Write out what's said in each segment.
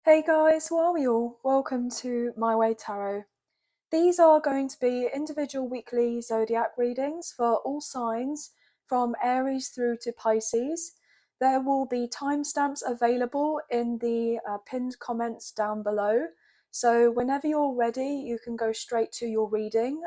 Hey guys, how are you all? Welcome to My Way Tarot. These are going to be individual weekly zodiac readings for all signs from Aries through to Pisces. There will be timestamps available in the pinned comments down below. So whenever you're ready, you can go straight to your reading.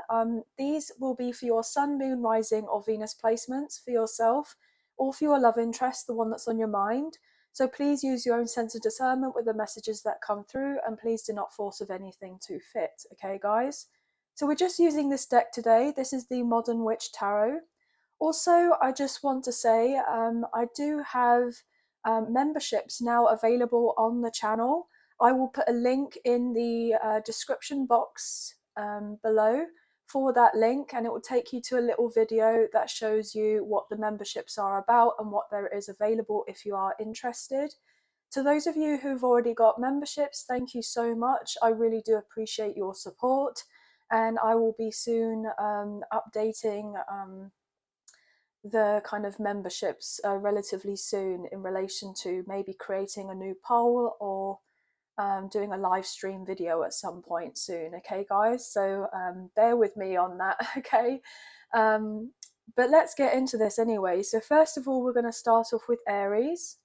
These will be for your Sun, Moon, Rising or Venus placements for yourself or for your love interest, the one that's on your mind. So please use your own sense of discernment with the messages that come through, and please do not force of anything to fit, okay guys? So we're just using this deck today. This is the Modern Witch Tarot. Also, I just want to say I do have memberships now available on the channel. I will put a link in the description box below for that link, and it will take you to a little video that shows you what the memberships are about and what there is available if you are interested. To those of you who've already got memberships, thank you so much. I really do appreciate your support, and I will be soon updating the kind of memberships relatively soon in relation to maybe creating a new poll or doing a live stream video at some point soon. Okay guys, so bear with me on that. Okay, but let's get into this anyway. So first of all, we're going to start off with Aries.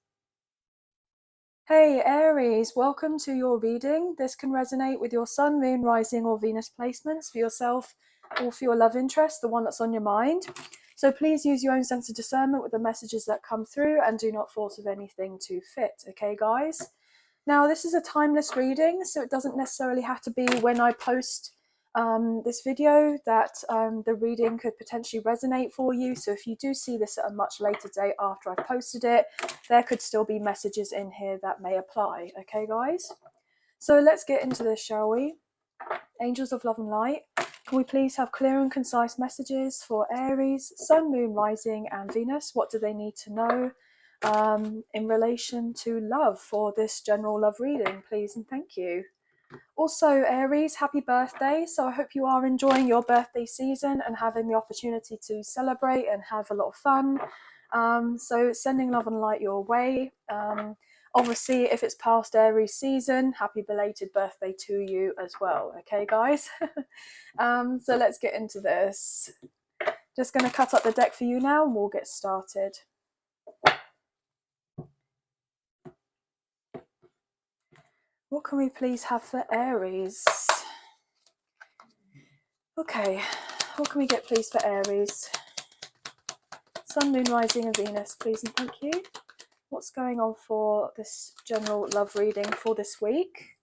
Hey Aries, welcome to your reading. This can resonate with your Sun, Moon, Rising or Venus placements for yourself or for your love interest, the one that's on your mind. So please use your own sense of discernment with the messages that come through and do not force of anything to fit, okay guys? Now this is a timeless reading, so it doesn't necessarily have to be when I post this video that the reading could potentially resonate for you. So if you do see this at a much later date after I've posted it, there could still be messages in here that may apply, okay guys? So let's get into this, shall we? Angels of love and light, can we please have clear and concise messages for Aries, Sun, Moon, Rising and Venus? What do they need to know in relation to love for this general love reading, please and thank you. Also, Aries, happy birthday. So I hope you are enjoying your birthday season and having the opportunity to celebrate and have a lot of fun. So sending love and light your way. Obviously, if it's past Aries season, happy belated birthday to you as well. Okay, guys? So let's get into this. Just going to cut up the deck for you now and we'll get started. What can we please have for Aries? Okay, what can we get please for Aries? Sun, Moon, Rising and Venus, please and thank you. What's going on for this general love reading for this week?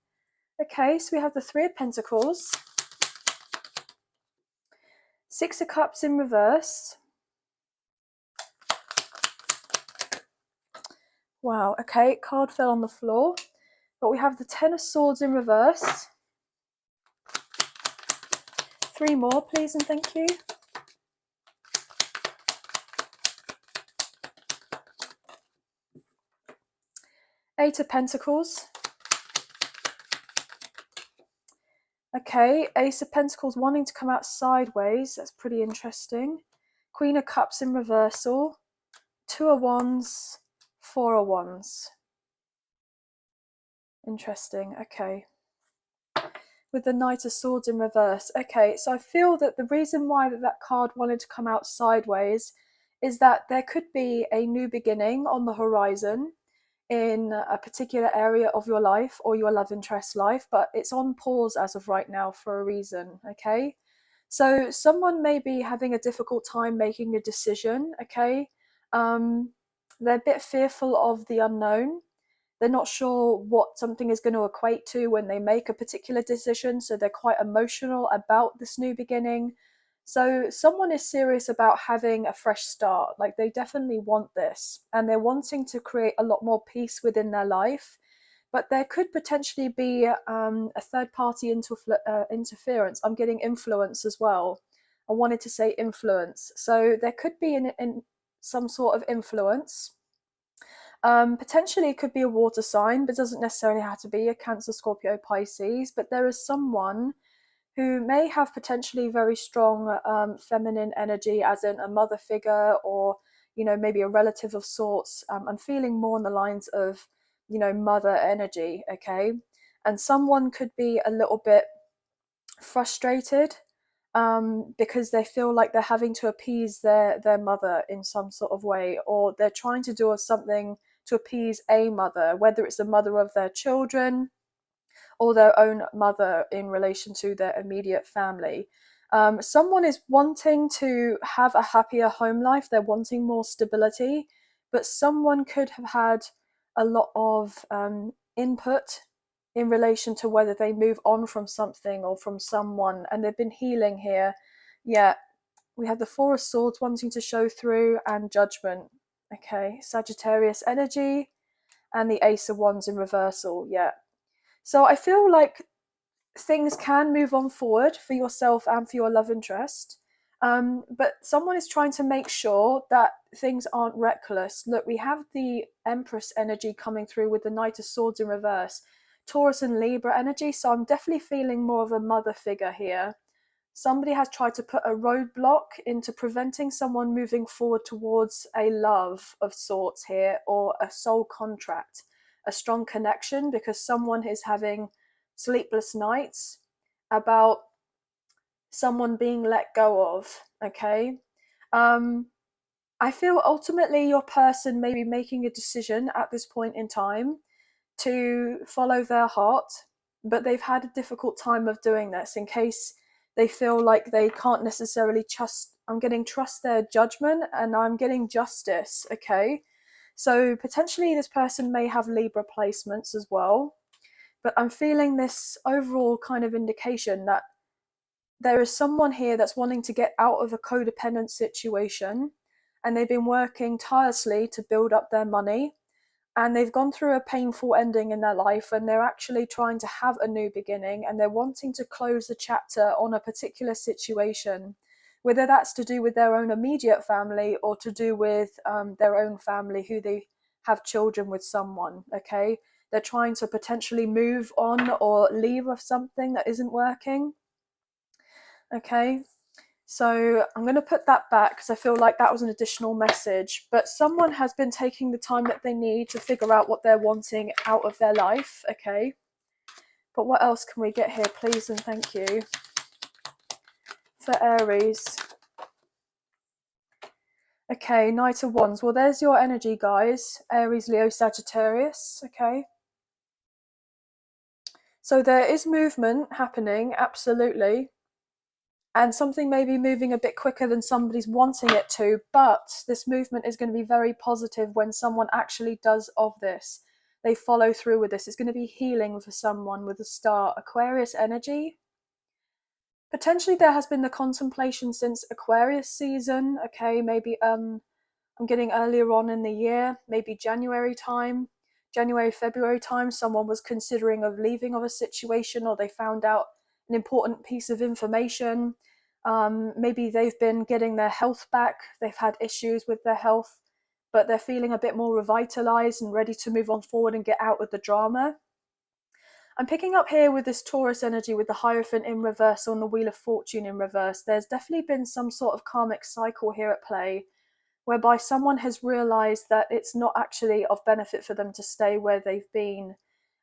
Okay, so we have the Three of Pentacles, Six of Cups in reverse. Wow, okay, card fell on the floor. But we have the Ten of Swords in reverse. Three more, please and thank you. Eight of Pentacles. Okay, Ace of Pentacles wanting to come out sideways. That's pretty interesting. Queen of Cups in reversal. Two of Wands, Four of Wands. Interesting, okay. With the Knight of Swords in reverse. Okay, so I feel that the reason why that card wanted to come out sideways is that there could be a new beginning on the horizon in a particular area of your life or your love interest life, but it's on pause as of right now for a reason, okay? So someone may be having a difficult time making a decision, okay? They're a bit fearful of the unknown. They're not sure what something is going to equate to when they make a particular decision, so they're quite emotional about this new beginning. So someone is serious about having a fresh start. Like, they definitely want this, and they're wanting to create a lot more peace within their life. But there could potentially be a third party interference. I'm getting influence as well. I wanted to say influence. So there could be in some sort of influence. Potentially it could be a water sign, but doesn't necessarily have to be a Cancer, Scorpio, Pisces. But there is someone who may have potentially very strong feminine energy, as in a mother figure or, you know, maybe a relative of sorts. I'm feeling more on the lines of mother energy, okay? And someone could be a little bit frustrated because they feel like they're having to appease their mother in some sort of way, or they're trying to do something to appease a mother, whether it's the mother of their children or their own mother in relation to their immediate family. Someone is wanting to have a happier home life, they're wanting more stability, but someone could have had a lot of input in relation to whether they move on from something or from someone, and they've been healing here. Yeah, we have the Four of Swords wanting to show through, and Judgment. Okay, Sagittarius energy, and the Ace of Wands in reversal. Yeah. So I feel like things can move on forward for yourself and for your love interest. But someone is trying to make sure that things aren't reckless. Look, we have the Empress energy coming through with the Knight of Swords in reverse, Taurus and Libra energy. So I'm definitely feeling more of a mother figure here. Somebody has tried to put a roadblock into preventing someone moving forward towards a love of sorts here, or a soul contract, a strong connection, because someone is having sleepless nights about someone being let go of. Okay. I feel ultimately your person may be making a decision at this point in time to follow their heart, but they've had a difficult time of doing this in case they feel like they can't necessarily trust. I'm getting trust their judgment, and I'm getting justice. Okay. So potentially this person may have Libra placements as well, but I'm feeling this overall kind of indication that there is someone here that's wanting to get out of a codependent situation, and they've been working tirelessly to build up their money, and they've gone through a painful ending in their life, and they're actually trying to have a new beginning, and they're wanting to close the chapter on a particular situation, whether that's to do with their own immediate family or to do with their own family who they have children with someone. Okay, they're trying to potentially move on or leave of something that isn't working. Okay, so I'm going to put that back because I feel like that was an additional message. But someone has been taking the time that they need to figure out what they're wanting out of their life. Okay, but what else can we get here, please and thank you, for Aries? Okay, Knight of Wands. Well, there's your energy, guys. Aries, Leo, Sagittarius. Okay, so there is movement happening, absolutely. And something may be moving a bit quicker than somebody's wanting it to, but this movement is going to be very positive when someone actually does of this. They follow through with this. It's going to be healing for someone with a star. Aquarius energy. Potentially there has been the contemplation since Aquarius season. Okay, maybe I'm getting earlier on in the year, maybe January time, January, February time, someone was considering of leaving of a situation, or they found out an important piece of information. Maybe they've been getting their health back. They've had issues with their health, but they're feeling a bit more revitalized and ready to move on forward and get out of the drama. I'm picking up here with this Taurus energy with the Hierophant in reverse on the Wheel of Fortune in reverse. There's definitely been some sort of karmic cycle here at play, whereby someone has realized that it's not actually of benefit for them to stay where they've been.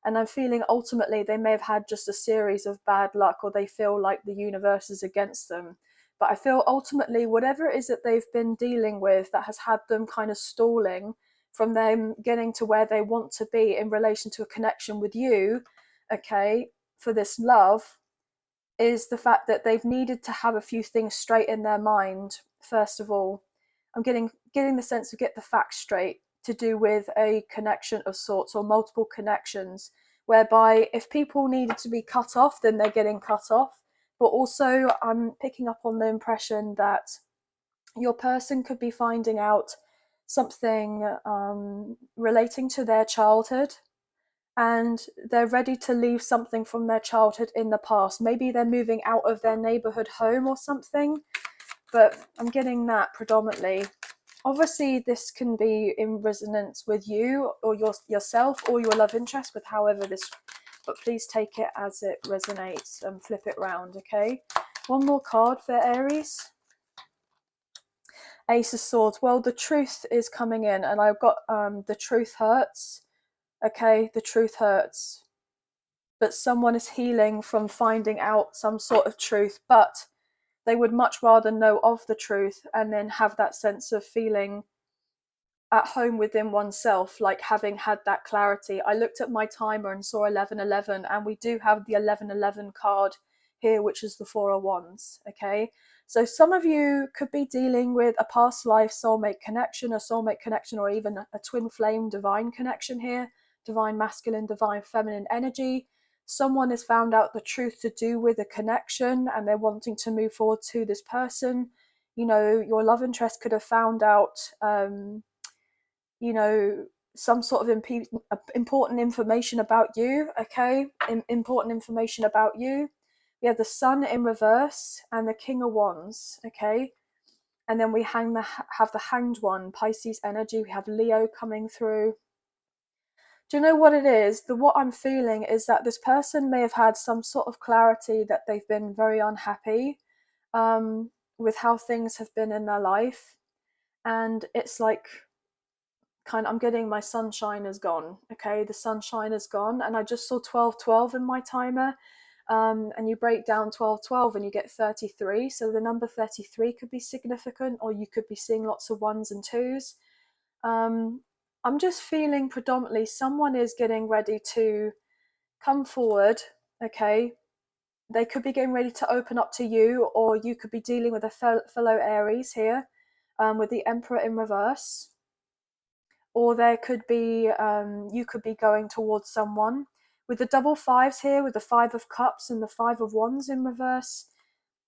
And I'm feeling ultimately they may have had just a series of bad luck, or they feel like the universe is against them. But I feel ultimately whatever it is that they've been dealing with that has had them kind of stalling from them getting to where they want to be in relation to a connection with you, okay, for this love, is the fact that they've needed to have a few things straight in their mind. First of all, I'm getting the sense of get the facts straight, to do with a connection of sorts or multiple connections, whereby if people needed to be cut off, then they're getting cut off. But also I'm picking up on the impression that your person could be finding out something relating to their childhood, and they're ready to leave something from their childhood in the past. Maybe they're moving out of their neighborhood home or something, but I'm getting that predominantly. Obviously, this can be in resonance with you or yourself or your love interest, with however this, but please take it as it resonates and flip it round, okay? One more card for Aries. Ace of Swords. Well, the truth is coming in, and I've got the truth hurts. Okay, the truth hurts, but someone is healing from finding out some sort of truth, but they would much rather know of the truth and then have that sense of feeling at home within oneself, like having had that clarity. I looked at my timer and saw 11:11, and we do have the 11:11 card here, which is the Four of Wands. Okay, so some of you could be dealing with a past life soulmate connection, or even a twin flame divine connection here, divine masculine, divine feminine energy. Someone has found out the truth to do with a connection and they're wanting to move forward to this person. You know, your love interest could have found out you know, some sort of important information about you. Okay, important information about you. We have the Sun in reverse and the King of Wands. Okay, and then we have the Hanged One, Pisces energy. We have Leo coming through. Do you know what it is? What I'm feeling is that this person may have had some sort of clarity that they've been very unhappy with how things have been in their life, and it's like, I'm getting my sunshine is gone. Okay, the sunshine is gone, and I just saw 1212 in my timer. And you break down 1212 and you get 33. So the number 33 could be significant, or you could be seeing lots of ones and twos. I'm just feeling predominantly someone is getting ready to come forward. Okay, they could be getting ready to open up to you, or you could be dealing with a fellow Aries here, with the Emperor in reverse, or there could be you could be going towards someone with the double fives here, with the Five of Cups and the Five of Wands in reverse.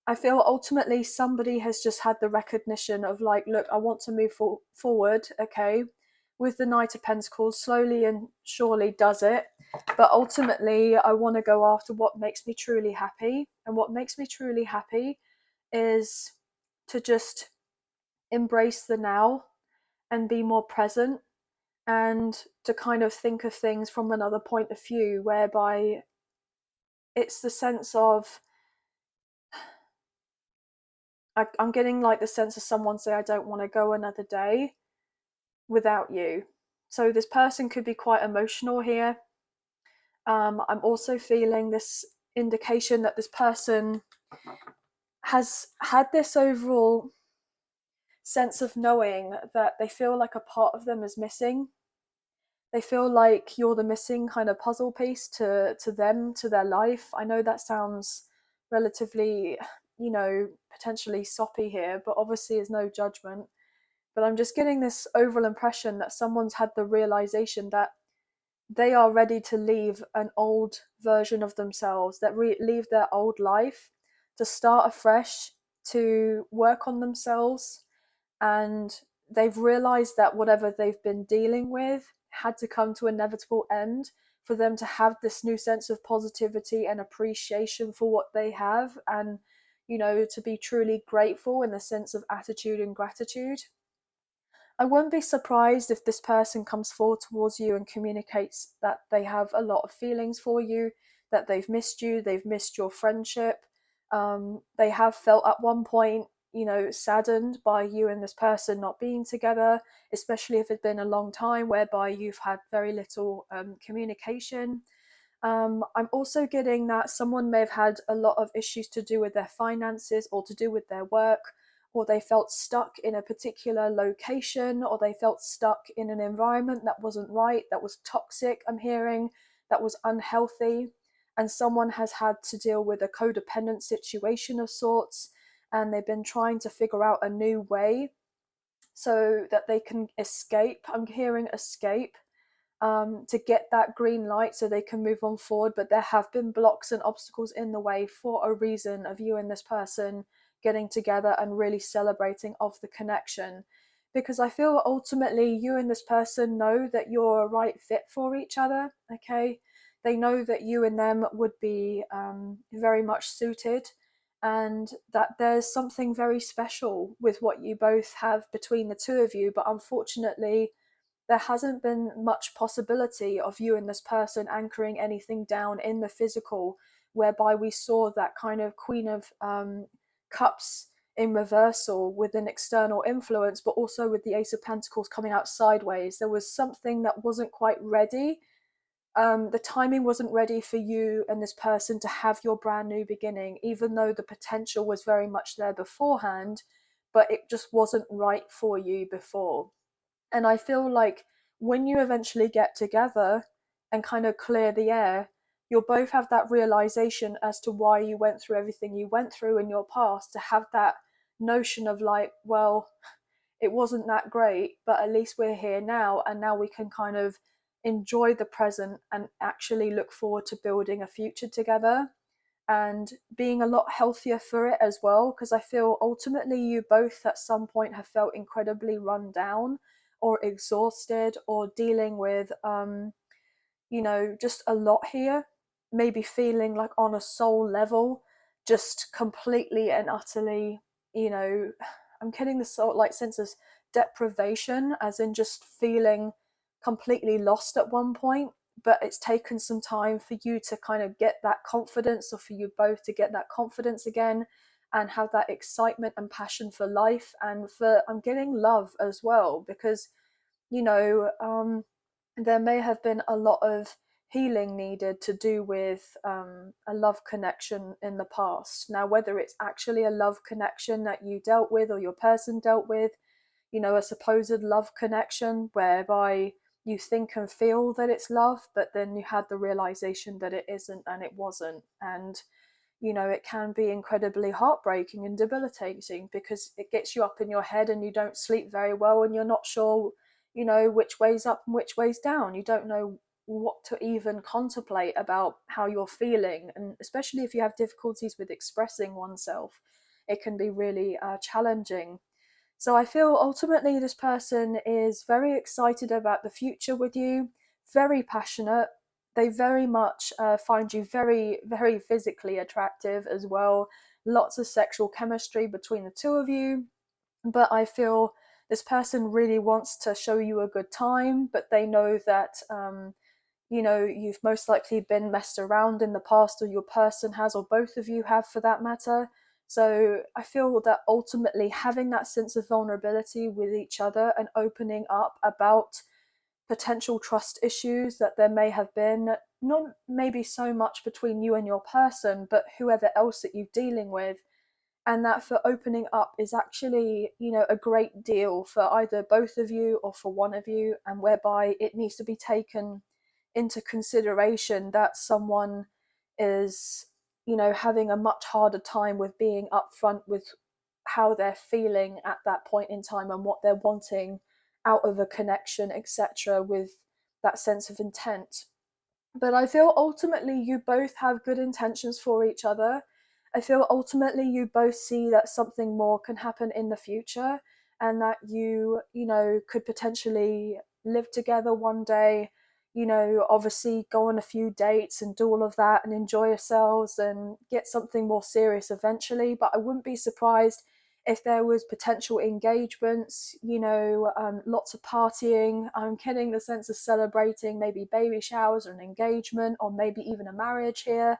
I feel ultimately somebody has just had the recognition of, like, look, I want to move forward. Okay, with the Knight of Pentacles, slowly and surely does it, but ultimately I want to go after what makes me truly happy, and what makes me truly happy is to just embrace the now and be more present, and to kind of think of things from another point of view, whereby it's the sense of, I'm getting like the sense of someone say, I don't want to go another day without you. So this person could be quite emotional here. I'm also feeling this indication that this person has had this overall sense of knowing that they feel like a part of them is missing. They feel like you're the missing kind of puzzle piece to them, to their life. I know that sounds relatively, potentially soppy here, but obviously is no judgment. But I'm just getting this overall impression that someone's had the realization that they are ready to leave an old version of themselves, that leave their old life, to start afresh, to work on themselves, and they've realized that whatever they've been dealing with had to come to an inevitable end for them to have this new sense of positivity and appreciation for what they have, and to be truly grateful in the sense of attitude and gratitude. I wouldn't be surprised if this person comes forward towards you and communicates that they have a lot of feelings for you, that they've missed you, they've missed your friendship. They have felt at one point, saddened by you and this person not being together, especially if it's been a long time whereby you've had very little communication. I'm also getting that someone may have had a lot of issues to do with their finances, or to do with their work, or they felt stuck in a particular location, or they felt stuck in an environment that wasn't right, that was toxic, I'm hearing, that was unhealthy. And someone has had to deal with a codependent situation of sorts, and they've been trying to figure out a new way so that they can escape. I'm hearing escape, to get that green light so they can move on forward. But there have been blocks and obstacles in the way for a reason of you and this person getting together and really celebrating of the connection. Because I feel ultimately you and this person know that you're a right fit for each other. Okay, they know that you and them would be very much suited, and that there's something very special with what you both have between the two of you. But unfortunately, there hasn't been much possibility of you and this person anchoring anything down in the physical, whereby we saw that kind of Queen of Cups in reversal with an external influence, but also with the Ace of Pentacles coming out sideways. There was something that wasn't quite ready the timing wasn't ready for you and this person to have your brand new beginning, even though the potential was very much there beforehand, but it just wasn't right for you before. And I feel like when you eventually get together and kind of clear the air, you'll both have that realization as to why you went through everything you went through in your past, to have that notion of like, well, it wasn't that great, but at least we're here now, and now we can kind of enjoy the present and actually look forward to building a future together and being a lot healthier for it as well. Because I feel ultimately you both at some point have felt incredibly run down or exhausted or dealing with just a lot here, maybe feeling like on a soul level, just completely and utterly, I'm getting this sort of like sense of deprivation, as in just feeling completely lost at one point. But it's taken some time for you to kind of get that confidence, or for you both to get that confidence again and have that excitement and passion for life, and for I'm getting love as well, because you know there may have been a lot of healing needed to do with a love connection in the past. Now, whether it's actually a love connection that you dealt with or your person dealt with, a supposed love connection whereby you think and feel that it's love, but then you had the realization that it isn't and it wasn't. And it can be incredibly heartbreaking and debilitating, because it gets you up in your head and you don't sleep very well, and you're not sure, which way's up and which way's down. You don't know what to even contemplate about how you're feeling. And especially if you have difficulties with expressing oneself, it can be really challenging. So I feel ultimately this person is very excited about the future with you, very passionate. They very much find you very, very physically attractive as well. Lots of sexual chemistry between the two of you. But I feel this person really wants to show you a good time, but they know that you've most likely been messed around in the past, or your person has, or both of you have for that matter. So I feel that ultimately having that sense of vulnerability with each other and opening up about potential trust issues that there may have been, not maybe so much between you and your person, but whoever else that you're dealing with, and that for opening up is actually a great deal for either both of you or for one of you, and whereby it needs to be taken into consideration that someone is having a much harder time with being upfront with how they're feeling at that point in time and what they're wanting out of a connection, etc., with that sense of intent. But I feel ultimately you both have good intentions for each other. I feel ultimately you both see that something more can happen in the future, and that could potentially live together one day, obviously go on a few dates and do all of that and enjoy yourselves and get something more serious eventually. But I wouldn't be surprised if there was potential engagements, lots of partying. I'm getting the sense of celebrating maybe baby showers or an engagement, or maybe even a marriage here.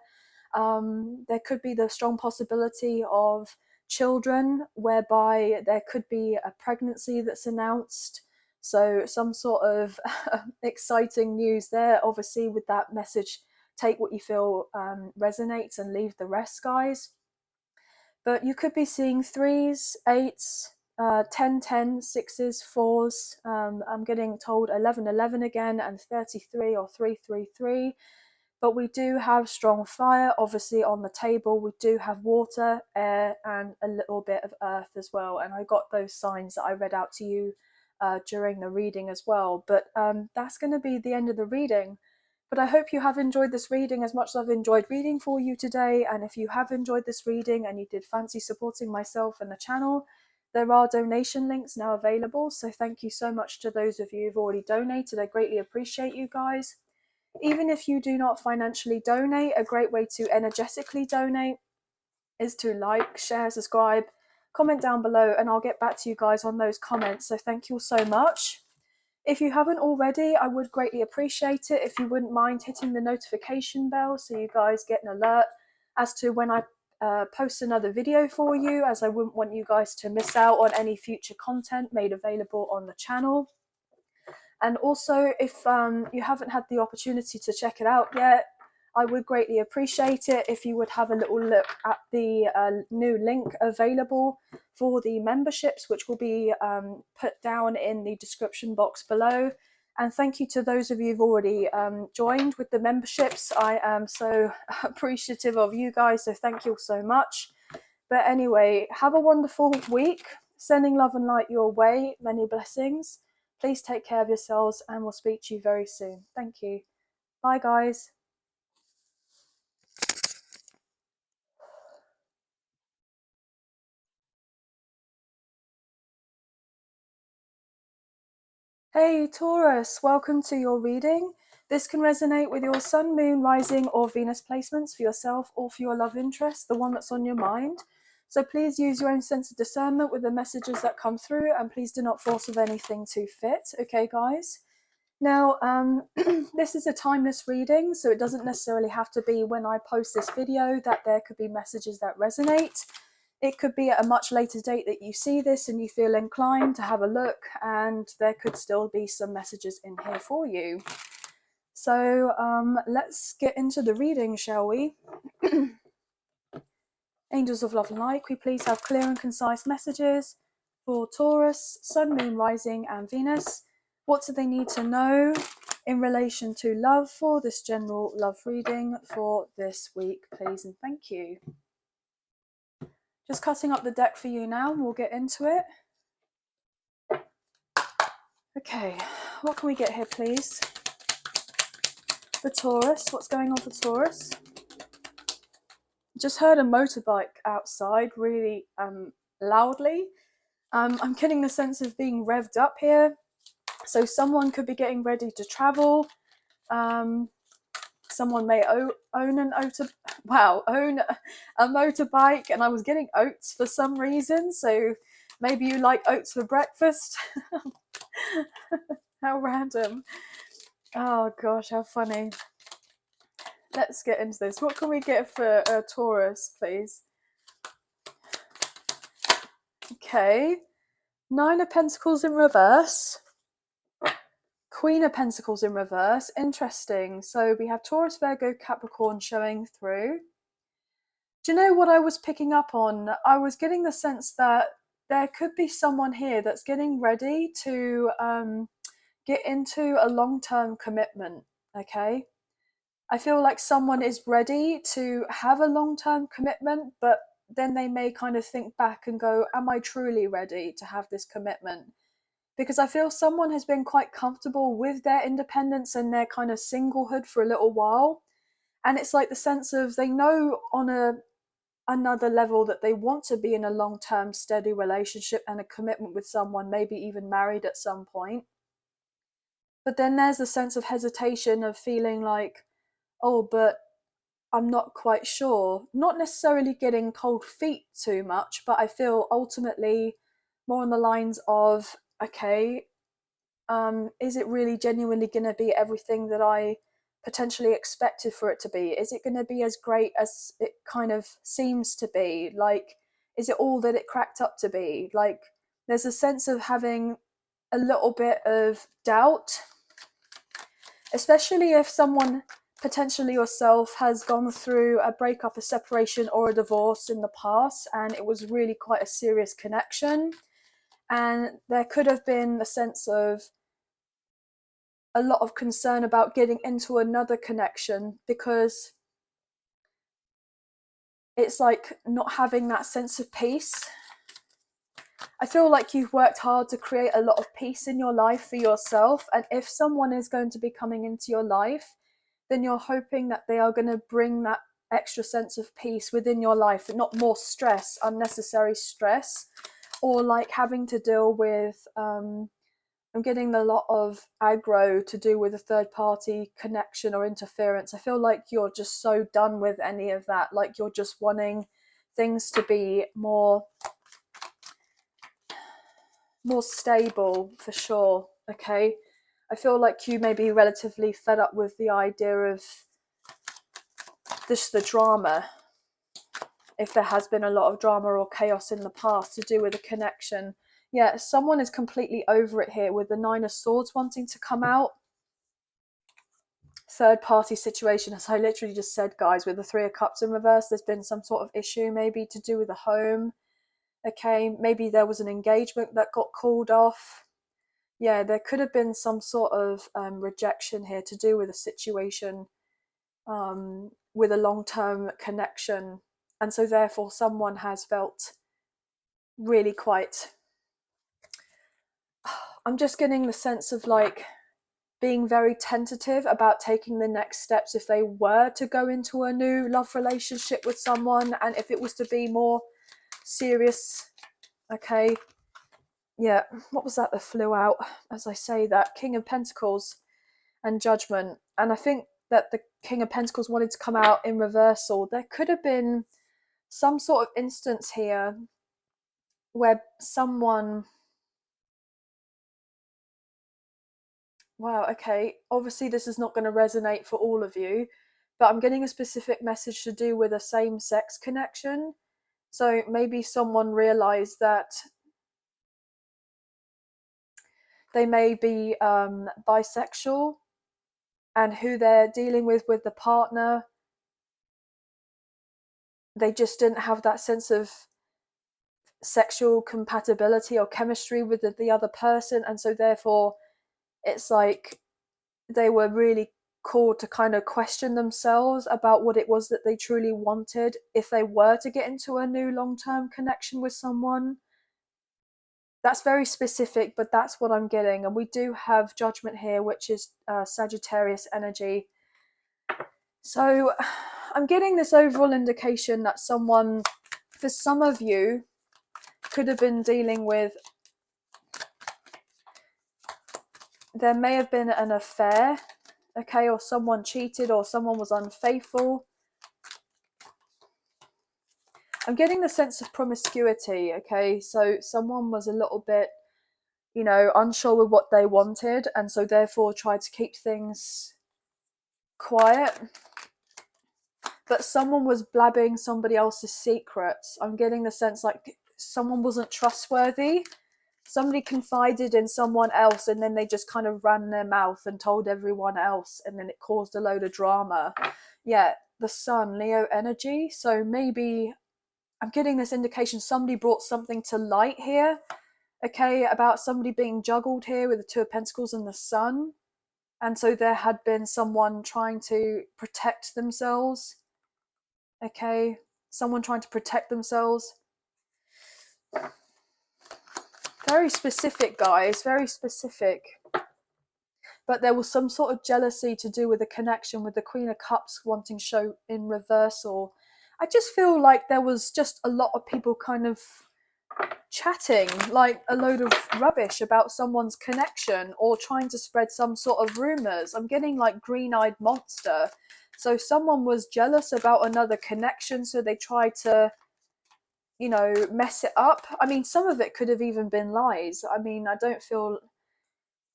There could be the strong possibility of children, whereby there could be a pregnancy that's announced. So some sort of exciting news there. Obviously, with that message, take what you feel resonates and leave the rest, guys. But you could be seeing threes, eights, 10, 10, sixes, fours. I'm getting told 11, 11 again, and 33 or 333. But we do have strong fire, obviously, on the table. We do have water, air, and a little bit of earth as well. And I got those signs that I read out to you during the reading as well. But that's going to be the end of the reading. But I hope you have enjoyed this reading as much as I've enjoyed reading for you today. And if you have enjoyed this reading and you did fancy supporting myself and the channel, there are donation links now available. So thank you so much to those of you who've already donated. I greatly appreciate you guys. Even if you do not financially donate, a great way to energetically donate is to like, share, subscribe, comment down below, and I'll get back to you guys on those comments. So thank you all so much. If you haven't already, I would greatly appreciate it if you wouldn't mind hitting the notification bell so you guys get an alert as to when I post another video for you, as I wouldn't want you guys to miss out on any future content made available on the channel. And also, if you haven't had the opportunity to check it out yet, I would greatly appreciate it if you would have a little look at the new link available for the memberships, which will be put down in the description box below. And thank you to those of you who've already joined with the memberships. I am so appreciative of you guys, so thank you so much. But anyway, have a wonderful week. Sending love and light your way. Many blessings. Please take care of yourselves, and we'll speak to you very soon. Thank you. Bye, guys. Hey Taurus, welcome to your reading. This can resonate with your sun, moon, rising or Venus placements for yourself or for your love interest, the one that's on your mind. So please use your own sense of discernment with the messages that come through, and please do not force of anything to fit. Okay, guys? Now, this is a timeless reading, so it doesn't necessarily have to be when I post this video that there could be messages that resonate. It could be at a much later date that you see this and you feel inclined to have a look, and there could still be some messages in here for you. So let's get into the reading, shall we? Angels of love and light, we please have clear and concise messages for Taurus, Sun, Moon, Rising and Venus. What do they need to know in relation to love for this general love reading for this week, please, and thank you. Just cutting up the deck for you now, and we'll get into it. Okay, what can we get here, please? For Taurus, what's going on for Taurus? Just heard a motorbike outside really loudly. I'm getting the sense of being revved up here. So someone could be getting ready to travel. Someone may own a motorbike, and I was getting oats for some reason. So maybe you like oats for breakfast. How random. Oh gosh, how funny. Let's get into this. What can we get for Taurus, please? Okay. 9 of Pentacles in reverse. Queen of Pentacles in reverse. Interesting. So we have Taurus, Virgo, Capricorn showing through. Do you know what I was picking up on? I was getting the sense that there could be someone here that's getting ready to get into a long-term commitment, okay? I feel like someone is ready to have a long-term commitment, but then they may kind of think back and go, am I truly ready to have this commitment? Because I feel someone has been quite comfortable with their independence and their kind of singlehood for a little while. And it's like the sense of they know on another level that they want to be in a long-term steady relationship and a commitment with someone, maybe even married at some point. But then there's a sense of hesitation of feeling like, oh, but I'm not quite sure. Not necessarily getting cold feet too much, but I feel ultimately more on the lines of, okay, is it really genuinely going to be everything that I potentially expected for it to be? Is it going to be as great as it kind of seems to be? Like, is it all that it cracked up to be? Like, there's a sense of having a little bit of doubt, especially if someone, potentially yourself, has gone through a breakup, a separation or a divorce in the past, and it was really quite a serious connection. And there could have been a sense of a lot of concern about getting into another connection, because it's like not having that sense of peace. I feel like you've worked hard to create a lot of peace in your life for yourself, and if someone is going to be coming into your life, then you're hoping that they are going to bring that extra sense of peace within your life, and not more stress, unnecessary stress, or like having to deal with I'm getting a lot of aggro to do with a third party connection or interference. I feel like you're just so done with any of that. Like you're just wanting things to be more stable, for sure. Okay. I feel like you may be relatively fed up with the idea of just the drama. If there has been a lot of drama or chaos in the past to do with a connection, Yeah, someone is completely over it here with the Nine of Swords wanting to come out. Third party situation, as I literally just said, guys, with the Three of Cups in reverse. There's been some sort of issue, maybe to do with a home. Okay, maybe there was an engagement that got called off. Yeah, there could have been some sort of rejection here to do with a situation with a long-term connection. And so therefore someone has felt really quite, I'm just getting the sense of like being very tentative about taking the next steps if they were to go into a new love relationship with someone, and if it was to be more serious. Okay, yeah, what was that flew out as I say that? King of Pentacles and Judgment. And I think that the King of Pentacles wanted to come out in reversal. There could have been some sort of instance here where someone, wow, okay, obviously this is not going to resonate for all of you, but I'm getting a specific message to do with a same-sex connection. So maybe someone realized that they may be bisexual, and who they're dealing with the partner, they just didn't have that sense of sexual compatibility or chemistry with the other person, and so therefore it's like they were really called to kind of question themselves about what it was that they truly wanted if they were to get into a new long-term connection with someone. That's very specific, but that's what I'm getting. And we do have Judgment here, which is Sagittarius energy. So I'm getting this overall indication that someone, for some of you, could have been dealing with, there may have been an affair, okay, or someone cheated or someone was unfaithful. I'm getting the sense of promiscuity, okay, so someone was a little bit, you know, unsure with what they wanted, and so therefore tried to keep things quiet. But someone was blabbing somebody else's secrets. I'm getting the sense like someone wasn't trustworthy. Somebody confided in someone else and then they just kind of ran their mouth and told everyone else, and then it caused a load of drama. Yeah, the Sun, Leo energy. So maybe I'm getting this indication somebody brought something to light here, okay, about somebody being juggled here with the Two of Pentacles and the Sun. And so there had been someone trying to protect themselves, okay, someone trying to protect themselves. Very specific, guys, very specific. But there was some sort of jealousy to do with the connection with the Queen of Cups wanting to show in reversal. I just feel like there was just a lot of people kind of chatting like a load of rubbish about someone's connection or trying to spread some sort of rumors. I'm getting like green-eyed monster. So someone was jealous about another connection, so they tried to, you know, mess it up. I mean, some of it could have even been lies. I mean, I don't feel,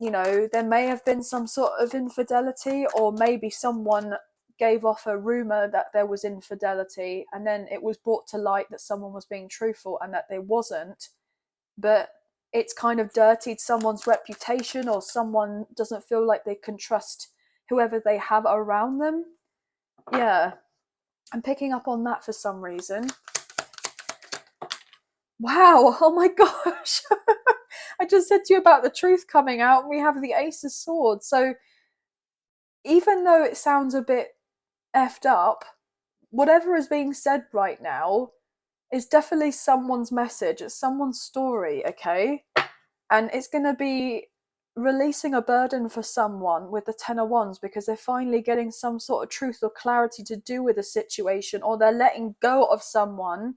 you know, there may have been some sort of infidelity, or maybe someone gave off a rumor that there was infidelity and then it was brought to light that someone was being truthful and that they wasn't, but it's kind of dirtied someone's reputation, or someone doesn't feel like they can trust whoever they have around them. Yeah, I'm picking up on that for some reason. Wow, oh my gosh. I just said to you about the truth coming out, and we have the Ace of Swords. So even though it sounds a bit effed up, whatever is being said right now is definitely someone's message. It's someone's story, okay? And it's going to be releasing a burden for someone with the Ten of Wands, because they're finally getting some sort of truth or clarity to do with a situation, or they're letting go of someone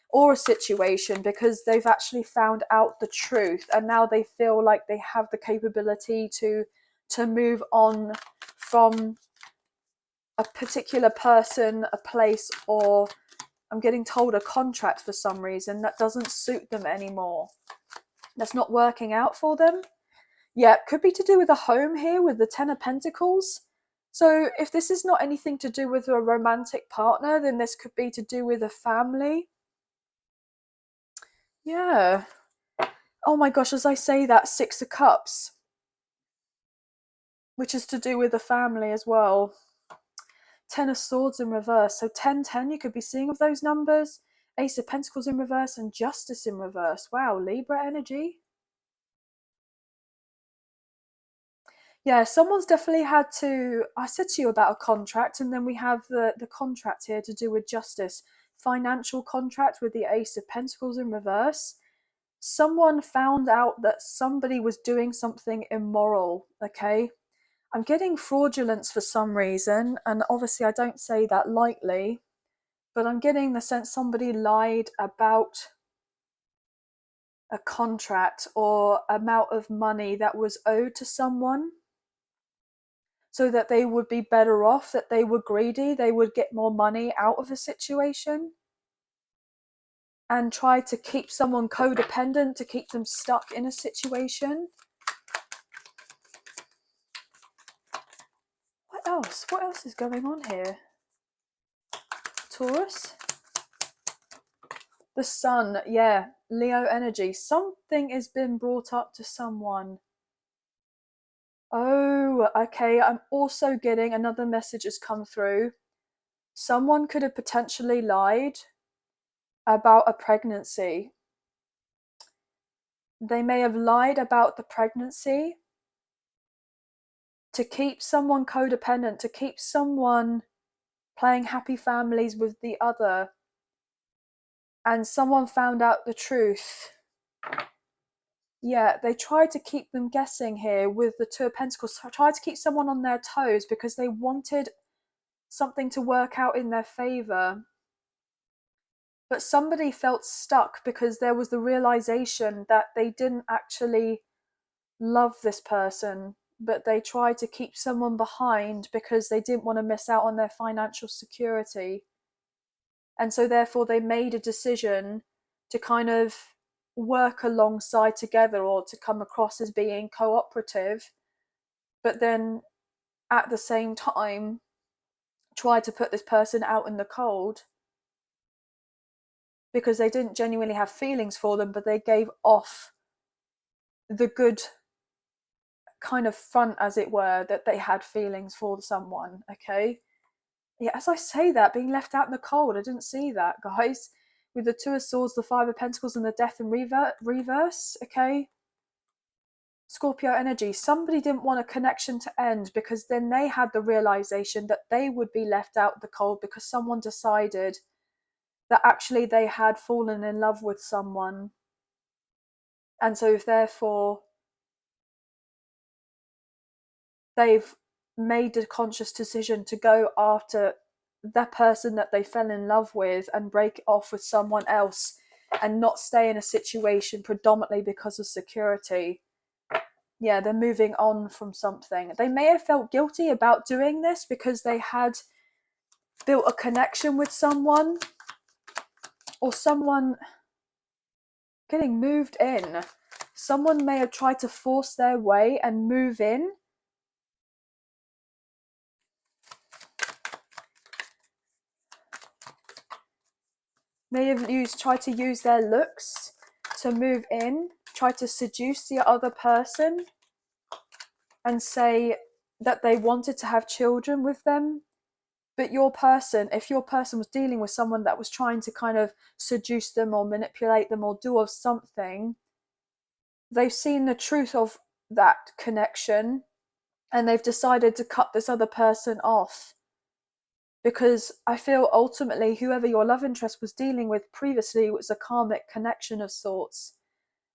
or a situation because they've actually found out the truth, and now they feel like they have the capability to move on from a particular person, a place, or I'm getting told a contract for some reason that doesn't suit them anymore. That's not working out for them. Yeah, it could be to do with a home here with the Ten of Pentacles. So if this is not anything to do with a romantic partner, then this could be to do with a family. Yeah. Oh my gosh, as I say that, Six of Cups, which is to do with the family as well. Ten of Swords in reverse. So 1010, you could be seeing of those numbers. Ace of Pentacles in reverse and Justice in reverse. Wow, Libra energy. Yeah, someone's definitely had to. I said to you about a contract, and then we have the contract here to do with justice. Financial contract with the Ace of Pentacles in reverse. Someone found out that somebody was doing something immoral, okay? I'm getting fraudulence for some reason, and obviously I don't say that lightly, but I'm getting the sense somebody lied about a contract or amount of money that was owed to someone so that they would be better off, that they were greedy, they would get more money out of a situation and try to keep someone codependent, to keep them stuck in a situation. What else? What else is going on here? Taurus? The sun, yeah, Leo energy. Something has been brought up to someone. Oh, okay. I'm also getting another message has come through. Someone could have potentially lied about a pregnancy. They may have lied about the pregnancy to keep someone codependent, to keep someone playing happy families with the other. And someone found out the truth. Yeah, they tried to keep them guessing here with the Two of Pentacles. Tried to keep someone on their toes because they wanted something to work out in their favor. But somebody felt stuck because there was the realization that they didn't actually love this person, but they tried to keep someone behind because they didn't want to miss out on their financial security. And so therefore they made a decision to kind of work alongside together or to come across as being cooperative, but then at the same time try to put this person out in the cold because they didn't genuinely have feelings for them, but they gave off the good kind of front, as it were, that they had feelings for someone. Okay, yeah, as I say that, being left out in the cold, I didn't see that, guys, with the Two of Swords, the Five of Pentacles, and the Death in reverse. Okay, Scorpio energy, somebody didn't want a connection to end because then they had the realization that they would be left out in the cold because someone decided that actually they had fallen in love with someone, and so therefore they've made a conscious decision to go after the person that they fell in love with and break it off with someone else and not stay in a situation predominantly because of security. Yeah, they're moving on from something. They may have felt guilty about doing this because they had built a connection with someone, or someone getting moved in. Someone may have tried to force their way and move in. May have tried to use their looks to move in, try to seduce the other person and say that they wanted to have children with them. But your person, if your person was dealing with someone that was trying to kind of seduce them or manipulate them or do of something, they've seen the truth of that connection and they've decided to cut this other person off. Because I feel ultimately whoever your love interest was dealing with previously was a karmic connection of sorts.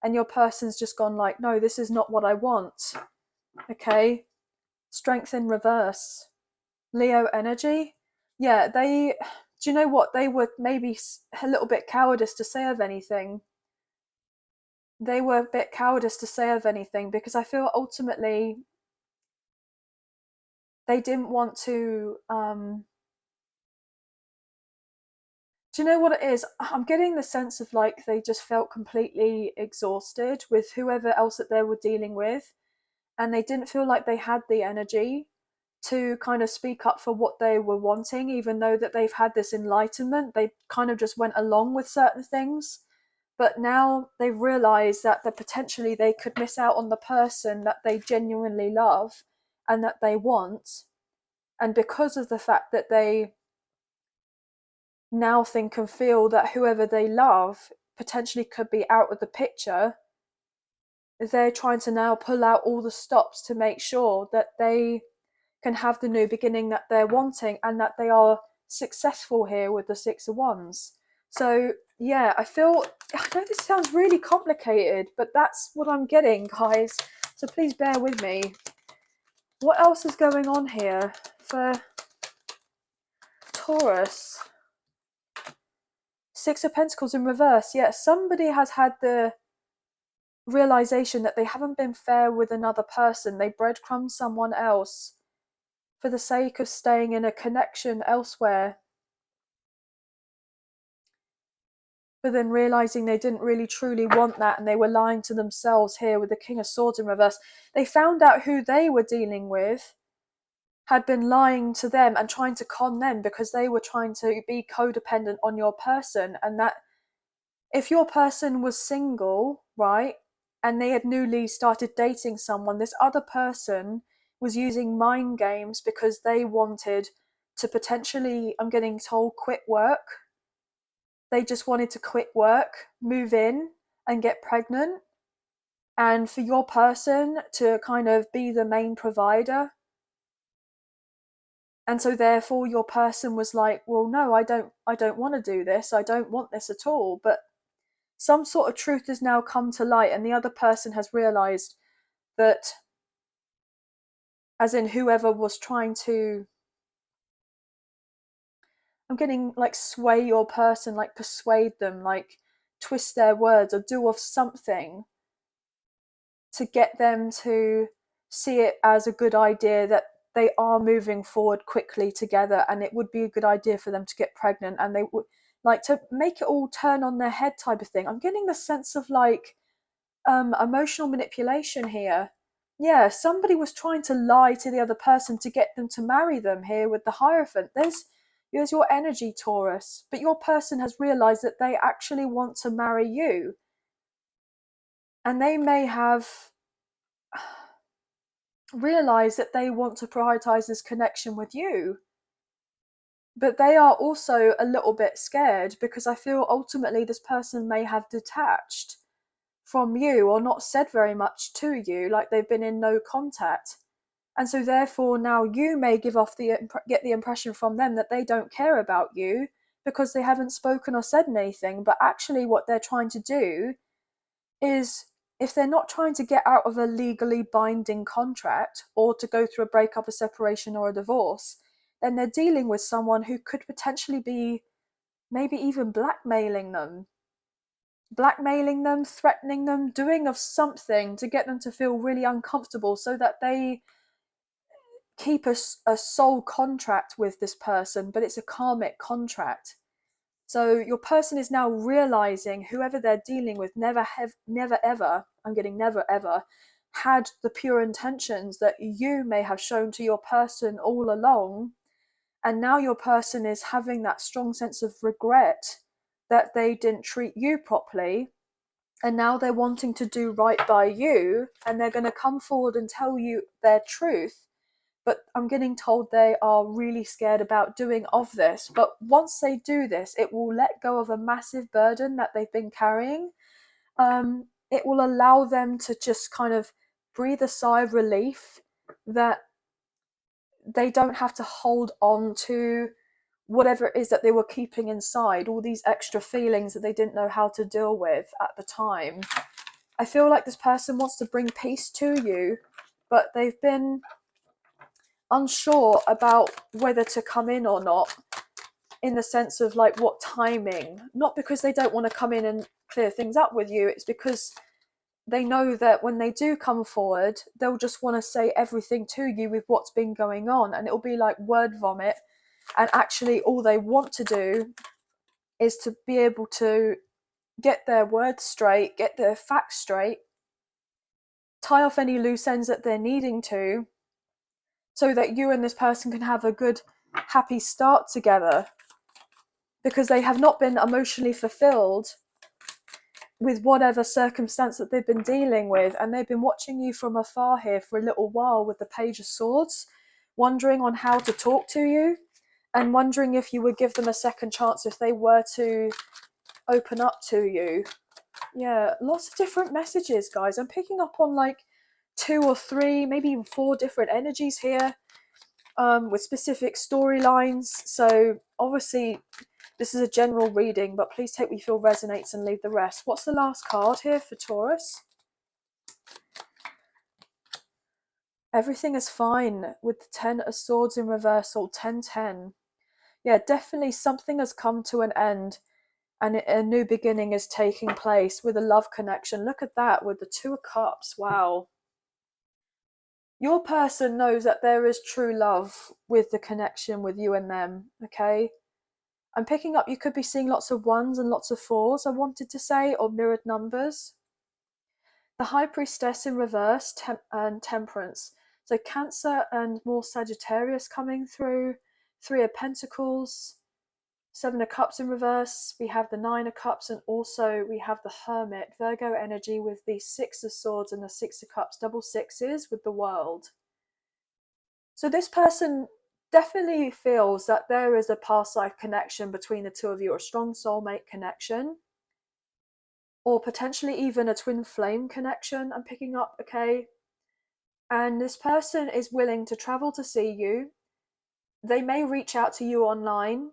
And your person's just gone like, no, this is not what I want. Okay? Strength in reverse. Leo energy. Yeah, do you know what? They were maybe a little bit cowardice to say of anything. They were a bit cowardice to say of anything because I feel ultimately they didn't want to do you know what it is? I'm getting the sense of like they just felt completely exhausted with whoever else that they were dealing with, and they didn't feel like they had the energy to kind of speak up for what they were wanting, even though that they've had this enlightenment. They kind of just went along with certain things but now they've realized that potentially they could miss out on the person that they genuinely love and that they want. And because of the fact that they now think and feel that whoever they love potentially could be out of the picture, they're trying to now pull out all the stops to make sure that they can have the new beginning that they're wanting and that they are successful here with the Six of Wands. So yeah, I know this sounds really complicated, but that's what I'm getting, guys. So please bear with me. What else is going on here for Taurus? Six of Pentacles in reverse. Yeah, somebody has had the realization that they haven't been fair with another person. They breadcrumbed someone else for the sake of staying in a connection elsewhere, but then realizing they didn't really truly want that, and they were lying to themselves here with the King of Swords in reverse. They found out who they were dealing with had been lying to them and trying to con them because they were trying to be codependent on your person, and that if your person was single, right, and they had newly started dating someone, this other person was using mind games because they wanted to potentially, I'm getting told, quit work. They just wanted to quit work, move in, and get pregnant. And for your person to kind of be the main provider. And so therefore your person was like, well, no, I don't want to do this. I don't want this at all. But some sort of truth has now come to light, and the other person has realized that, as in whoever was trying to, I'm getting like sway your person, like persuade them, like twist their words or do of something to get them to see it as a good idea that they are moving forward quickly together, and it would be a good idea for them to get pregnant, and they would like to make it all turn on their head type of thing. I'm getting the sense of like emotional manipulation here. Yeah, somebody was trying to lie to the other person to get them to marry them here with the Hierophant. There's your energy, Taurus, but your person has realized that they actually want to marry you, and they may have realize that they want to prioritize this connection with you, but they are also a little bit scared because I feel ultimately this person may have detached from you or not said very much to you, like they've been in no contact, and so therefore now you may get the impression from them that they don't care about you because they haven't spoken or said anything. But actually what they're trying to do is, if they're not trying to get out of a legally binding contract or to go through a breakup, a separation, or a divorce, then they're dealing with someone who could potentially be maybe even blackmailing them, threatening them, doing of something to get them to feel really uncomfortable so that they keep a soul contract with this person, but it's a karmic contract. So your person is now realizing whoever they're dealing with never ever, I'm getting never ever, had the pure intentions that you may have shown to your person all along. And now your person is having that strong sense of regret that they didn't treat you properly. And now they're wanting to do right by you, and they're going to come forward and tell you their truth. But I'm getting told they are really scared about doing of this. But once they do this, it will let go of a massive burden that they've been carrying. It will allow them to just kind of breathe a sigh of relief that they don't have to hold on to whatever it is that they were keeping inside, all these extra feelings that they didn't know how to deal with at the time. I feel like this person wants to bring peace to you, but they've been unsure about whether to come in or not, in the sense of like what timing. Not because they don't want to come in and clear things up with you, it's because they know that when they do come forward, they'll just want to say everything to you with what's been going on, and it'll be like word vomit. And actually all they want to do is to be able to get their words straight, get their facts straight, tie off any loose ends that they're needing to, so that you and this person can have a good, happy start together, because they have not been emotionally fulfilled with whatever circumstance that they've been dealing with, and they've been watching you from afar here for a little while with the Page of Swords, wondering on how to talk to you, and wondering if you would give them a second chance if they were to open up to you. Yeah, lots of different messages, guys. I'm picking up on like 2 or 3, maybe even 4 different energies here, with specific storylines. So obviously this is a general reading, but please take what you feel resonates and leave the rest. What's the last card here for Taurus? Everything is fine with the 10 of Swords in reversal, 10-10. Yeah, definitely something has come to an end and a new beginning is taking place with a love connection. Look at that with the 2 of Cups. Wow. Your person knows that there is true love with the connection with you and them, okay? I'm picking up, you could be seeing lots of 1s and lots of 4s, I wanted to say, or mirrored numbers. The High Priestess in reverse, and Temperance. So Cancer and more Sagittarius coming through. 3 of Pentacles, 7 of Cups in reverse. We have the 9 of Cups, and also we have the Hermit, Virgo energy with the 6 of Swords and the 6 of Cups, double sixes with the World. So this person definitely feels that there is a past life connection between the two of you, a strong soulmate connection, or potentially even a twin flame connection, I'm picking up, okay? And this person is willing to travel to see you. They may reach out to you online.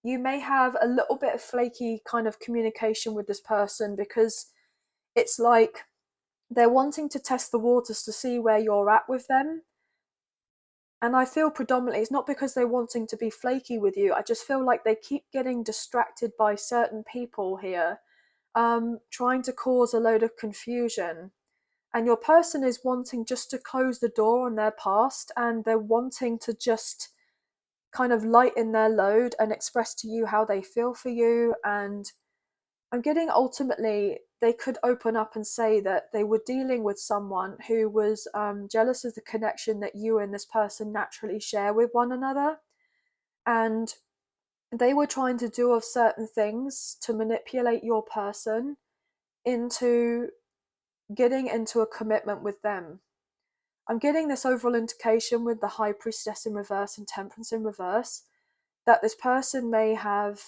You may have a little bit of flaky kind of communication with this person because it's like they're wanting to test the waters to see where you're at with them. And I feel predominantly it's not because they're wanting to be flaky with you. I just feel like they keep getting distracted by certain people here, trying to cause a load of confusion. And your person is wanting just to close the door on their past, and they're wanting to just kind of lighten their load and express to you how they feel for you. And I'm getting ultimately they could open up and say that they were dealing with someone who was jealous of the connection that you and this person naturally share with one another. And they were trying to do of certain things to manipulate your person into getting into a commitment with them. I'm getting this overall indication with the High Priestess in reverse and Temperance in reverse that this person may have,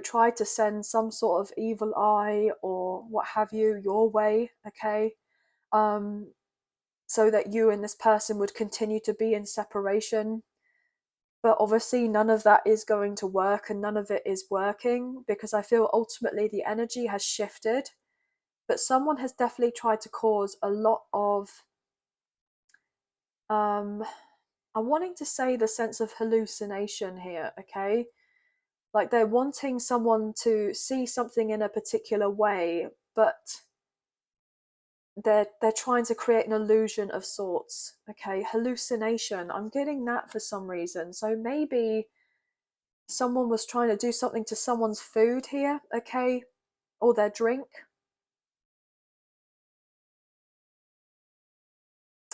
try to send some sort of evil eye or what have you your way, okay? So that you and this person would continue to be in separation. But obviously none of that is going to work, and none of it is working, because I feel ultimately the energy has shifted. But someone has definitely tried to cause a lot of, I'm wanting to say the sense of hallucination here, okay? Like they're wanting someone to see something in a particular way, but they're trying to create an illusion of sorts, okay? Hallucination, I'm getting that for some reason. So maybe someone was trying to do something to someone's food here, okay? Or their drink.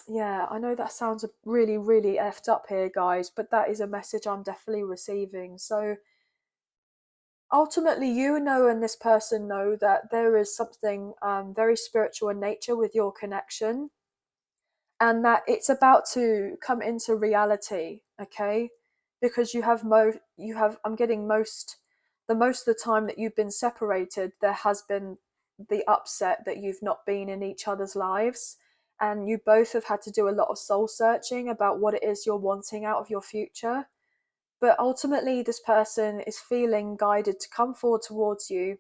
Yeah, I know that sounds really, really effed up here, guys, but that is a message I'm definitely receiving. So ultimately, you know, and this person know that there is something very spiritual in nature with your connection, and that it's about to come into reality, okay? Because I'm getting the most of the time that you've been separated, there has been the upset that you've not been in each other's lives, and you both have had to do a lot of soul searching about what it is you're wanting out of your future. But ultimately this person is feeling guided to come forward towards you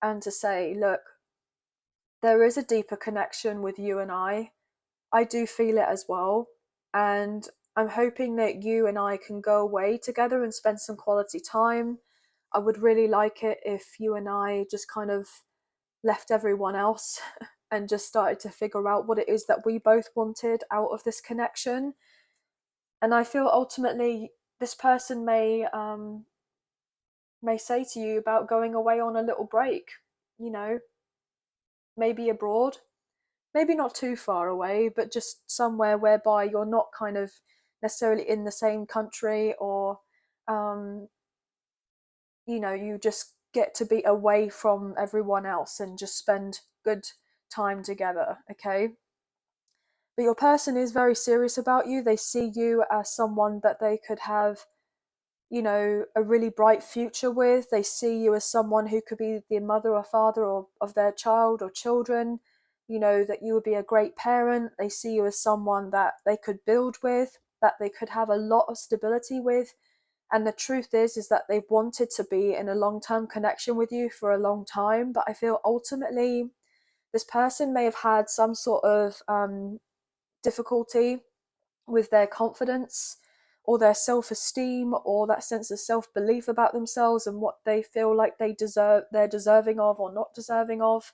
and to say, look, there is a deeper connection with you and I do feel it as well. And I'm hoping that you and I can go away together and spend some quality time. I would really like it if you and I just kind of left everyone else and just started to figure out what it is that we both wanted out of this connection. And I feel ultimately this person may say to you about going away on a little break, you know, maybe abroad, maybe not too far away, but just somewhere whereby you're not kind of necessarily in the same country, or you just get to be away from everyone else and just spend good time together, okay? But your person is very serious about you. They see you as someone that they could have, you know, a really bright future with. They see you as someone who could be the mother or father or of their child or children, you know, that you would be a great parent. They see you as someone that they could build with, that they could have a lot of stability with. And the truth is that they've wanted to be in a long-term connection with you for a long time. But I feel ultimately this person may have had some sort of difficulty with their confidence or their self-esteem or that sense of self-belief about themselves and what they feel like they're deserving of or not deserving of.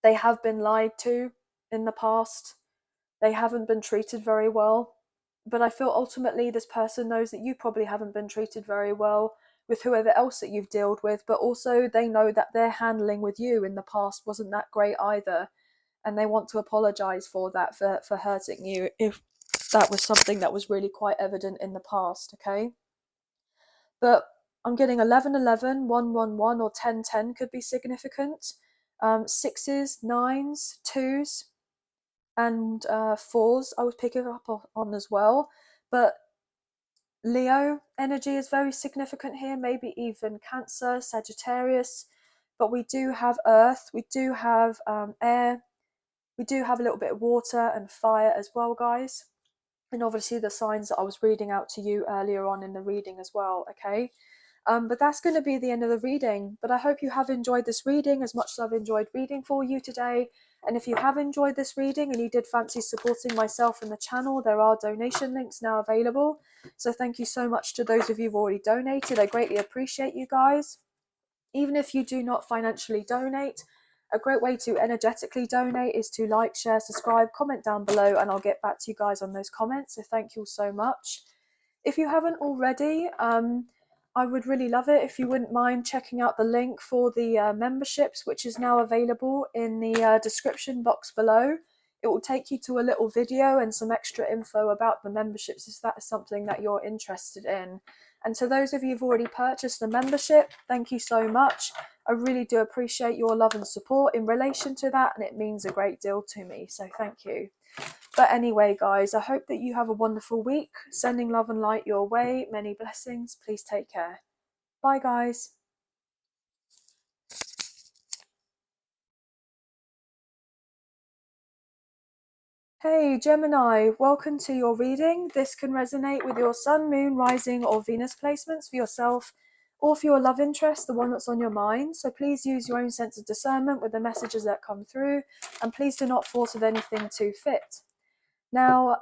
They have been lied to in the past. They haven't been treated very well. But I feel ultimately this person knows that you probably haven't been treated very well with whoever else that you've dealt with, but also they know that their handling with you in the past wasn't that great either, and they want to apologize for that, for hurting you, if that was something that was really quite evident in the past, okay? But I'm getting 1111, 111, or 1010 could be significant. Sixes, nines, twos, and fours I was picking up on as well. But Leo energy is very significant here, maybe even Cancer, Sagittarius. But we do have Earth, we do have air, we do have a little bit of water and fire as well, guys. And obviously the signs that I was reading out to you earlier on in the reading as well, okay? But that's going to be the end of the reading. But I hope you have enjoyed this reading as much as I've enjoyed reading for you today. And if you have enjoyed this reading and you did fancy supporting myself and the channel, there are donation links now available. So thank you so much to those of you who've already donated. I greatly appreciate you guys. Even if you do not financially donate, a great way to energetically donate is to like, share, subscribe, comment down below, and I'll get back to you guys on those comments. So thank you all so much. If you haven't already, I would really love it if you wouldn't mind checking out the link for the memberships, which is now available in the description box below. It will take you to a little video and some extra info about the memberships if that is something that you're interested in. And to those of you who've already purchased the membership, thank you so much. I really do appreciate your love and support in relation to that, and it means a great deal to me. So thank you. But anyway, guys, I hope that you have a wonderful week. Sending love and light your way. Many blessings. Please take care. Bye, guys. Hey, Gemini, welcome to your reading. This can resonate with your sun, moon, rising, or Venus placements for yourself or for your love interest, the one that's on your mind. So please use your own sense of discernment with the messages that come through, and please do not force of anything to fit. Now,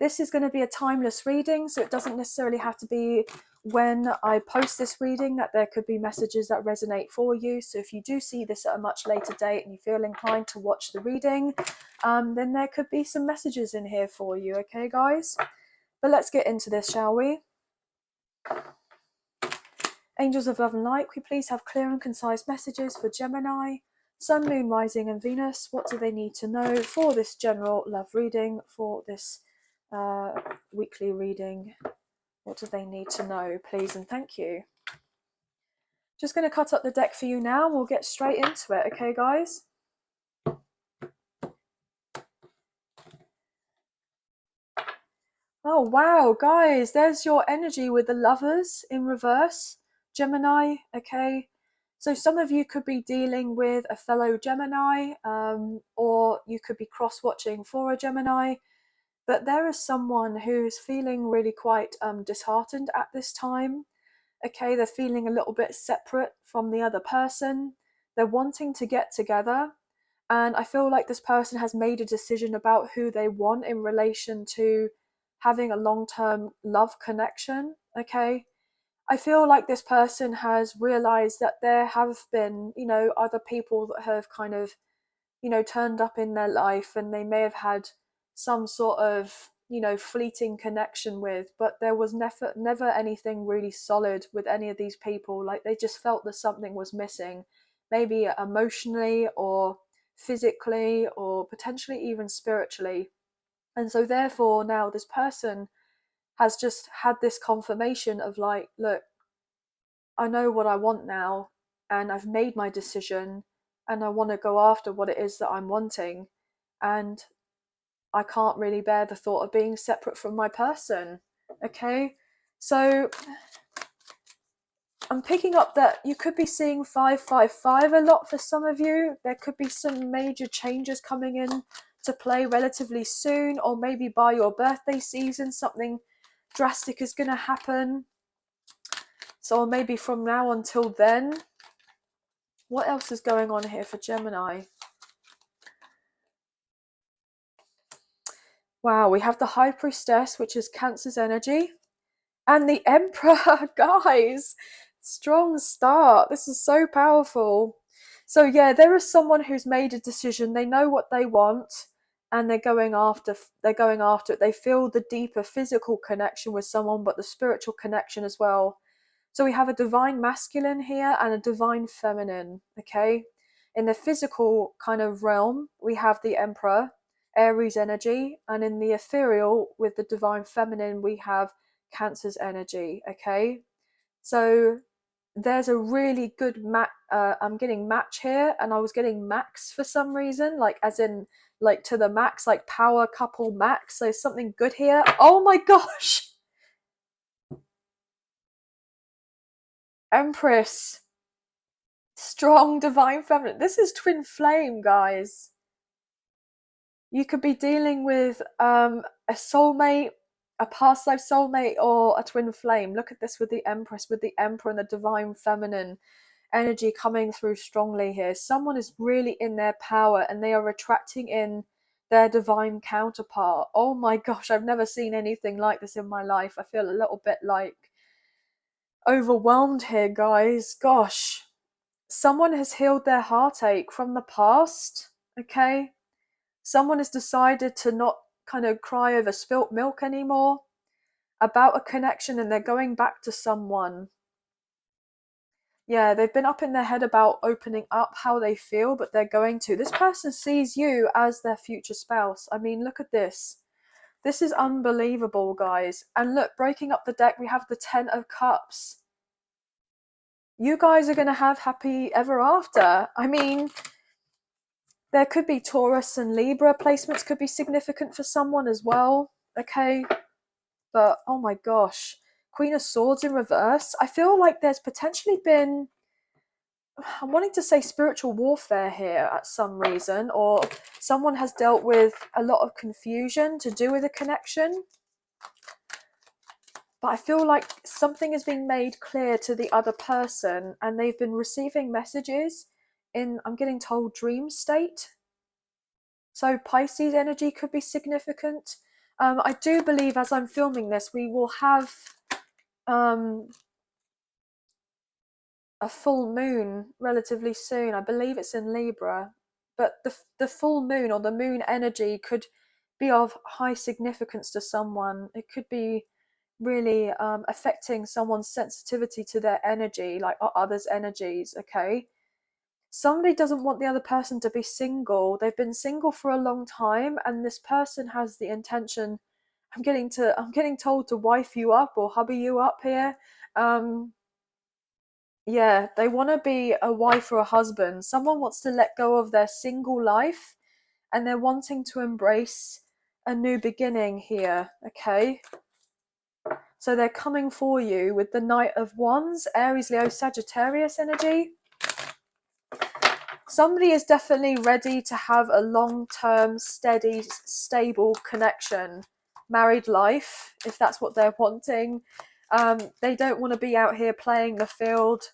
this is going to be a timeless reading, so it doesn't necessarily have to be when I post this reading that there could be messages that resonate for you. So if you do see this at a much later date and you feel inclined to watch the reading, then there could be some messages in here for you, okay, guys? But let's get into this, shall we? Angels of love and light, could we please have clear and concise messages for Gemini, Sun, Moon, Rising, and Venus? What do they need to know for this general love reading, for this weekly reading? What do they need to know, please, and thank you. Just going to cut up the deck for you now, and we'll get straight into it, okay, guys? Oh, wow, guys, there's your energy with the Lovers in reverse, Gemini, okay? So some of you could be dealing with a fellow Gemini, or you could be cross-watching for a Gemini, but there is someone who's feeling really quite disheartened at this time, okay? They're feeling a little bit separate from the other person. They're wanting to get together, and I feel like this person has made a decision about who they want in relation to having a long-term love connection, okay? I feel like this person has realized that there have been, you know, other people that have kind of, you know, turned up in their life, and they may have had some sort of, you know, fleeting connection with, but there was never anything really solid with any of these people. Like, they just felt that something was missing, maybe emotionally or physically or potentially even spiritually. And so therefore now this person has just had this confirmation of like, look, I know what I want now, and I've made my decision, and I want to go after what it is that I'm wanting, and I can't really bear the thought of being separate from my person. Okay, so I'm picking up that you could be seeing 555 a lot for some of you. There could be some major changes coming in to play relatively soon, or maybe by your birthday season something drastic is going to happen. So maybe from now until then. What else is going on here for Gemini? Wow, we have the High Priestess, which is Cancer's energy, and the Emperor. Guys, strong start. This is so powerful. So yeah, there is someone who's made a decision. They know what they want, and they're going after it. They feel the deeper physical connection with someone, but the spiritual connection as well. So we have a divine masculine here and a divine feminine. Okay, in the physical kind of realm, we have the Emperor, Aries energy, and in the ethereal with the divine feminine, we have Cancer's energy. Okay, so there's a really good I'm getting match here, and I was getting max for some reason, like as in like to the max, like power couple max. So something good here. Oh my gosh, Empress, strong divine feminine. This is twin flame, guys. You could be dealing with a soulmate, a past life soulmate, or a twin flame. Look at this with the Empress, with the Emperor and the divine feminine energy coming through strongly here. Someone is really in their power, and they are attracting in their divine counterpart. Oh my gosh, I've never seen anything like this in my life. I feel a little bit like overwhelmed here, guys. Gosh, someone has healed their heartache from the past. Okay, someone has decided to not kind of cry over spilt milk anymore about a connection, and they're going back to someone. Yeah, they've been up in their head about opening up how they feel, but they're going to. This person sees you as their future spouse. I mean, look at this. This is unbelievable, guys. And look, breaking up the deck, we have the 10 of Cups. You guys are going to have happy ever after. I mean, there could be Taurus and Libra placements could be significant for someone as well. Okay, but oh my gosh, Queen of Swords in reverse. I feel like there's potentially been, I'm wanting to say spiritual warfare here at some reason, or someone has dealt with a lot of confusion to do with a connection. But I feel like something is being made clear to the other person, and they've been receiving messages in, I'm getting told, dream state. So Pisces energy could be significant. I do believe as I'm filming this, we will have a full moon relatively soon. I believe it's in Libra, but the full moon or the moon energy could be of high significance to someone. It could be really affecting someone's sensitivity to their energy, like others' energies. Okay, somebody doesn't want the other person to be single. They've been single for a long time, and this person has the intention. I'm getting told to wife you up or hubby you up here. Yeah, they want to be a wife or a husband. Someone wants to let go of their single life, and they're wanting to embrace a new beginning here. Okay, so they're coming for you with the Knight of Wands, Aries, Leo, Sagittarius energy. Somebody is definitely ready to have a long-term, steady, stable connection, married life, if that's what they're wanting. They don't want to be out here playing the field.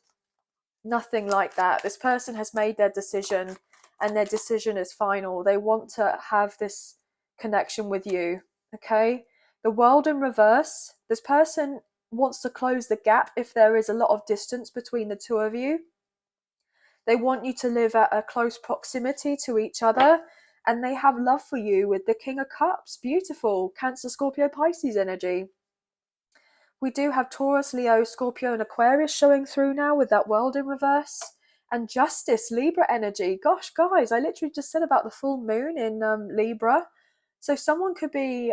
Nothing like that. This person has made their decision, and their decision is final. They want to have this connection with you. Okay, the World in reverse. This person wants to close the gap if there is a lot of distance between the two of you. They want you to live at a close proximity to each other, and they have love for you with the King of Cups. Beautiful. Cancer, Scorpio, Pisces energy. We do have Taurus, Leo, Scorpio, and Aquarius showing through now with that World in reverse. And Justice, Libra energy. Gosh, guys, I literally just said about the full moon in Libra. So someone could be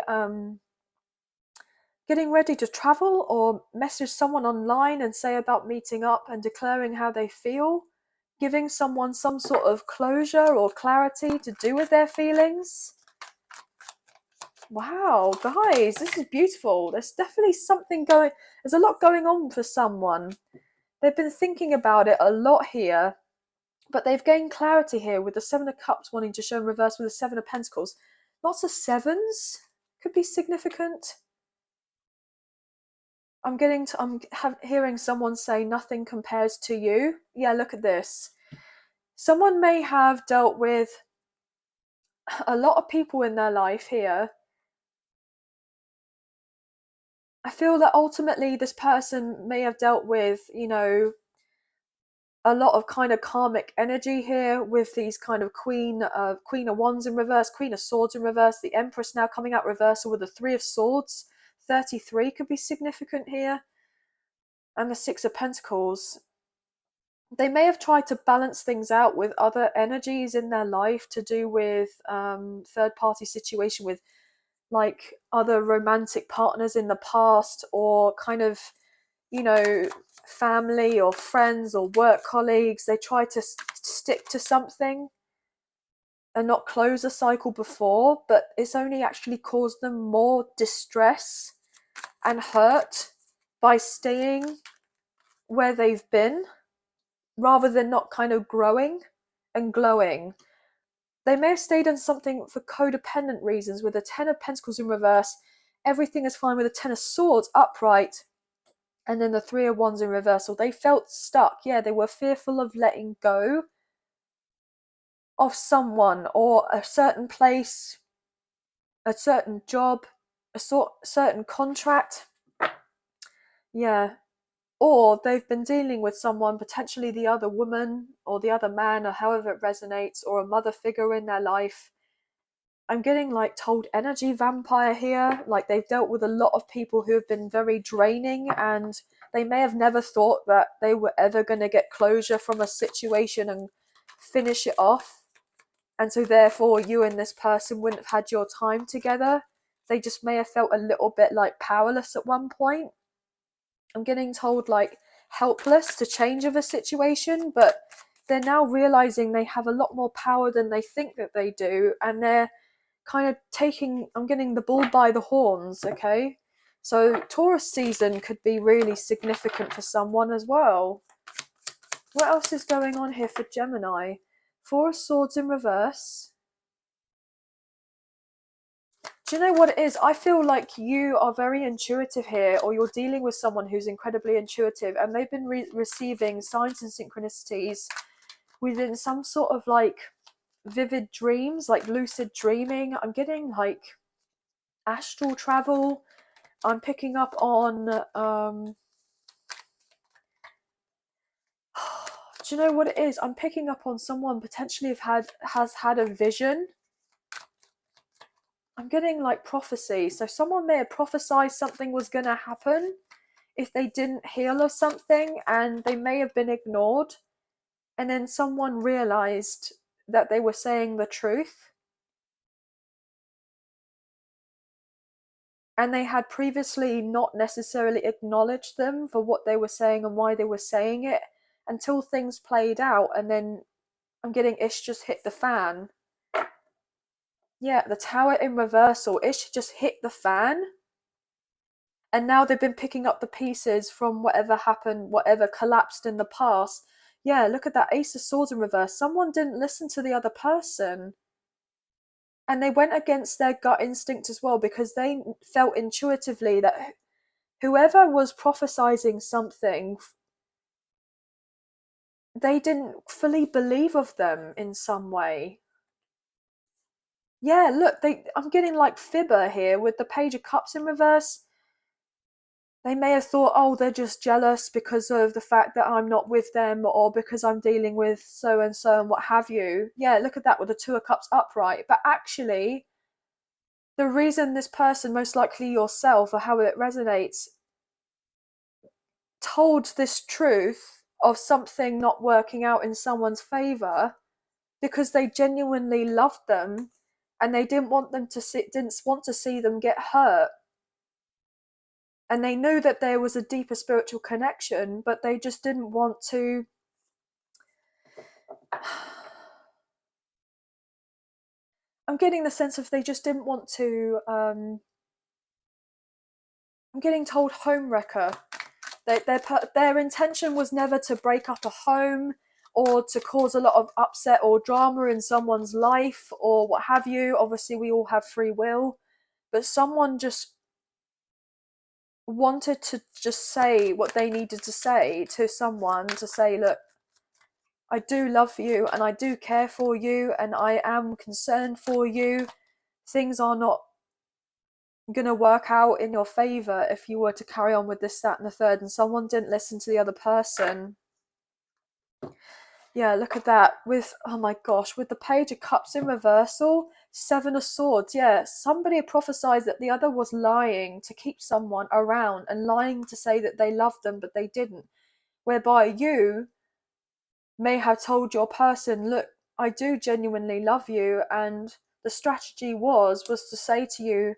getting ready to travel or message someone online and say about meeting up and declaring how they feel, giving someone some sort of closure or clarity to do with their feelings. Wow, guys, this is beautiful. There's definitely there's a lot going on for someone. They've been thinking about it a lot here, but they've gained clarity here with the Seven of Cups wanting to show in reverse with the Seven of Pentacles. Lots of sevens could be significant. I'm hearing someone say nothing compares to you. Yeah, look at this. Someone may have dealt with a lot of people in their life here. I feel that ultimately this person may have dealt with, a lot of kind of karmic energy here with these kind of Queen of Wands in reverse, Queen of Swords in reverse, the Empress now coming out reversal with the Three of Swords. 33 could be significant here. And the Six of Pentacles. They may have tried to balance things out with other energies in their life to do with third party situation with like other romantic partners in the past, or kind of, family or friends or work colleagues. They try to stick to something and not close a cycle before, but it's only actually caused them more distress and hurt by staying where they've been, rather than not kind of growing and glowing. They may have stayed on something for codependent reasons with the Ten of Pentacles in reverse. Everything is fine with the Ten of Swords upright, and then the Three of Wands in reversal. They felt stuck. Yeah, they were fearful of letting go of someone or a certain place, a certain job, certain contract. Yeah. Or they've been dealing with someone, potentially the other woman or the other man, or however it resonates, or a mother figure in their life. I'm getting like told energy vampire here, like they've dealt with a lot of people who have been very draining, and they may have never thought that they were ever going to get closure from a situation and finish it off. And so therefore you and this person wouldn't have had your time together. They just may have felt a little bit like powerless at one point. I'm getting told like helpless to change of a situation, but they're now realizing they have a lot more power than they think that they do, and they're kind of I'm getting the bull by the horns. Okay, so Taurus season could be really significant for someone as well. What else is going on here for Gemini? Four of Swords in reverse. Do you know what it is? I feel like you are very intuitive here, or you're dealing with someone who's incredibly intuitive, and they've been receiving signs and synchronicities within some sort of like vivid dreams, like lucid dreaming. I'm getting like astral travel. I'm picking up on do you know what it is? I'm picking up on someone potentially has had a vision. I'm getting like prophecy. So someone may have prophesied something was going to happen if they didn't heal or something, and they may have been ignored. And then someone realized that they were saying the truth. And they had previously not necessarily acknowledged them for what they were saying and why they were saying it, until things played out. And then I'm getting Ish just hit the fan. Yeah, the Tower in reversal. Ish just hit the fan. And now they've been picking up the pieces from whatever happened, whatever collapsed in the past. Yeah, look at that Ace of Swords in reverse. Someone didn't listen to the other person. And they went against their gut instinct as well, because they felt intuitively that whoever was prophesizing something, they didn't fully believe of them in some way. Yeah, look, I'm getting like fibber here with the Page of Cups in reverse. They may have thought, oh, they're just jealous because of the fact that I'm not with them, or because I'm dealing with so and so and what have you. Yeah, look at that with the Two of Cups upright. But actually, the reason this person, most likely yourself, or how it resonates, told this truth of something not working out in someone's favor, because they genuinely loved them, and they didn't want to see them get hurt. and they knew that there was a deeper spiritual connection, but they just didn't want to. I'm getting the sense of they just didn't want to. I'm getting told homewrecker. Their intention was never to break up a home or to cause a lot of upset or drama in someone's life or what have you. Obviously, we all have free will, but someone just wanted to just say what they needed to say to someone, to say, look, I do love you and I do care for you and I am concerned for you. Things are not going to work out in your favor if you were to carry on with this, that, and the third. And someone didn't listen to the other person. Yeah, look at that. With, oh my gosh, with the Page of Cups in reversal, Seven of Swords. Yeah, somebody prophesied that the other was lying to keep someone around and lying to say that they loved them, but they didn't. Whereby you may have told your person, look, I do genuinely love you. And the strategy was to say to you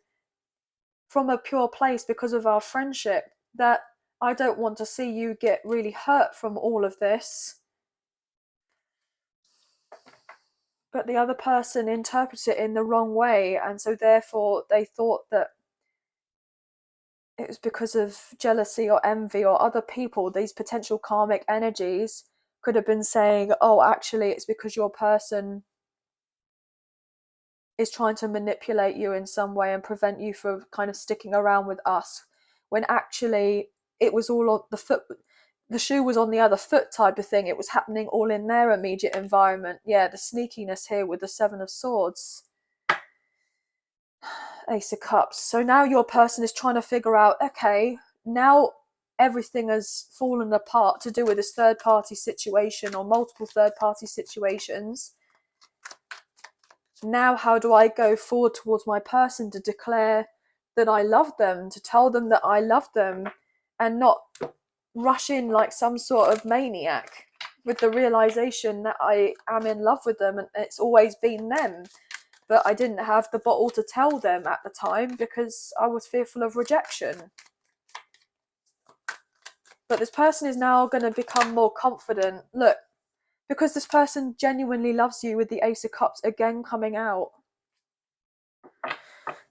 from a pure place, because of our friendship, that I don't want to see you get really hurt from all of this. But the other person interprets it in the wrong way, and so therefore they thought that it was because of jealousy or envy or other people. These potential karmic energies could have been saying, oh, actually it's because your person is trying to manipulate you in some way and prevent you from kind of sticking around with us, when actually it was all on the foot. The shoe was on the other foot type of thing. It was happening all in their immediate environment. Yeah, the sneakiness here with the Seven of Swords. Ace of Cups. So now your person is trying to figure out, okay, now everything has fallen apart to do with this third party situation or multiple third party situations. Now how do I go forward towards my person to declare that I love them, to tell them that I love them, and not rush in like some sort of maniac with the realization that I am in love with them and it's always been them, but I didn't have the bottle to tell them at the time because I was fearful of rejection. But this person is now going to become more confident. Look, because this person genuinely loves you, with the Ace of Cups again coming out.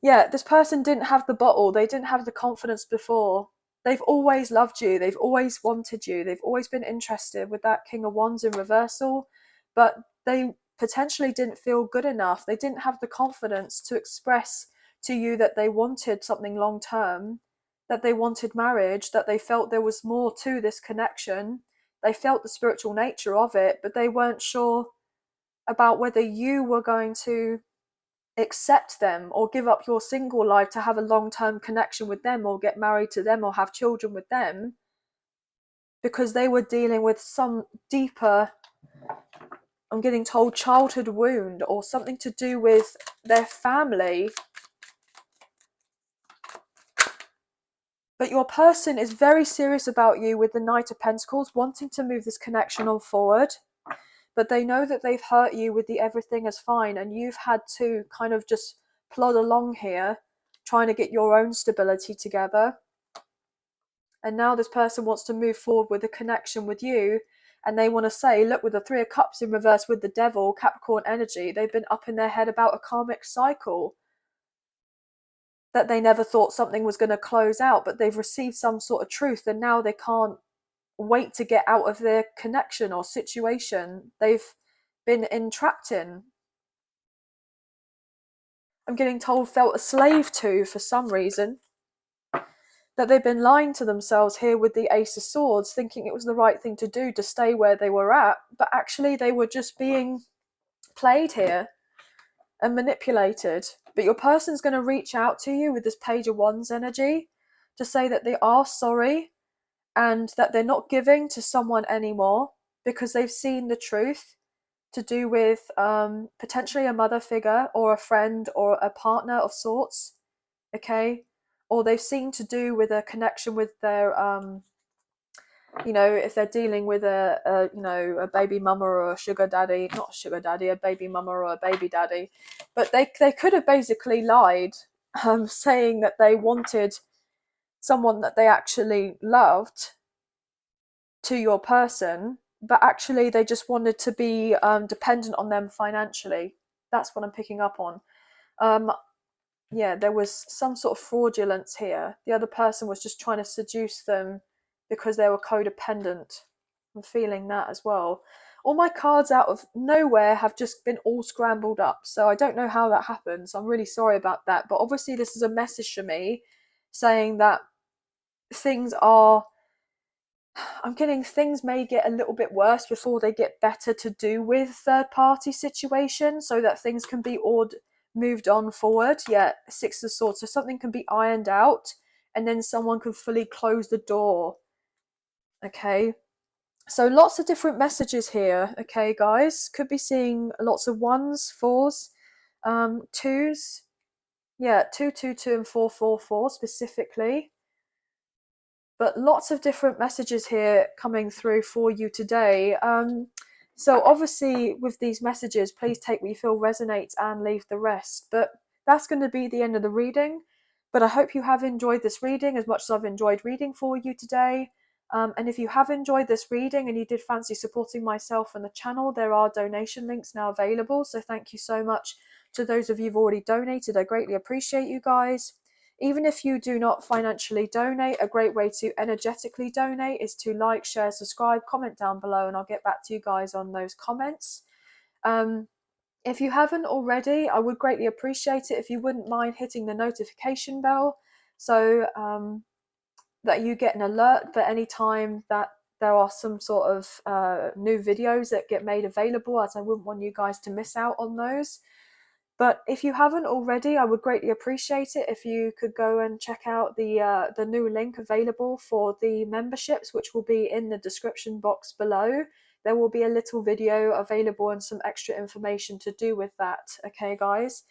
Yeah, this person didn't have the bottle. They didn't have the confidence before. They've always loved you. They've always wanted you. They've always been interested, with that King of Wands in reversal. But they potentially didn't feel good enough. They didn't have the confidence to express to you that they wanted something long term, that they wanted marriage, that they felt there was more to this connection. They felt the spiritual nature of it, but they weren't sure about whether you were going to accept them or give up your single life to have a long-term connection with them or get married to them or have children with them, because they were dealing with some deeper, I'm getting told, childhood wound or something to do with their family. But your person is very serious about you, with the Knight of Pentacles, wanting to move this connection on forward. But they know that they've hurt you with the everything is fine, and you've had to kind of just plod along here, trying to get your own stability together. And now this person wants to move forward with a connection with you, and they want to say, look, with the Three of Cups in reverse with the Devil, Capricorn energy, they've been up in their head about a karmic cycle that they never thought something was going to close out, but they've received some sort of truth, and now they can't wait to get out of their connection or situation they've been entrapped in. I'm getting told felt a slave to for some reason, that they've been lying to themselves here with the Ace of Swords, thinking it was the right thing to do to stay where they were at, but actually they were just being played here and manipulated. But your person's going to reach out to you with this Page of Wands energy to say that they are sorry and that they're not giving to someone anymore because they've seen the truth, to do with potentially a mother figure or a friend or a partner of sorts, okay? Or they've seen to do with a connection with their, if they're dealing with a baby mama or a sugar daddy, not a sugar daddy, a baby mama or a baby daddy. But they could have basically lied, saying that they wanted someone that they actually loved to your person, but actually they just wanted to be dependent on them financially. That's what I'm picking up on. Yeah, there was some sort of fraudulence here. The other person was just trying to seduce them because they were codependent. I'm feeling that as well. All my cards out of nowhere have just been all scrambled up, so I don't know how that happens. I'm really sorry about that, but obviously this is a message for me saying that things are, I'm getting things may get a little bit worse before they get better to do with third party situations, so that things can be moved on forward. Yeah, Six of Swords, so something can be ironed out and then someone can fully close the door. Okay, so lots of different messages here. Okay, guys, could be seeing lots of ones, fours, twos. Yeah, 222 and 444 specifically. But lots of different messages here coming through for you today. So obviously with these messages, please take what you feel resonates and leave the rest. But that's going to be the end of the reading. But I hope you have enjoyed this reading as much as I've enjoyed reading for you today. And if you have enjoyed this reading and you did fancy supporting myself and the channel, there are donation links now available. So thank you so much to those of you who've already donated. I greatly appreciate you guys. Even if you do not financially donate, a great way to energetically donate is to like, share, subscribe, comment down below, and I'll get back to you guys on those comments. If you haven't already, I would greatly appreciate it if you wouldn't mind hitting the notification bell so that you get an alert for any time that there are some sort of new videos that get made available, as I wouldn't want you guys to miss out on those. But if you haven't already, I would greatly appreciate it if you could go and check out the new link available for the memberships, which will be in the description box below. There will be a little video available and some extra information to do with that. Okay, guys?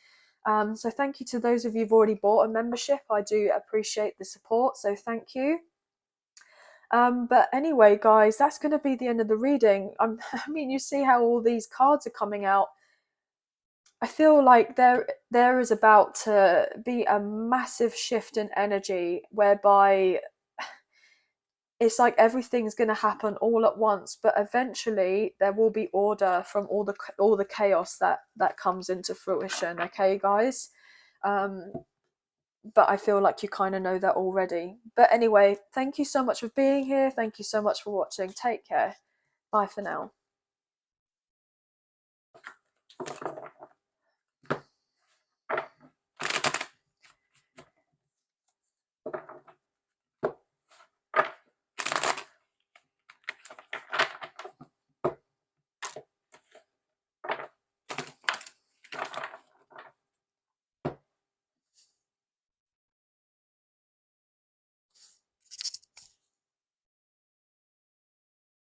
So thank you to those of you who've already bought a membership. I do appreciate the support, so thank you. But anyway, guys, that's going to be the end of the reading. I mean, you see how all these cards are coming out. I feel like there is about to be a massive shift in energy whereby it's like everything's going to happen all at once, but eventually there will be order from all the chaos that comes into fruition. Okay, guys? But I feel like you kind of know that already. But anyway, thank you so much for being here. Thank you so much for watching. Take care. Bye for now.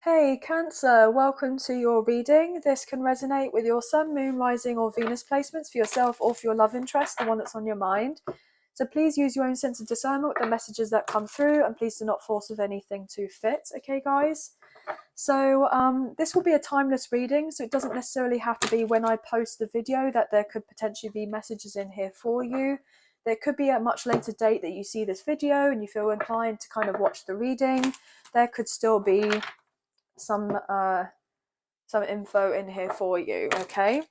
Hey Cancer, welcome to your reading. This can resonate with your Sun, Moon, Rising or Venus placements for yourself or for your love interest, the one that's on your mind. So please use your own sense of discernment with the messages that come through, and please do not force with anything to fit, okay guys? So this will be a timeless reading, so it doesn't necessarily have to be when I post the video that there could potentially be messages in here for you. There could be a much later date that you see this video and you feel inclined to kind of watch the reading. There could still be some info in here for you. Okay,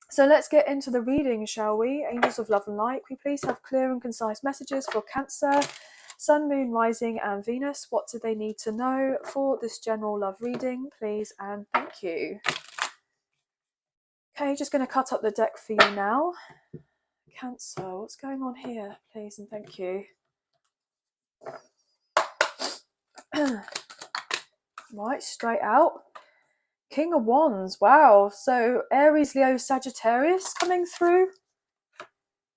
so let's get into the reading, shall we? Angels of love and light, we please have clear and concise messages for Cancer, Sun, Moon, Rising and Venus. What do they need to know for this general love reading, please, and thank you. Okay, just going to cut up the deck for you now. Cancer, what's going on here, please and thank you. Right, straight out. King of Wands, wow. So Aries, Leo, Sagittarius coming through.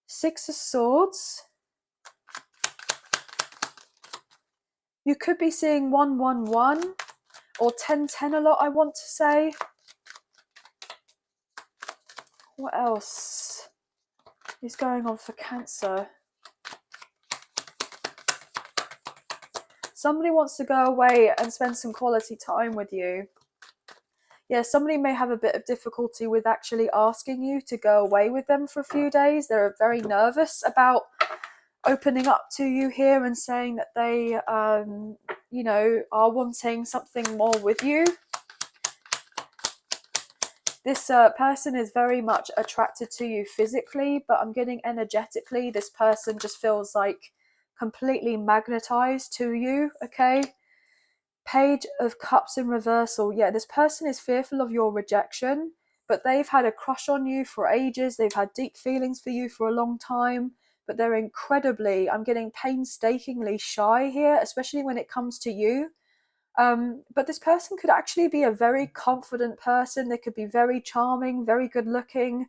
Six of Swords. You could be seeing 111 or 1010 a lot, I want to say. What else is going on for Cancer? Somebody wants to go away and spend some quality time with you. Yeah, somebody may have a bit of difficulty with actually asking you to go away with them for a few days. They're very nervous about opening up to you here and saying that they, you know, are wanting something more with you. This person is very much attracted to you physically, but I'm getting energetically, this person just feels like completely magnetized to you, okay? Page of Cups in reversal. Yeah, this person is fearful of your rejection, but they've had a crush on you for ages. They've had deep feelings for you for a long time, but they're incredibly, I'm getting painstakingly shy here, especially when it comes to you. But this person could actually be a very confident person. They could be very charming, very good looking,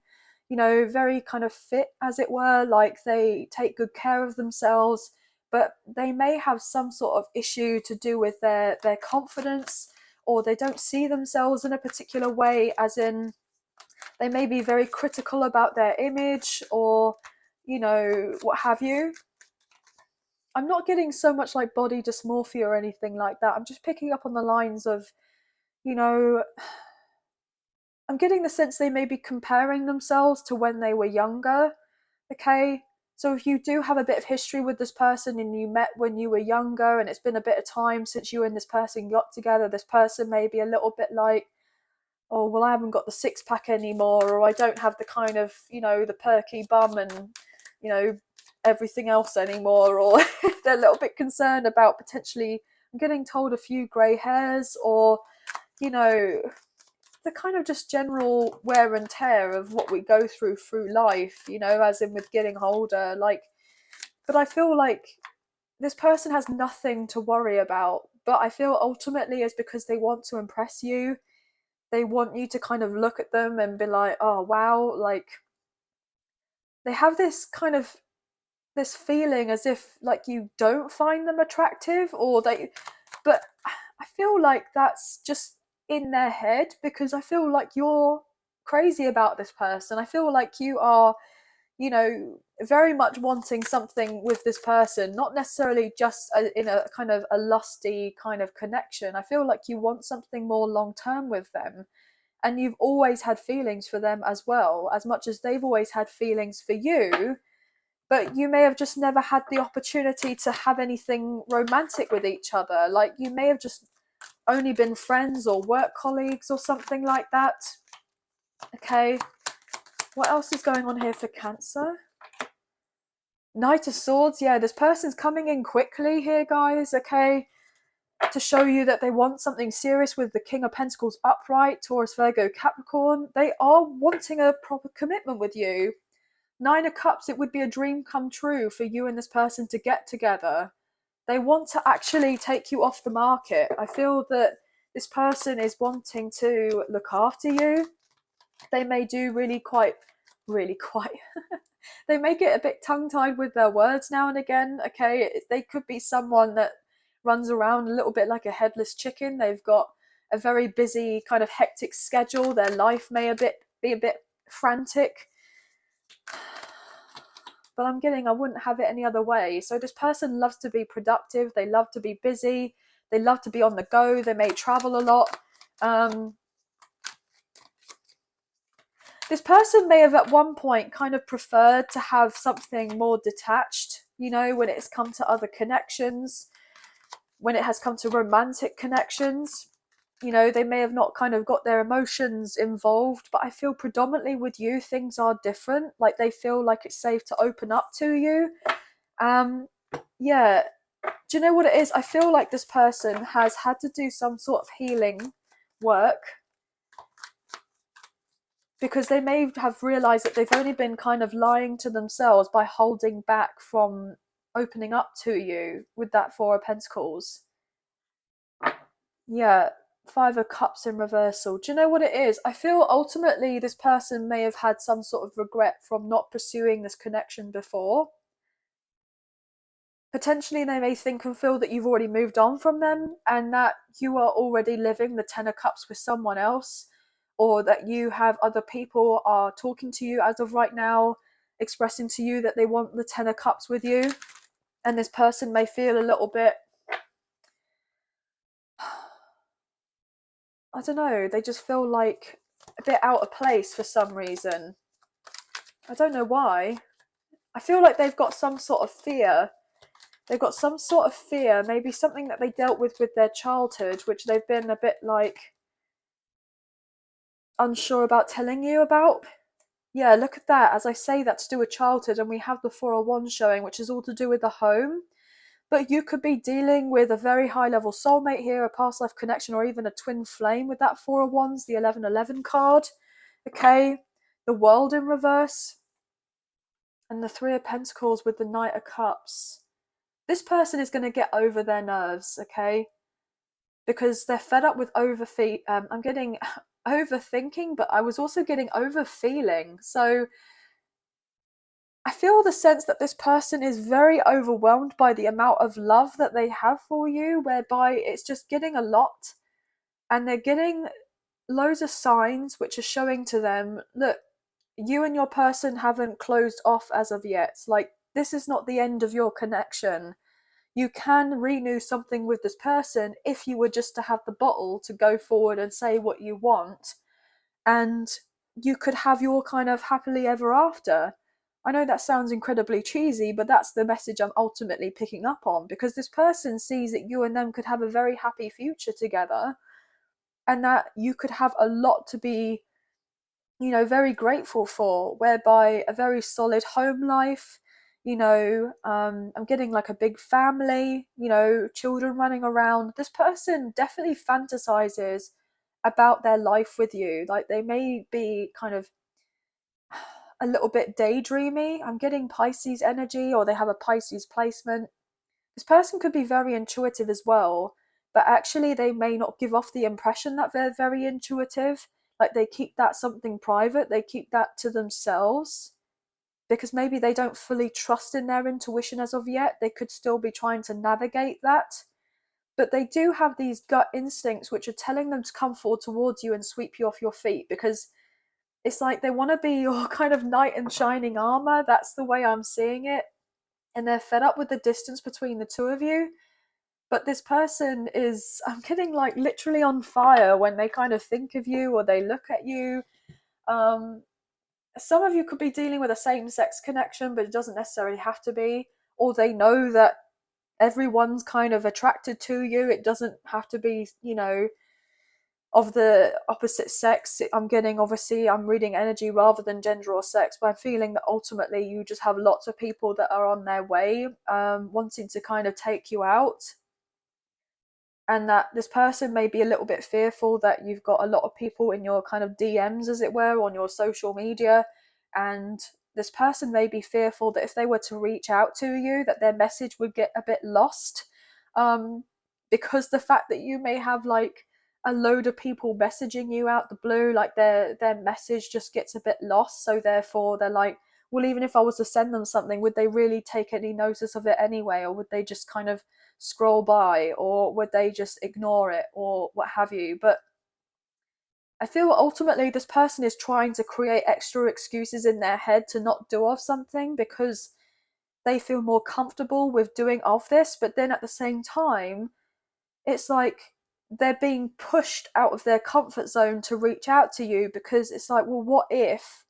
you know, very kind of fit, as it were, like they take good care of themselves, but they may have some sort of issue to do with their confidence, or they don't see themselves in a particular way, as in they may be very critical about their image, or, you know, what have you. I'm not getting so much like body dysmorphia or anything like that. I'm just picking up on the lines of, you know, I'm getting the sense they may be comparing themselves to when they were younger. Okay. So if you do have a bit of history with this person and you met when you were younger and it's been a bit of time since you and this person got together, this person may be a little bit like, oh, well, I haven't got the six pack anymore, or I don't have the kind of, you know, the perky bum and, you know, everything else anymore, or they're a little bit concerned about potentially, I'm getting told, a few grey hairs, or, you know, the kind of just general wear and tear of what we go through life, you know, as in with getting older. Like, but I feel like this person has nothing to worry about, but I feel ultimately it's because they want to impress you. They want you to kind of look at them and be like, oh wow, like they have this kind of this feeling as if like you don't find them attractive, or they, but I feel like that's just in their head, because I feel like you're crazy about this person. I feel like you are, you know, very much wanting something with this person, not necessarily just in a kind of a lusty kind of connection. I feel like you want something more long term with them, and you've always had feelings for them as well, as much as they've always had feelings for you, but you may have just never had the opportunity to have anything romantic with each other. Like, you may have just only been friends or work colleagues or something like that. Okay, what else is going on here for Cancer? Knight of Swords. Yeah, this person's coming in quickly here, guys, okay, to show you that they want something serious with the King of Pentacles upright, Taurus, Virgo, Capricorn. They are wanting a proper commitment with you. Nine of Cups, it would be a dream come true for you and this person to get together. They want to actually take you off the market. I feel that this person is wanting to look after you. They may do really quite, they may get a bit tongue-tied with their words now and again, okay? They could be someone that runs around a little bit like a headless chicken. They've got a very busy kind of hectic schedule. Their life may be a bit frantic, but I'm getting, I wouldn't have it any other way. So this person loves to be productive. They love to be busy. They love to be on the go. They may travel a lot. This person may have at one point kind of preferred to have something more detached, you know, when it's come to other connections, when it has come to romantic connections. You know, they may have not kind of got their emotions involved, but I feel predominantly with you, things are different. Like, they feel like it's safe to open up to you. Yeah. Do you know what it is? I feel like this person has had to do some sort of healing work, because they may have realized that they've only been kind of lying to themselves by holding back from opening up to you with that Four of Pentacles. Yeah, Five of Cups in reversal. Do you know what it is? I feel ultimately this person may have had some sort of regret from not pursuing this connection before. Potentially they may think and feel that you've already moved on from them, and that you are already living the Ten of Cups with someone else, or that you have other people are talking to you as of right now, expressing to you that they want the Ten of Cups with you, and this person may feel a little bit, I don't know, they just feel like a bit out of place for some reason. I don't know why. I feel like they've got some sort of fear. They've got some sort of fear, maybe something that they dealt with their childhood, which they've been a bit like unsure about telling you about. Yeah, look at that. As I say that to do with childhood, and we have the 401 showing, which is all to do with the home. But you could be dealing with a very high level soulmate here, a past life connection, or even a twin flame with that 401s, the 1111 card. Okay, the world in reverse, and the 3 of Pentacles with the Knight of Cups. This person is going to get over their nerves, okay? Because they're fed up with I'm getting overthinking, but I was also getting overfeeling. So I feel the sense that this person is very overwhelmed by the amount of love that they have for you, whereby it's just getting a lot, and they're getting loads of signs which are showing to them, look, you and your person haven't closed off as of yet. Like, this is not the end of your connection. You can renew something with this person if you were just to have the bottle to go forward and say what you want, and you could have your kind of happily ever after. I know that sounds incredibly cheesy, but that's the message I'm ultimately picking up on, because this person sees that you and them could have a very happy future together, and that you could have a lot to be, very grateful for, whereby a very solid home life, I'm getting like a big family, children running around. This person definitely fantasizes about their life with you. Like, they may be kind of a little bit daydreamy. I'm getting Pisces energy, or they have a Pisces placement. This person could be very intuitive as well, but actually they may not give off the impression that they're very intuitive. Like, they keep that something private, they keep that to themselves, because maybe they don't fully trust in their intuition as of yet. They could still be trying to navigate that. But they do have these gut instincts which are telling them to come forward towards you and sweep you off your feet, because it's like they want to be your kind of knight in shining armor. That's the way I'm seeing it. And they're fed up with the distance between the two of you. But this person is, I'm getting like literally on fire when they kind of think of you or they look at you. Um, some of you could be dealing with a same-sex connection, but it doesn't necessarily have to be. Or they know that everyone's kind of attracted to you. It doesn't have to be, of the opposite sex. I'm getting, obviously, I'm reading energy rather than gender or sex, but I'm feeling that ultimately you just have lots of people that are on their way, wanting to kind of take you out. And that this person may be a little bit fearful that you've got a lot of people in your kind of DMs, as it were, on your social media. And this person may be fearful that if they were to reach out to you, that their message would get a bit lost. Because the fact that you may have like a load of people messaging you out the blue, like their message just gets a bit lost. So therefore they're like, well, even if I was to send them something, would they really take any notice of it anyway? Or would they just kind of scroll by, or would they just ignore it, or what have you? But I feel ultimately this person is trying to create extra excuses in their head to not do of something, because they feel more comfortable with doing of this. But then at the same time, it's like they're being pushed out of their comfort zone to reach out to you, because it's like, well, what if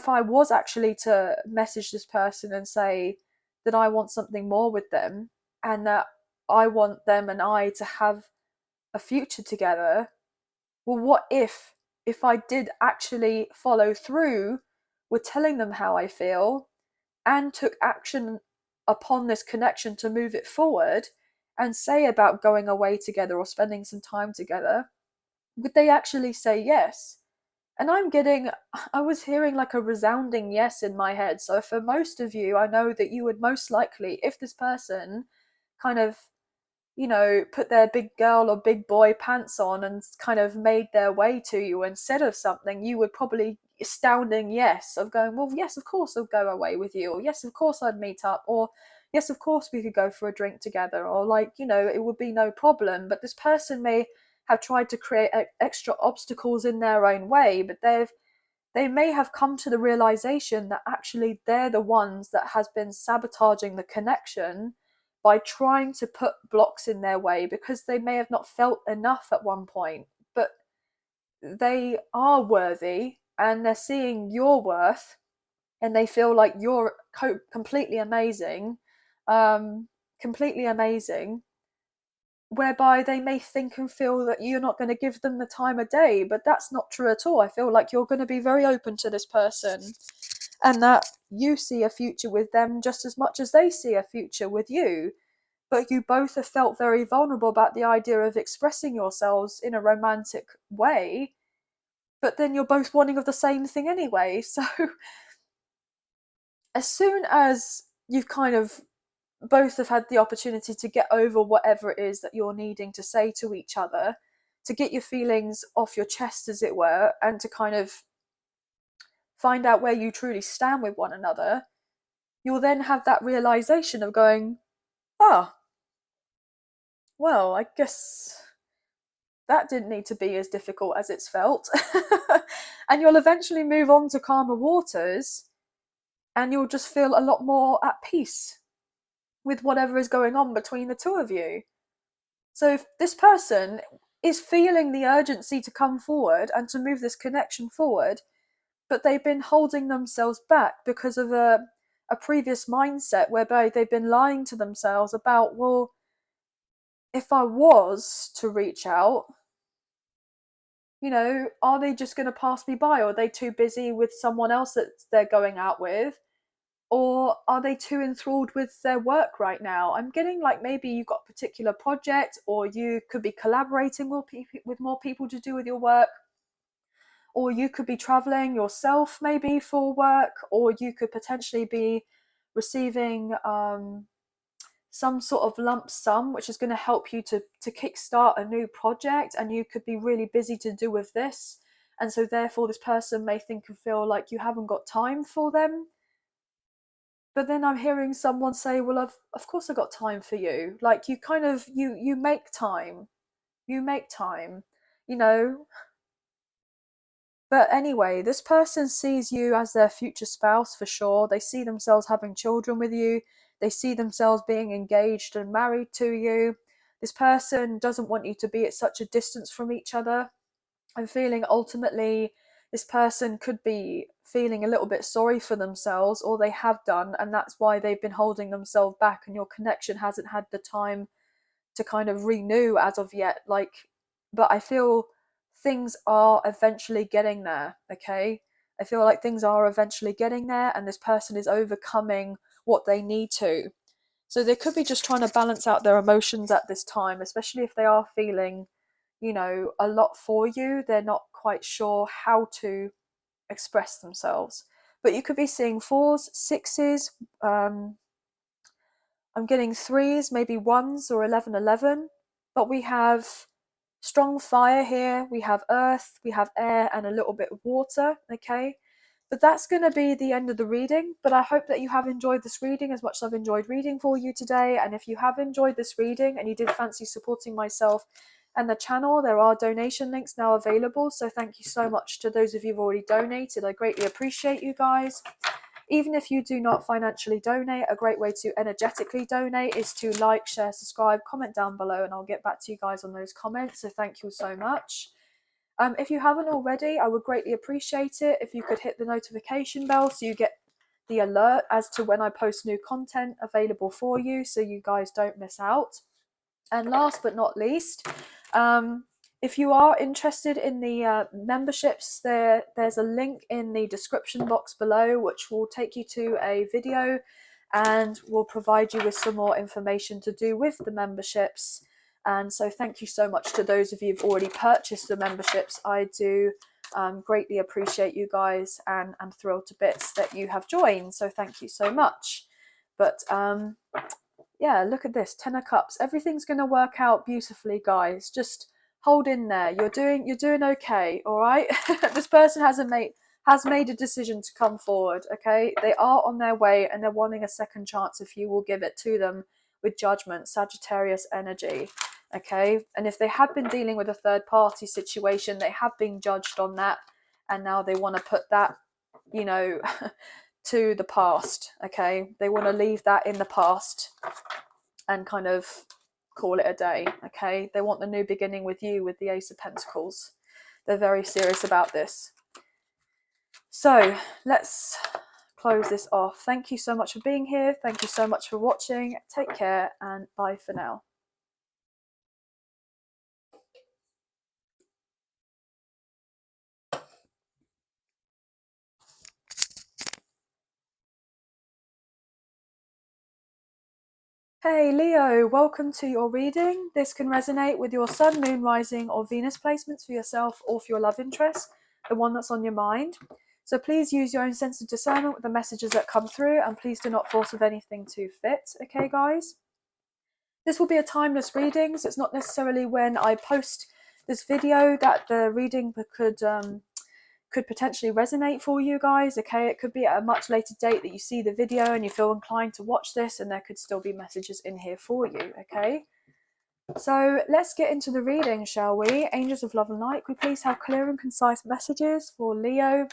I was actually to message this person and say that I want something more with them, and that I want them and I to have a future together? Well, what if I did actually follow through with telling them how I feel, and took action upon this connection to move it forward, and say about going away together or spending some time together? Would they actually say yes? And I was hearing like a resounding yes in my head. So for most of you, I know that you would most likely, if this person kind of, put their big girl or big boy pants on and kind of made their way to you and said of something, you would probably astounding yes of going, well, yes, of course I'll go away with you, or yes, of course I'd meet up, or yes, of course we could go for a drink together, or like, it would be no problem. But this person may have tried to create extra obstacles in their own way, but they may have come to the realization that actually they're the ones that has been sabotaging the connection by trying to put blocks in their way, because they may have not felt enough at one point. But they are worthy, and they're seeing your worth, and they feel like you're completely amazing, um, completely amazing, whereby they may think and feel that you're not going to give them the time of day, but that's not true at all. I feel like you're going to be very open to this person, and that you see a future with them just as much as they see a future with you. But you both have felt very vulnerable about the idea of expressing yourselves in a romantic way, but then you're both wanting of the same thing anyway. So as soon as you've kind of both have had the opportunity to get over whatever it is that you're needing to say to each other, to get your feelings off your chest, as it were, and to kind of find out where you truly stand with one another, you'll then have that realization of going, oh, well, I guess that didn't need to be as difficult as it's felt. And you'll eventually move on to calmer waters, and you'll just feel a lot more at peace with whatever is going on between the two of you. So if this person is feeling the urgency to come forward and to move this connection forward, but they've been holding themselves back because of a previous mindset whereby they've been lying to themselves about, well, if I was to reach out, are they just going to pass me by? Or are they too busy with someone else that they're going out with? Or are they too enthralled with their work right now? I'm getting like maybe you've got a particular project, or you could be collaborating with more people to do with your work, or you could be traveling yourself maybe for work, or you could potentially be receiving some sort of lump sum which is going to help you to kickstart a new project, and you could be really busy to do with this, and so therefore this person may think and feel like you haven't got time for them. But then I'm hearing someone say, well, of course I got time for you. Like, you kind of you make time, you make time you know But anyway, this person sees you as their future spouse for sure. They see themselves having children with you. They see themselves being engaged and married to you. This person doesn't want you to be at such a distance from each other. I'm feeling ultimately this person could be feeling a little bit sorry for themselves, or they have done, and that's why they've been holding themselves back, and your connection hasn't had the time to kind of renew as of yet. But I feel things are eventually getting there. Okay, I feel like things are eventually getting there, and this person is overcoming what they need to. So they could be just trying to balance out their emotions at this time, especially if they are feeling, a lot for you. They're not quite sure how to express themselves. But you could be seeing fours, sixes, I'm getting threes, maybe ones, or 11, 11. But we have strong fire here, we have earth, we have air, and a little bit of water, okay? But that's going to be the end of the reading. But I hope that you have enjoyed this reading as much as I've enjoyed reading for you today. And if you have enjoyed this reading and you did fancy supporting myself and the channel, there are donation links now available. So thank you so much to those of you who've already donated. I greatly appreciate you guys. Even if you do not financially donate, a great way to energetically donate is to like, share, subscribe, comment down below, and I'll get back to you guys on those comments. So thank you so much. If you haven't already, I would greatly appreciate it if you could hit the notification bell so you get the alert as to when I post new content available for you, so you guys don't miss out. And last but not least, if you are interested in the memberships, there's a link in the description box below which will take you to a video and will provide you with some more information to do with the memberships. And so thank you so much to those of you who've already purchased the memberships. I do greatly appreciate you guys, and I'm thrilled to bits that you have joined. So thank you so much. But yeah, look at this, 10 of cups. Everything's going to work out beautifully, guys. Just hold in there. You're doing okay, all right? This person has made a decision to come forward, okay? They are on their way, and they're wanting a second chance if you will give it to them with judgment, Sagittarius energy, okay? And if they have been dealing with a third party situation, they have been judged on that, and now they want to put that, to the past, okay? They want to leave that in the past and kind of call it a day, okay? They want the new beginning with you, with the Ace of Pentacles. They're very serious about this. So let's close this off. Thank you so much for being here. Thank you so much for watching. Take care and bye for now. Hey Leo, welcome to your reading. This can resonate with your Sun, Moon, Rising or Venus placements for yourself or for your love interest, the one that's on your mind. So please use your own sense of discernment with the messages that come through, and please do not force with anything to fit, okay guys? This will be a timeless reading, so it's not necessarily when I post this video that the reading could potentially resonate for you guys, okay? It could be at a much later date that you see the video and you feel inclined to watch this, and there could still be messages in here for you, okay? So let's get into the reading, shall we? Angels of love and light, we please have clear and concise messages for Leo,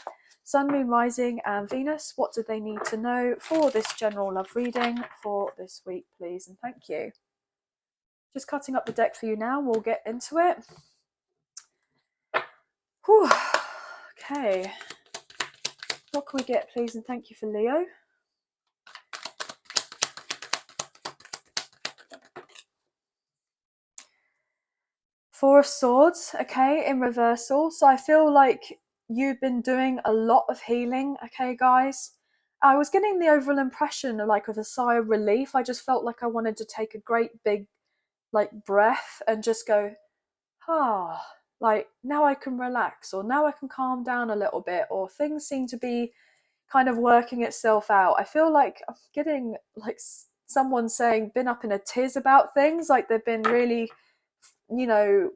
Sun, Moon, Rising and Venus. What do they need to know for this general love reading for this week, please? And thank you. Just cutting up the deck for you now. We'll get into it. Whew. Okay. What can we get, please? And thank you for Leo. Four of Swords, okay, in reversal. So I feel like you've been doing a lot of healing, okay, guys. I was getting the overall impression of a sigh of relief. I just felt like I wanted to take a great big breath and just go, now I can relax, or now I can calm down a little bit, or things seem to be kind of working itself out. I feel like I'm getting someone saying been up in a tiz about things, like they've been really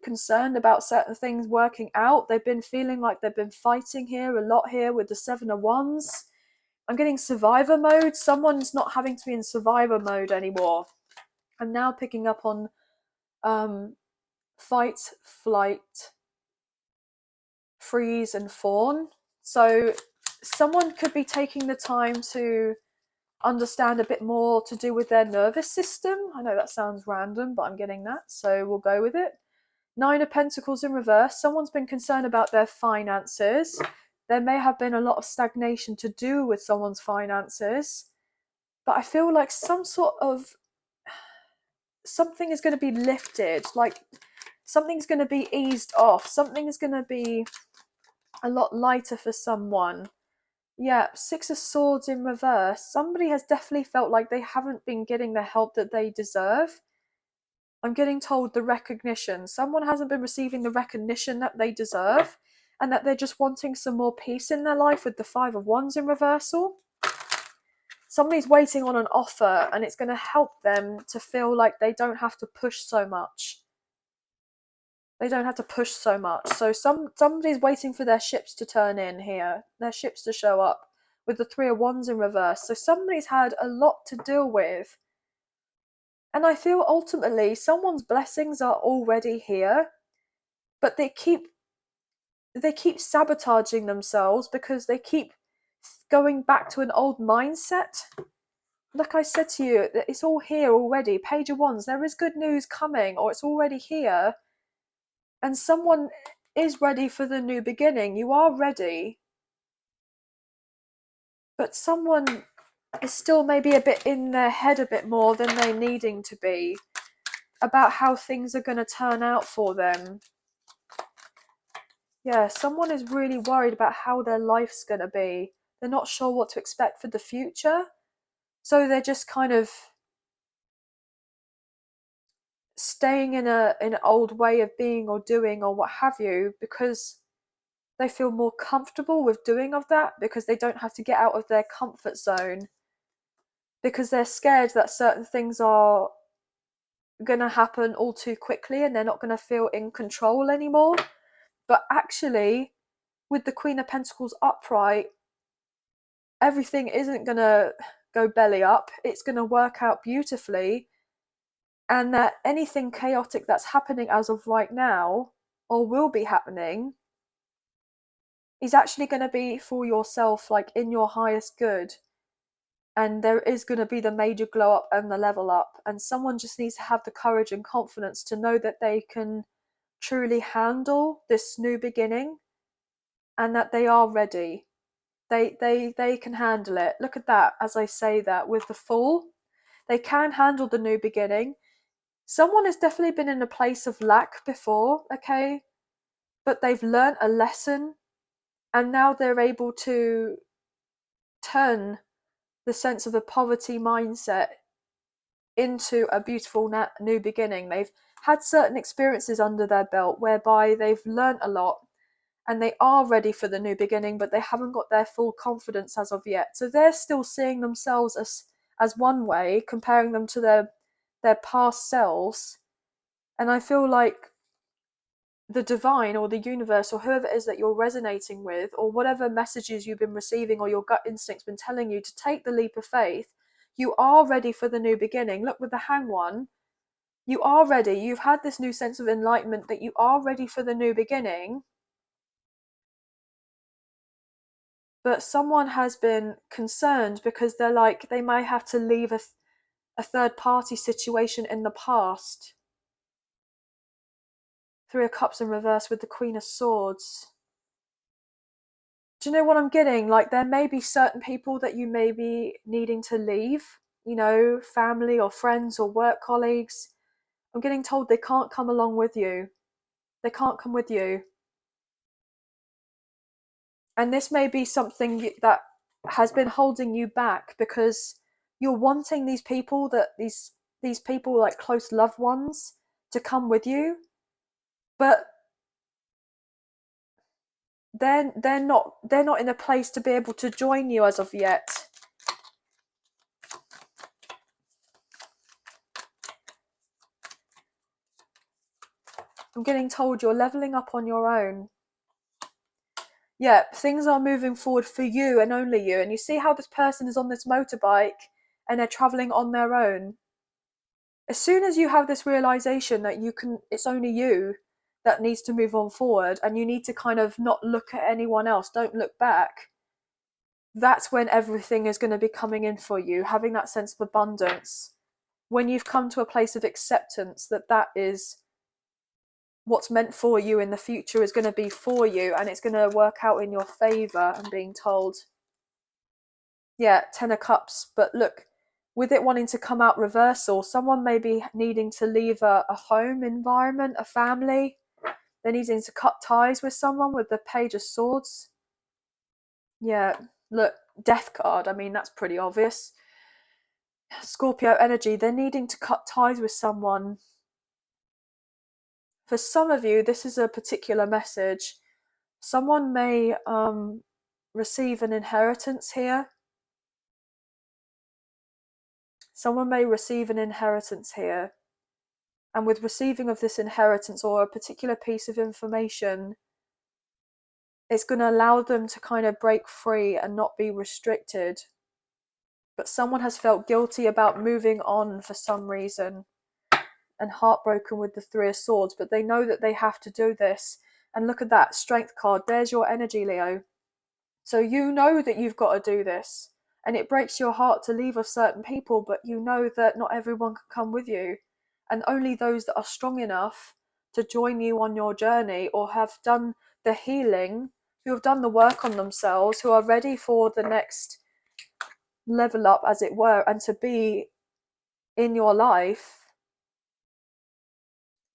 concerned about certain things working out. They've been feeling like they've been fighting here a lot here with the Seven of Wands. I'm getting survivor mode. Someone's not having to be in survivor mode anymore. I'm now picking up on fight, flight, freeze and fawn. So someone could be taking the time to understand a bit more to do with their nervous system. I know that sounds random, but I'm getting that, so we'll go with it. Nine of Pentacles in reverse. Someone's been concerned about their finances. There may have been a lot of stagnation to do with someone's finances, but I feel like something is going to be lifted, like something's going to be eased off, something is going to be a lot lighter for someone. Yeah, Six of Swords in reverse. Somebody has definitely felt like they haven't been getting the help that they deserve. I'm getting told the recognition. Someone hasn't been receiving the recognition that they deserve, and that they're just wanting some more peace in their life with the Five of Wands in reversal. Somebody's waiting on an offer, and it's going to help them to feel like they don't have to push so much. They don't have to push so much. So somebody's waiting for their ships to turn in here, their ships to show up with the Three of Wands in reverse. So somebody's had a lot to deal with. And I feel ultimately someone's blessings are already here, but they keep sabotaging themselves because they keep going back to an old mindset. Like I said to you, it's all here already. Page of Wands, there is good news coming, or it's already here. And someone is ready for the new beginning. You are ready. But someone is still maybe a bit in their head a bit more than they're needing to be about how things are going to turn out for them. Yeah, someone is really worried about how their life's going to be. They're not sure what to expect for the future. So they're just kind of staying in an old way of being or doing or what have you, because they feel more comfortable with doing of that, because they don't have to get out of their comfort zone, because they're scared that certain things are going to happen all too quickly and they're not going to feel in control anymore. But actually, with the Queen of Pentacles upright, everything isn't going to go belly up. It's going to work out beautifully, and that anything chaotic that's happening as of right now or will be happening is actually going to be for yourself, like in your highest good. And there is going to be the major glow up and the level up, and someone just needs to have the courage and confidence to know that they can truly handle this new beginning, and that they are ready. They can handle it. Look at that, as I say that, with the Fool. They can handle the new beginning. Someone has definitely been in a place of lack before, okay? But they've learnt a lesson, and now they're able to turn the sense of a poverty mindset into a beautiful new beginning. They've had certain experiences under their belt whereby they've learnt a lot, and they are ready for the new beginning, but they haven't got their full confidence as of yet. So they're still seeing themselves as one way, comparing them to their past selves. And I feel like the divine or the universe or whoever it is that you're resonating with, or whatever messages you've been receiving or your gut instinct's been telling you to take the leap of faith, you are ready for the new beginning. Look, with the Hanged One, you are ready. You've had this new sense of enlightenment that you are ready for the new beginning. But someone has been concerned because they're like, they may have to leave a third party situation in the past. Three of Cups in reverse with the Queen of Swords. Do you know what I'm getting? Like, there may be certain people that you may be needing to leave, you know, family or friends or work colleagues. I'm getting told they can't come along with you. They can't come with you. And this may be something that has been holding you back because you're wanting these people, these people, like close loved ones, to come with you, but they're not in a place to be able to join you as of yet. I'm getting told you're leveling up on your own. Yeah, things are moving forward for you and only you. And you see how this person is on this motorbike and they're traveling on their own. As soon as you have this realization that it's only you that needs to move on forward, and you need to kind of not look at anyone else, don't look back, that's when everything is going to be coming in for you, having that sense of abundance. When you've come to a place of acceptance that is what's meant for you in the future is going to be for you, and it's going to work out in your favor, I'm being told. Yeah, 10 of Cups. But look, with it wanting to come out reversal, someone may be needing to leave a home environment, a family. They're needing to cut ties with someone with the Page of Swords. Yeah, look, Death card. I mean, that's pretty obvious. Scorpio energy. They're needing to cut ties with someone. For some of you, this is a particular message. Someone may receive an inheritance here. Someone may receive an inheritance here. And with receiving of this inheritance or a particular piece of information, it's going to allow them to kind of break free and not be restricted. But someone has felt guilty about moving on for some reason and heartbroken with the Three of Swords, but they know that they have to do this. And look at that Strength card. There's your energy, Leo. So you know that you've got to do this, and it breaks your heart to leave of certain people, but you know that not everyone can come with you, and only those that are strong enough to join you on your journey, or have done the healing, who have done the work on themselves, who are ready for the next level up, as it were, and to be in your life,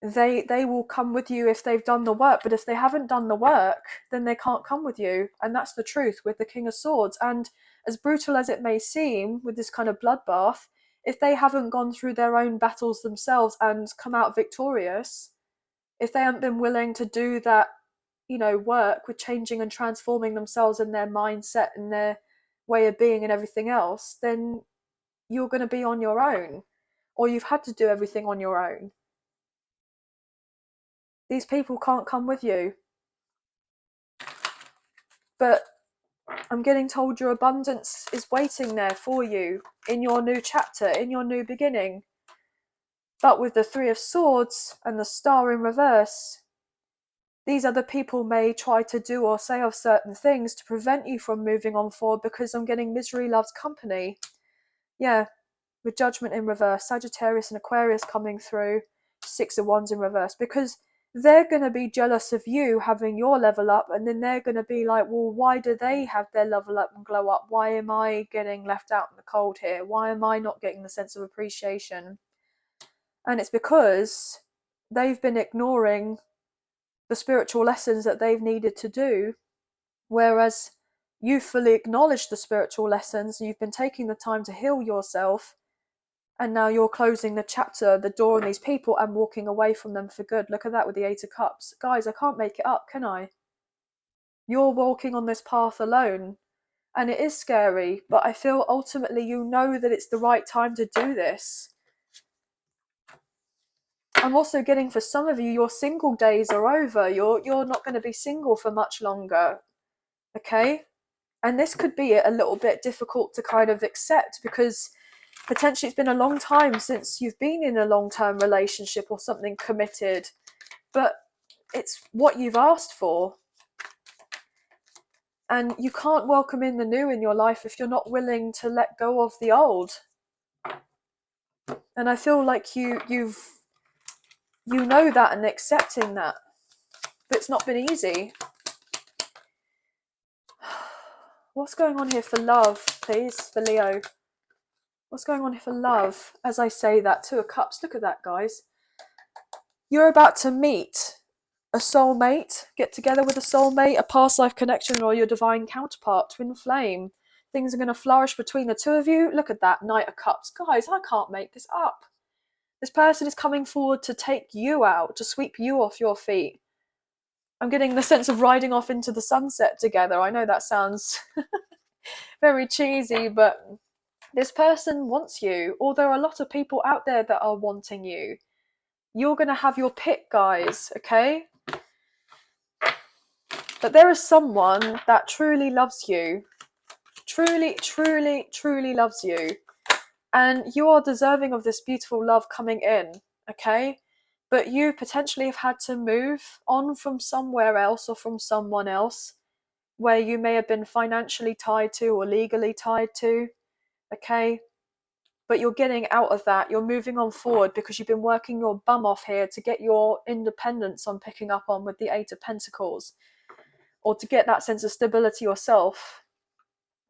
they will come with you if they've done the work. But if they haven't done the work, then they can't come with you. And that's the truth with the King of Swords. And as brutal as it may seem with this kind of bloodbath, if they haven't gone through their own battles themselves and come out victorious, if they haven't been willing to do that, work with changing and transforming themselves and their mindset and their way of being and everything else, then you're going to be on your own, or you've had to do everything on your own. These people can't come with you. But I'm getting told your abundance is waiting there for you in your new chapter, in your new beginning. But with the Three of Swords and the Star in reverse, these other people may try to do or say of certain things to prevent you from moving on forward, because I'm getting misery loves company. Yeah, with Judgment in reverse, Sagittarius and Aquarius coming through, Six of Wands in reverse, because they're going to be jealous of you having your level up, and then they're going to be like, well, why do they have their level up and glow up? Why am I getting left out in the cold here? Why am I not getting the sense of appreciation? And it's because they've been ignoring the spiritual lessons that they've needed to do, whereas you fully acknowledge the spiritual lessons, you've been taking the time to heal yourself, and now you're closing the chapter, the door on these people, and walking away from them for good. Look at that with the Eight of Cups. Guys, I can't make it up, can I? You're walking on this path alone, and it is scary, but I feel ultimately you know that it's the right time to do this. I'm also getting, for some of you, your single days are over. You're not going to be single for much longer, okay? And this could be a little bit difficult to kind of accept, because potentially it's been a long time since you've been in a long-term relationship or something committed, but it's what you've asked for. And you can't welcome in the new in your life if you're not willing to let go of the old. And I feel like you know that and accepting that, but it's not been easy. What's going on here for love, please, for Leo? What's going on here for love? As I say that, Two of Cups, look at that, guys. You're about to meet a soulmate, get together with a soulmate, a past life connection, or your divine counterpart, twin flame. Things are going to flourish between the two of you. Look at that, Knight of Cups. Guys, I can't make this up. This person is coming forward to take you out, to sweep you off your feet. I'm getting the sense of riding off into the sunset together. I know that sounds very cheesy, but this person wants you, or there are a lot of people out there that are wanting you. You're going to have your pick, guys, okay? But there is someone that truly loves you. Truly, truly, truly loves you. And you are deserving of this beautiful love coming in, okay? But you potentially have had to move on from somewhere else or from someone else where you may have been financially tied to or legally tied to, okay? But you're getting out of that. You're moving on forward because you've been working your bum off here to get your independence on picking up on with the Eight of Pentacles, or to get that sense of stability yourself.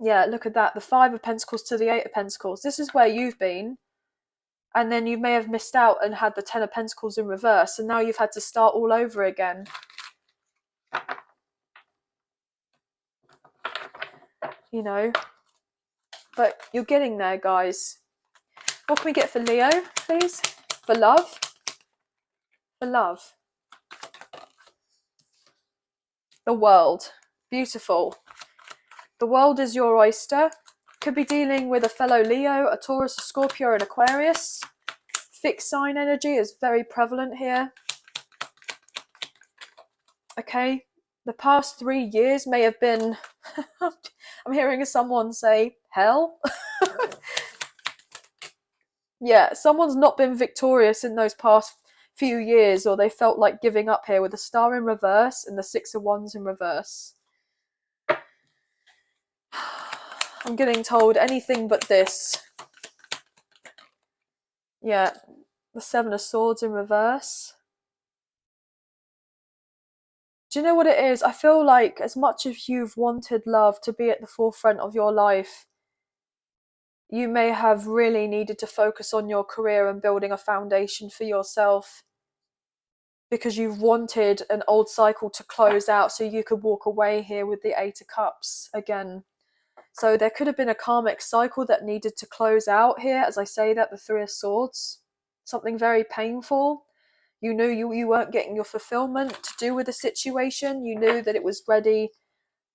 Yeah, look at that. The Five of Pentacles to the Eight of Pentacles. This is where you've been. And then you may have missed out and had the Ten of Pentacles in reverse. And now you've had to start all over again. You know. But you're getting there, guys. What can we get for Leo, please? For love? For love. The World. Beautiful. The world is your oyster. Could be dealing with a fellow Leo, a Taurus, a Scorpio, an Aquarius. Fixed sign energy is very prevalent here. Okay, the past 3 years may have been, I'm hearing someone say, hell. Yeah, someone's not been victorious in those past few years, or they felt like giving up here with the Star in reverse and the Six of Wands in reverse. I'm getting told anything but this. Yeah, the Seven of Swords in reverse. Do you know what it is? I feel like as much as you've wanted love to be at the forefront of your life, you may have really needed to focus on your career and building a foundation for yourself, because you've wanted an old cycle to close out so you could walk away here with the Eight of Cups again. So there could have been a karmic cycle that needed to close out here. As I say that, the Three of Swords, something very painful. You knew you weren't getting your fulfillment to do with the situation. You knew that it was ready,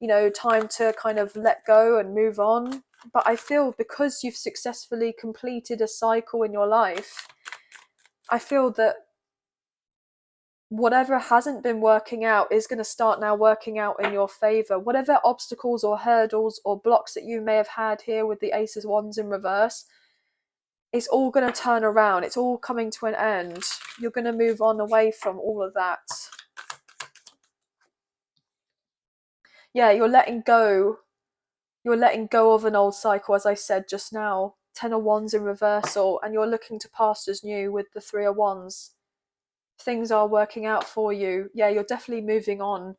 you know, time to kind of let go and move on. But I feel because you've successfully completed a cycle in your life, I feel that whatever hasn't been working out is going to start now working out in your favor. Whatever obstacles or hurdles or blocks that you may have had here with the Ace of Wands in reverse, it's all going to turn around. It's all coming to an end. You're going to move on away from all of that. Yeah, you're letting go. You're letting go of an old cycle, as I said just now. Ten of Wands in reversal, and you're looking to pastures new with the Three of Wands. things are working out for you. Yeah, you're definitely moving on.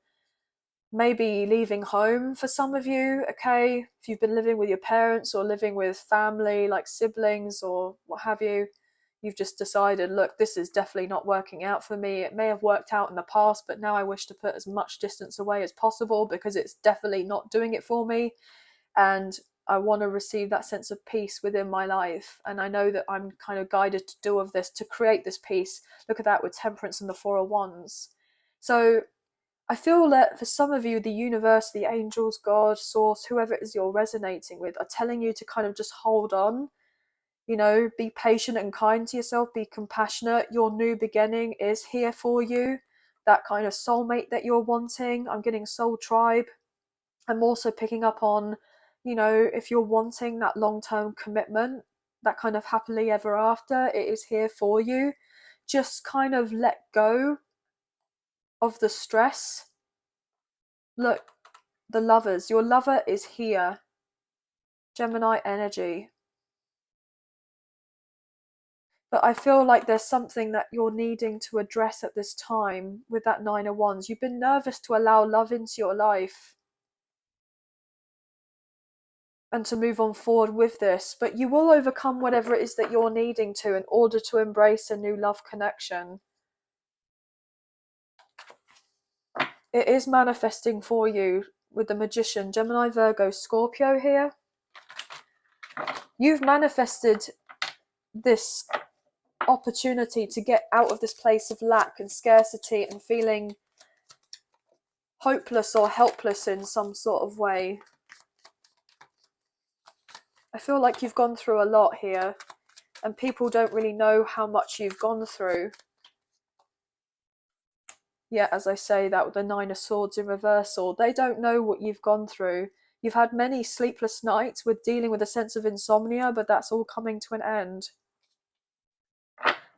Maybe leaving home for some of you, okay? If you've been living with your parents or living with family, like siblings or what have you, you've just decided, look, this is definitely not working out for me. It may have worked out in the past, but now I wish to put as much distance away as possible because it's definitely not doing it for me. And I want to receive that sense of peace within my life. And I know that I'm kind of guided to do of this, to create this peace. Look at that with Temperance and the Four of Wands. So I feel that for some of you, the universe, the angels, God, source, whoever it is you're resonating with, are telling you to kind of just hold on. You know, be patient and kind to yourself, be compassionate. Your new beginning is here for you. That kind of soulmate that you're wanting. I'm getting soul tribe. I'm also picking up on, you know, if you're wanting that long-term commitment, that kind of happily ever after, it is here for you. Just kind of let go of the stress. Look, the lovers, your lover is here. Gemini energy. But I feel like there's something that you're needing to address at this time with that Nine of Wands. You've been nervous to allow love into your life and to move on forward with this, but you will overcome whatever it is that you're needing to in order to embrace a new love connection. It is manifesting for you with the Magician, Gemini, Virgo, Scorpio here. You've manifested this opportunity to get out of this place of lack and scarcity and feeling hopeless or helpless in some sort of way. I feel like you've gone through a lot here and people don't really know how much you've gone through. Yeah, as I say that with the Nine of Swords in reversal, they don't know what you've gone through. You've had many sleepless nights with dealing with a sense of insomnia, but that's all coming to an end.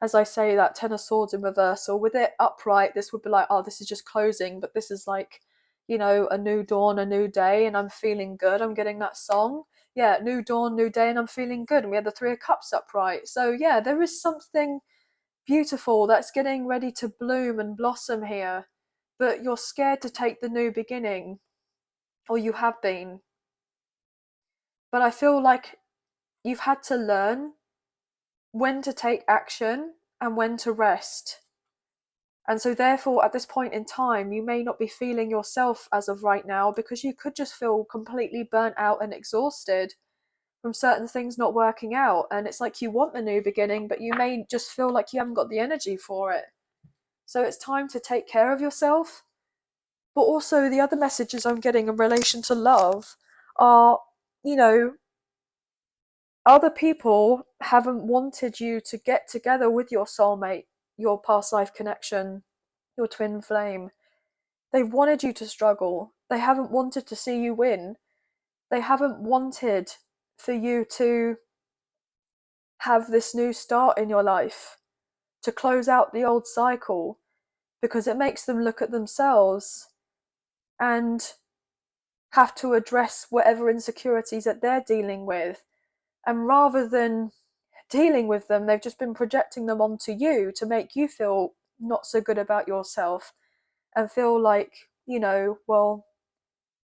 As I say that, Ten of Swords in reversal, with it upright, this would be like, oh, this is just closing, but this is like, you know, a new dawn, a new day, and I'm feeling good. I'm getting that song. Yeah, new dawn, new day, and I'm feeling good. And we had the Three of Cups upright. So yeah, there is something beautiful that's getting ready to bloom and blossom here, but you're scared to take the new beginning, or you have been. But I feel like you've had to learn when to take action and when to rest. And so therefore, at this point in time, you may not be feeling yourself as of right now, because you could just feel completely burnt out and exhausted from certain things not working out. And it's like you want the new beginning, but you may just feel like you haven't got the energy for it. So it's time to take care of yourself. But also the other messages I'm getting in relation to love are, you know, other people haven't wanted you to get together with your soulmate, your past life connection, your twin flame. They've wanted you to struggle. They haven't wanted to see you win. They haven't wanted for you to have this new start in your life, to close out the old cycle, because it makes them look at themselves and have to address whatever insecurities that they're dealing with. And rather than dealing with them, they've just been projecting them onto you to make you feel not so good about yourself and feel like, you know, well,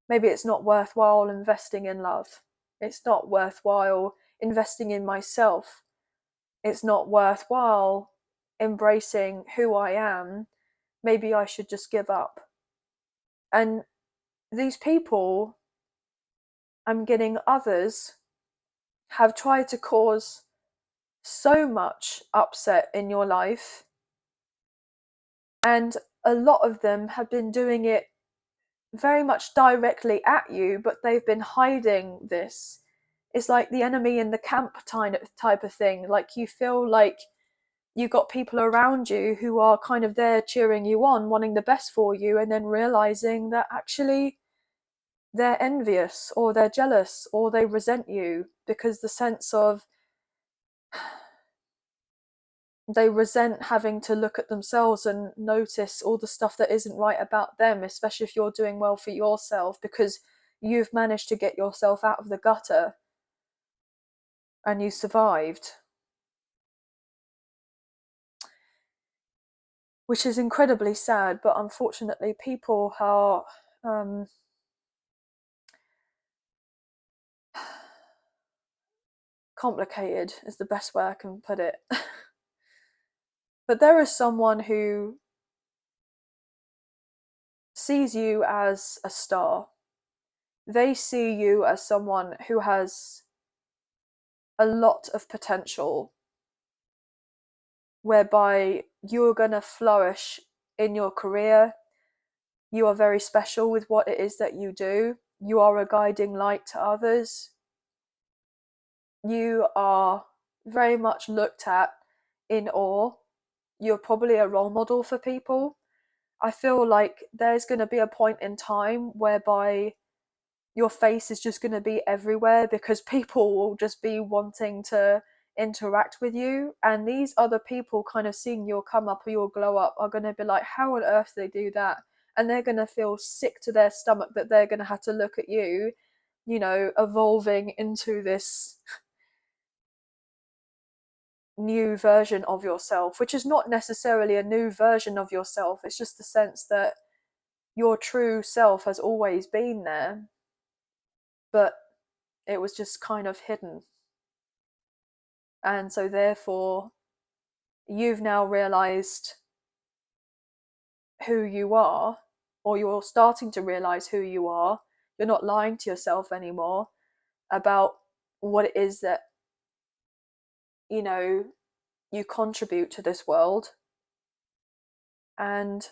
maybe it's not worthwhile investing in love. It's not worthwhile investing in myself. It's not worthwhile embracing who I am. Maybe I should just give up. And these people, I'm getting others, have tried to cause so much upset in your life, and a lot of them have been doing it very much directly at you, but they've been hiding this. It's like the enemy in the camp type of thing. Like you feel like you got people around you who are kind of there cheering you on, wanting the best for you, and then realizing that actually they're envious or they're jealous or they resent you, because the sense of they resent having to look at themselves and notice all the stuff that isn't right about them, especially if you're doing well for yourself, because you've managed to get yourself out of the gutter and you survived. which is incredibly sad, but unfortunately people are complicated is the best way I can put it. But there is someone who sees you as a star. They see you as someone who has a lot of potential, whereby you're going to flourish in your career. You are very special with what it is that you do. You are a guiding light to others. You are very much looked at in awe. You're probably a role model for people. I feel like there's going to be a point in time whereby your face is just going to be everywhere, because people will just be wanting to interact with you, and these other people kind of seeing your come up or your glow up are going to be like, how on earth do they do that? And they're going to feel sick to their stomach that they're going to have to look at you, you know, evolving into this new version of yourself, which is not necessarily a new version of yourself. It's just the sense that your true self has always been there, but it was just kind of hidden. And so therefore you've now realized who you are, or you're starting to realize who you are. You're not lying to yourself anymore about what it is that, you know, you contribute to this world. And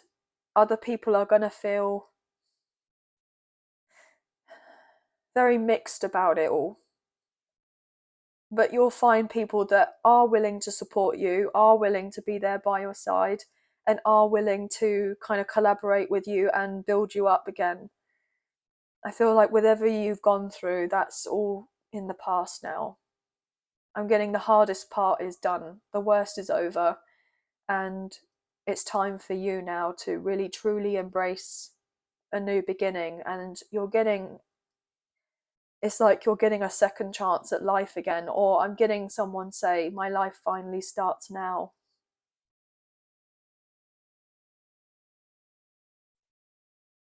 other people are going to feel very mixed about it all. But you'll find people that are willing to support you, are willing to be there by your side, and are willing to kind of collaborate with you and build you up again. I feel like whatever you've gone through, that's all in the past now. I'm getting the hardest part is done. The worst is over. And it's time for you now to really truly embrace a new beginning. And it's like you're getting a second chance at life again. Or I'm getting someone say, my life finally starts now.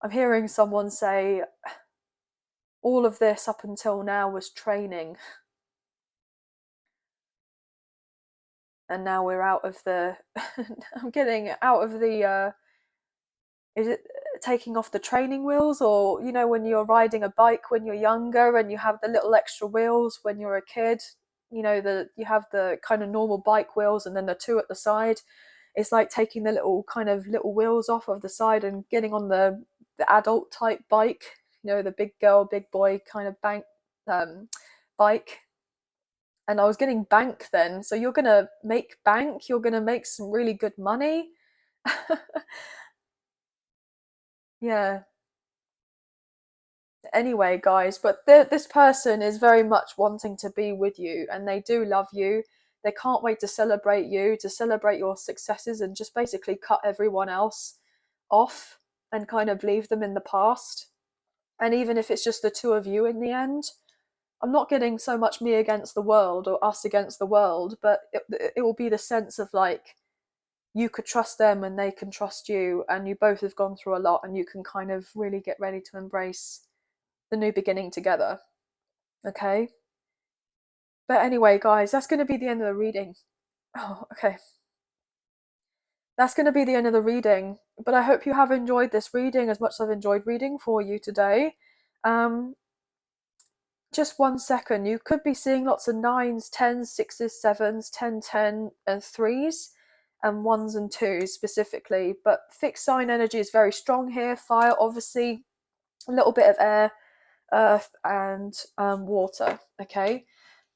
I'm hearing someone say, all of this up until now was training. And now we're out of the I'm getting out of the is it taking off the training wheels, or you know, when you're riding a bike when you're younger and you have the little extra wheels when you're a kid, you know, you have the kind of normal bike wheels and then the two at the side. It's like taking the little wheels off of the side and getting on the adult type bike, you know, the big girl big boy kind of bike. And I was getting bank then. So you're gonna make bank, you're gonna make some really good money. Yeah. Anyway, guys, but this person is very much wanting to be with you, and they do love you. They can't wait to celebrate you, to celebrate your successes, and just basically cut everyone else off and kind of leave them in the past. And even if it's just the two of you in the end, I'm not getting so much me against the world or us against the world, but it will be the sense of like, you could trust them and they can trust you, and you both have gone through a lot, and you can kind of really get ready to embrace the new beginning together. Okay? But anyway, guys, that's going to be the end of the reading. Oh, okay. That's going to be the end of the reading. But I hope you have enjoyed this reading as much as I've enjoyed reading for you today. Just 1 second. You could be seeing lots of 9s, 10s, 6s, 7s, 10, 10, and 3s, and 1s and 2s specifically. But fixed sign energy is very strong here. Fire, obviously, a little bit of air, earth, and water. Okay.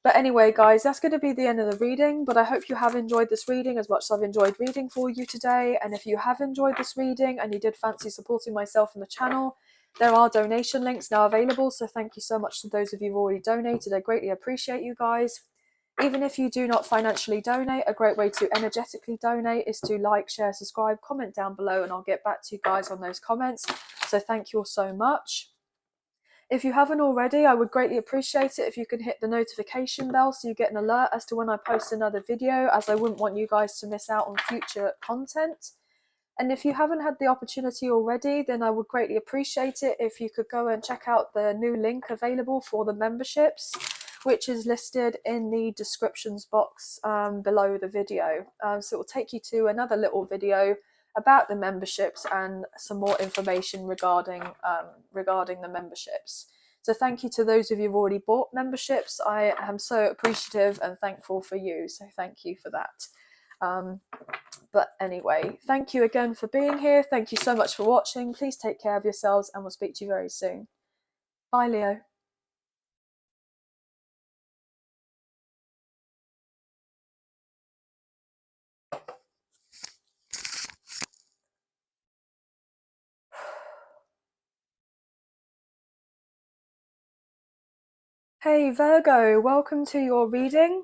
But anyway, guys, that's going to be the end of the reading. But I hope you have enjoyed this reading as much as I've enjoyed reading for you today. And if you have enjoyed this reading and you did fancy supporting myself and the channel, there are donation links now available. So thank you so much to those of you who've already donated. I greatly appreciate you guys. Even if you do not financially donate, a great way to energetically donate is to like, share, subscribe, comment down below, and I'll get back to you guys on those comments. So thank you all so much. If you haven't already, I would greatly appreciate it if you can hit the notification bell so you get an alert as to when I post another video, as I wouldn't want you guys to miss out on future content. And if you haven't had the opportunity already, then I would greatly appreciate it if you could go and check out the new link available for the memberships, which is listed in the descriptions box below the video. So it will take you to another little video about the memberships and some more information regarding the memberships. So thank you to those of you who've already bought memberships. I am so appreciative and thankful for you. So thank you for that. But anyway, thank you again for being here. Thank you so much for watching. Please take care of yourselves and we'll speak to you very soon. Bye, Leo. Hey Virgo, welcome to your reading.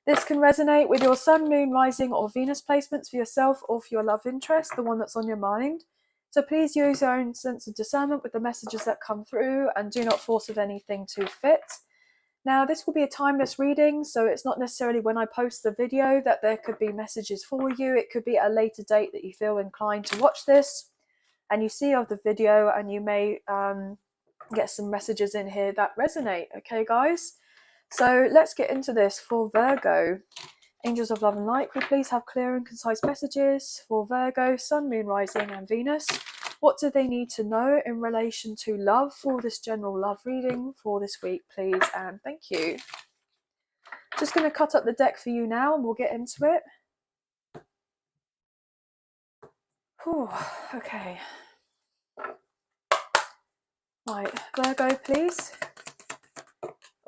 This can resonate with your Sun, Moon, Rising or Venus placements for yourself or for your love interest, the one that's on your mind. So please use your own sense of discernment with the messages that come through and do not force with anything to fit. Now, this will be a timeless reading, so it's not necessarily when I post the video that there could be messages for you. It could be at a later date that you feel inclined to watch this and you see of the video and you may get some messages in here that resonate. Okay, guys? So let's get into this for Virgo. Angels of love and light, could we please have clear and concise messages for Virgo, Sun, Moon, Rising and Venus? What do they need to know in relation to love for this general love reading for this week, please? And thank you. Just going to cut up the deck for you now and we'll get into it. Whew, okay. Right, Virgo, please.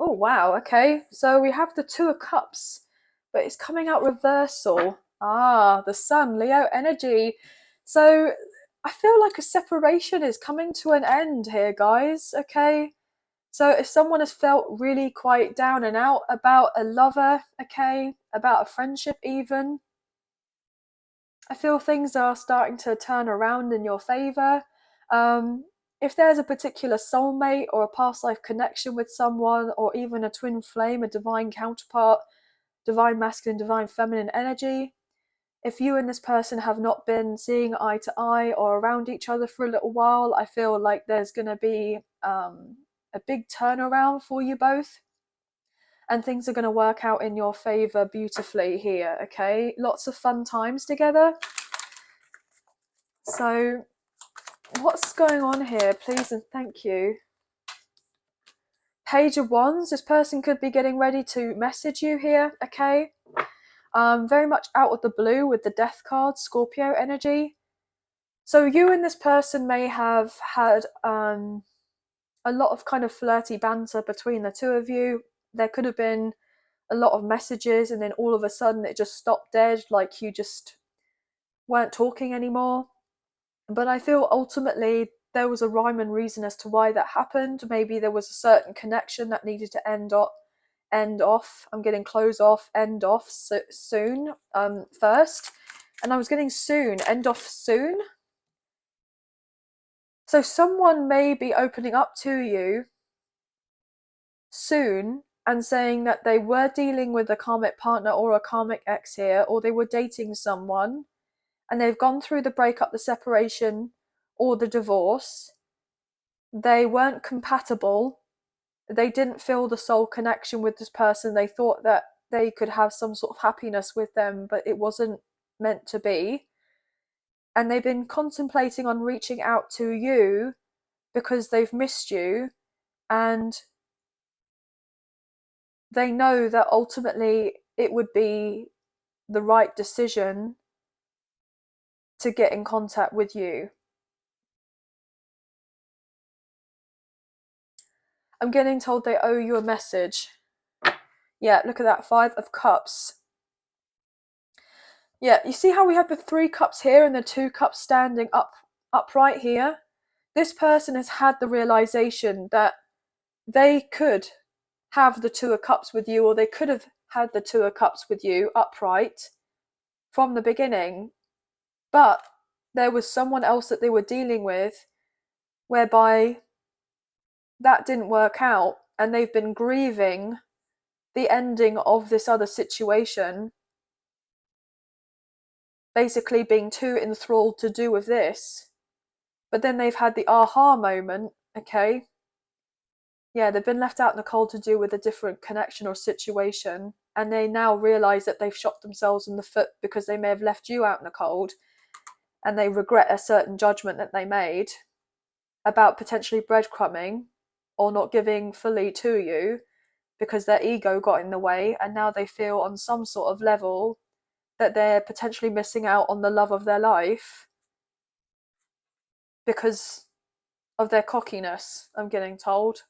Oh, wow, okay. So we have the Two of Cups, but it's coming out reversal. Ah, the Sun, Leo energy. So I feel like a separation is coming to an end here, guys, okay? So if someone has felt really quite down and out about a lover, okay, about a friendship even, I feel things are starting to turn around in your favour. If there's a particular soulmate or a past life connection with someone, or even a twin flame, a divine counterpart, divine masculine, divine feminine energy, if you and this person have not been seeing eye to eye or around each other for a little while, I feel like there's going to be a big turnaround for you both. And things are going to work out in your favour beautifully here, okay? Lots of fun times together. So what's going on here, please and thank you? Page of Wands, this person could be getting ready to message you here, okay? Very much out of the blue with the Death card, Scorpio energy. So you and this person may have had a lot of kind of flirty banter between the two of you. There could have been a lot of messages and then all of a sudden it just stopped dead, like you just weren't talking anymore. But I feel ultimately there was a rhyme and reason as to why that happened. Maybe there was a certain connection that needed to end off. I'm getting close off, end off soon first. And I was getting soon, end off soon. So someone may be opening up to you soon and saying that they were dealing with a karmic partner or a karmic ex here, or they were dating someone and they've gone through the breakup, the separation, or the divorce. They weren't compatible. They didn't feel the soul connection with this person. They thought that they could have some sort of happiness with them, but it wasn't meant to be. And they've been contemplating on reaching out to you because they've missed you, and they know that ultimately it would be the right decision to get in contact with you. I'm getting told they owe you a message. Yeah, look at that, 5 of Cups. Yeah, you see how we have the 3 cups here and the 2 cups standing upright here? This person has had the realization that they could have the 2 of Cups with you, or they could have had the 2 of Cups with you upright from the beginning, but there was someone else that they were dealing with whereby that didn't work out, and they've been grieving the ending of this other situation basically being too enthralled to do with this, but then they've had the aha moment, okay, yeah, they've been left out in the cold to do with a different connection or situation, and they now realise that they've shot themselves in the foot because they may have left you out in the cold, and they regret a certain judgment that they made about potentially breadcrumbing or not giving fully to you because their ego got in the way, and now they feel on some sort of level that they're potentially missing out on the love of their life because of their cockiness, I'm getting told,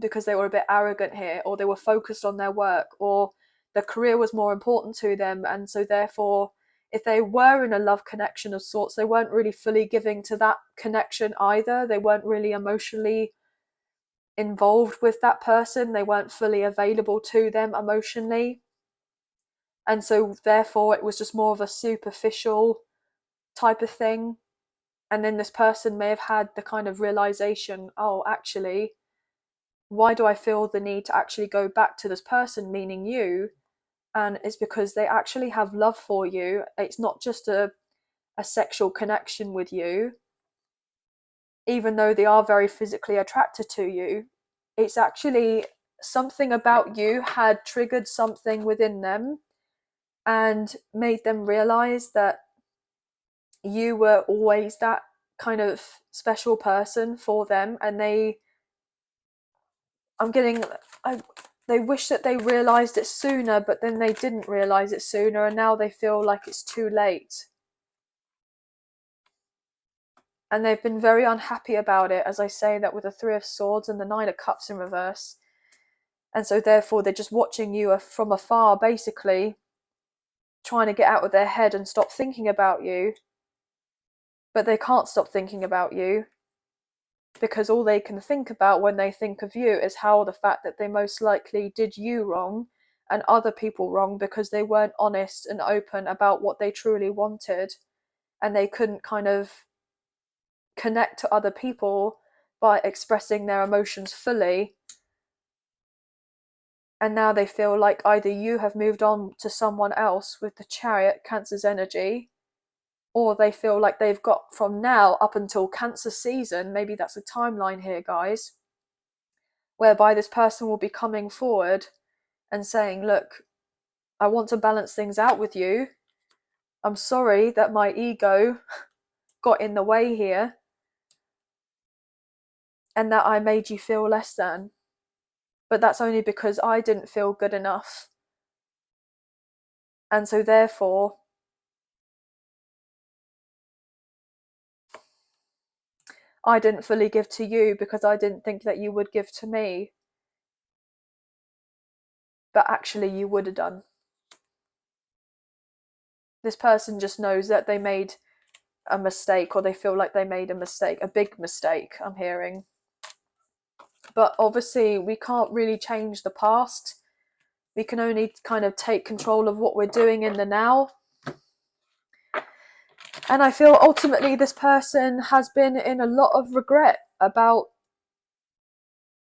because they were a bit arrogant here, or they were focused on their work, or their career was more important to them, and so therefore if they were in a love connection of sorts, they weren't really fully giving to that connection either. They weren't really emotionally involved with that person, they weren't fully available to them emotionally, and so therefore it was just more of a superficial type of thing. And then this person may have had the kind of realization, oh, actually, why do I feel the need to actually go back to this person, meaning you? And it's because they actually have love for you. It's not just a sexual connection with you, even though they are very physically attracted to you. It's actually something about you had triggered something within them and made them realize that you were always that kind of special person for them, and I'm getting I, they wish that they realized it sooner, but then they didn't realize it sooner, and now they feel like it's too late. And they've been very unhappy about it, as I say that with the Three of Swords and the Nine of Cups in reverse. And so therefore they're just watching you from afar, basically trying to get out of their head and stop thinking about you. But they can't stop thinking about you, because all they can think about when they think of you is how the fact that they most likely did you wrong and other people wrong because they weren't honest and open about what they truly wanted, and they couldn't kind of connect to other people by expressing their emotions fully. And now they feel like either you have moved on to someone else with the Chariot, Cancer's energy, or they feel like they've got from now up until Cancer season, maybe that's a timeline here, guys, whereby this person will be coming forward and saying, look, I want to balance things out with you. I'm sorry that my ego got in the way here and that I made you feel less than. But that's only because I didn't feel good enough. And so therefore, I didn't fully give to you because I didn't think that you would give to me. But actually you would have done. This person just knows that they made a mistake, or they feel like they made a mistake, a big mistake, I'm hearing. But obviously we can't really change the past. We can only kind of take control of what we're doing in the now. And I feel ultimately this person has been in a lot of regret about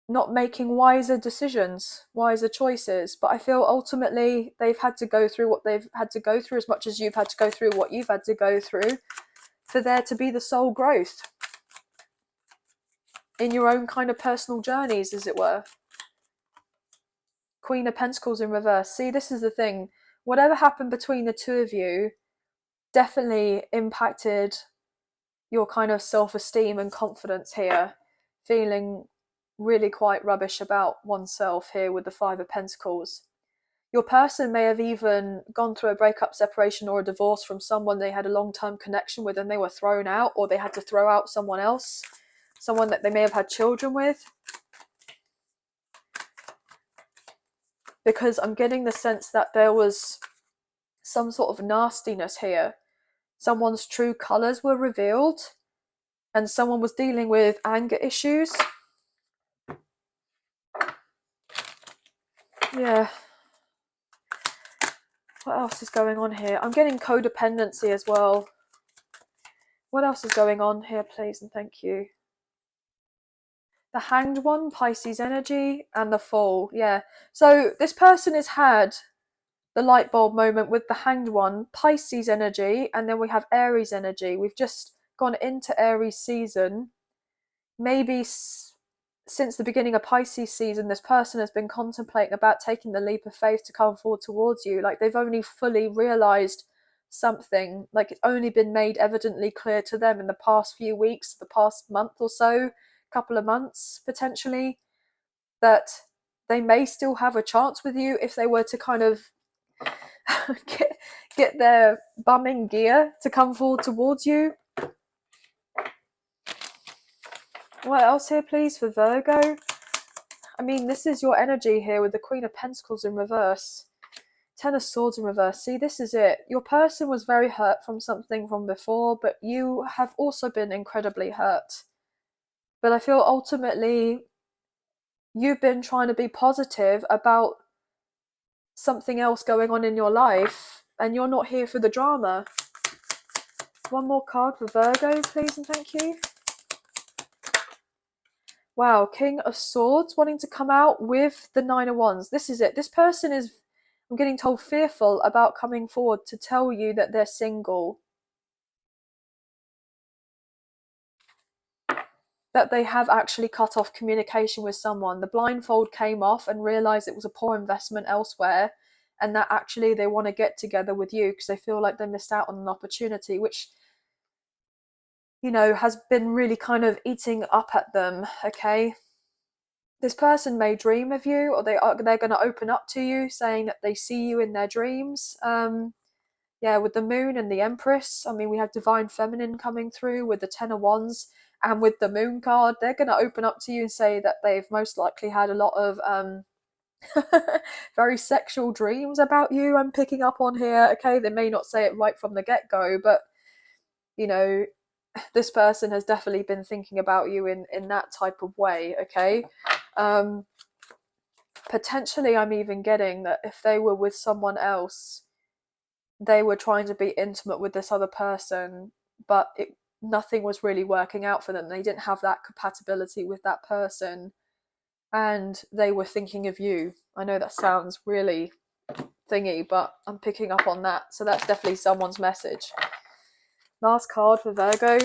not making wiser decisions, wiser choices. But I feel ultimately they've had to go through what they've had to go through, as much as you've had to go through what you've had to go through, for there to be the soul growth in your own kind of personal journeys, as it were. Queen of Pentacles in reverse. See, this is the thing. Whatever happened between the two of you definitely impacted your kind of self-esteem and confidence here, feeling really quite rubbish about oneself here with the Five of Pentacles. Your person may have even gone through a breakup, separation, or a divorce from someone they had a long-term connection with and they were thrown out, or they had to throw out someone else, someone that they may have had children with. Because I'm getting the sense that there was some sort of nastiness here. Someone's true colours were revealed and someone was dealing with anger issues. Yeah. What else is going on here? I'm getting codependency as well. What else is going on here, please and thank you? The Hanged One, Pisces energy, and the Fool. Yeah. So this person has had the light bulb moment with the Hanged One, Pisces energy, and then we have Aries energy. We've just gone into Aries season. Maybe since the beginning of Pisces season, this person has been contemplating about taking the leap of faith to come forward towards you. Like they've only fully realized something, like it's only been made evidently clear to them in the past few weeks, the past month or so, couple of months potentially, that they may still have a chance with you if they were to kind of get their bum in gear to come forward towards you. What else here, please, for Virgo? I mean, this is your energy here with the Queen of Pentacles in reverse. Ten of Swords in reverse. See, this is it. Your person was very hurt from something from before, but you have also been incredibly hurt. But I feel ultimately you've been trying to be positive about something else going on in your life, and you're not here for the drama. One more card for Virgo, please, and thank you. Wow, King of Swords wanting to come out with the Nine of Wands. This is it. This person is, I'm getting told, fearful about coming forward to tell you that they're single. That they have actually cut off communication with someone. The blindfold came off and realised it was a poor investment elsewhere, and that actually they want to get together with you because they feel like they missed out on an opportunity, which, you know, has been really kind of eating up at them, okay? This person may dream of you, or they're going to open up to you, saying that they see you in their dreams. Yeah, with the Moon and the Empress, I mean, we have Divine Feminine coming through with the Ten of Wands, and with the Moon card, they're going to open up to you and say that they've most likely had a lot of very sexual dreams about you. I'm picking up on here, okay? They may not say it right from the get-go, but, you know, this person has definitely been thinking about you in that type of way, okay? Potentially, I'm even getting that if they were with someone else, they were trying to be intimate with this other person, but nothing was really working out for them. They didn't have that compatibility with that person, and they were thinking of you. I know that sounds really thingy, but I'm picking up on that. So that's definitely someone's message. Last card for Virgo.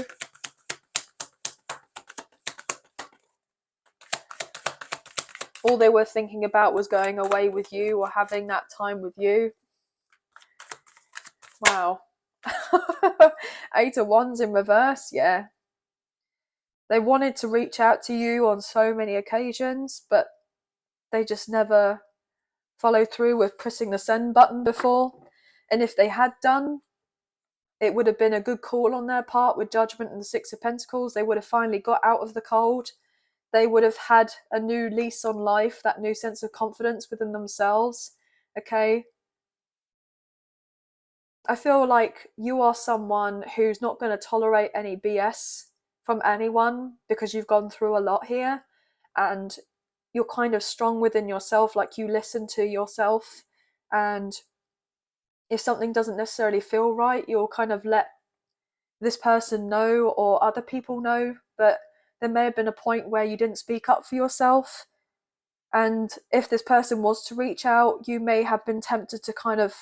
All they were thinking about was going away with you or having that time with you. Wow. Eight of Wands in reverse, yeah. They wanted to reach out to you on so many occasions, but they just never followed through with pressing the send button before. And if they had done, it would have been a good call on their part with Judgment and the Six of Pentacles. They would have finally got out of the cold. They would have had a new lease on life, that new sense of confidence within themselves, okay? I feel like you are someone who's not going to tolerate any BS from anyone because you've gone through a lot here, and you're kind of strong within yourself, like you listen to yourself, and if something doesn't necessarily feel right, you'll kind of let this person know or other people know, but there may have been a point where you didn't speak up for yourself, and if this person was to reach out, you may have been tempted to kind of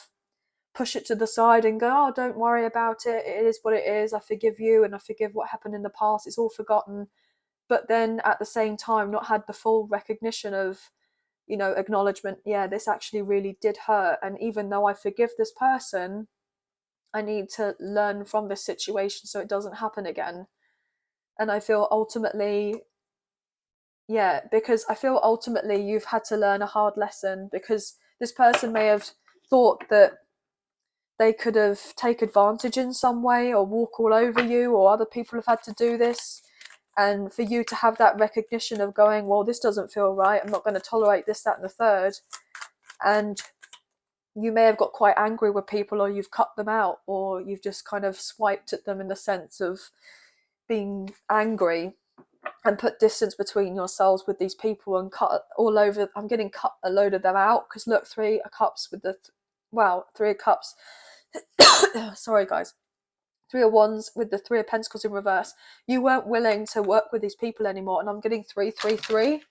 push it to the side and go, oh, don't worry about it, it is what it is, I forgive you and I forgive what happened in the past, it's all forgotten. But then at the same time not had the full recognition of, you know, acknowledgement, yeah, this actually really did hurt, and even though I forgive this person, I need to learn from this situation so it doesn't happen again. And I feel ultimately, yeah, because I feel ultimately you've had to learn a hard lesson, because this person may have thought that they could have taken advantage in some way or walk all over you, or other people have had to do this. And for you to have that recognition of going, well, this doesn't feel right, I'm not going to tolerate this, that and the third. And you may have got quite angry with people, or you've cut them out, or you've just kind of swiped at them in the sense of being angry and put distance between yourselves with these people and cut all over. I'm getting cut a load of them out because look, Three of Cups with the Three of Cups. Sorry guys. Three of Wands with the Three of Pentacles in reverse. You weren't willing to work with these people anymore, and I'm getting 333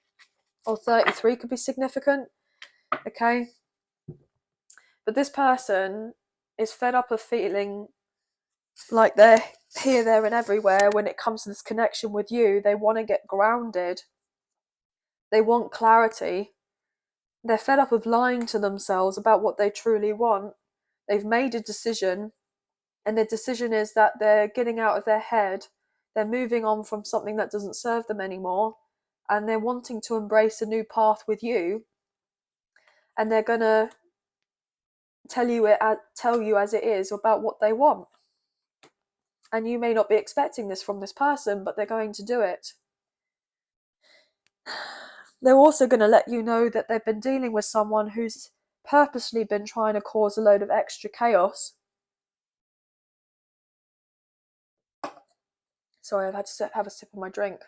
or 33 could be significant, okay? But this person is fed up of feeling like they're here, there, and everywhere when it comes to this connection with you. They want to get grounded. They want clarity. They're fed up of lying to themselves about what they truly want. They've made a decision, and the decision is that they're getting out of their head. They're moving on from something that doesn't serve them anymore, and they're wanting to embrace a new path with you. And they're gonna tell you as it is about what they want. And you may not be expecting this from this person, but they're going to do it. They're also going to let you know that they've been dealing with someone who's purposely been trying to cause a load of extra chaos. Sorry, I've had to have a sip of my drink.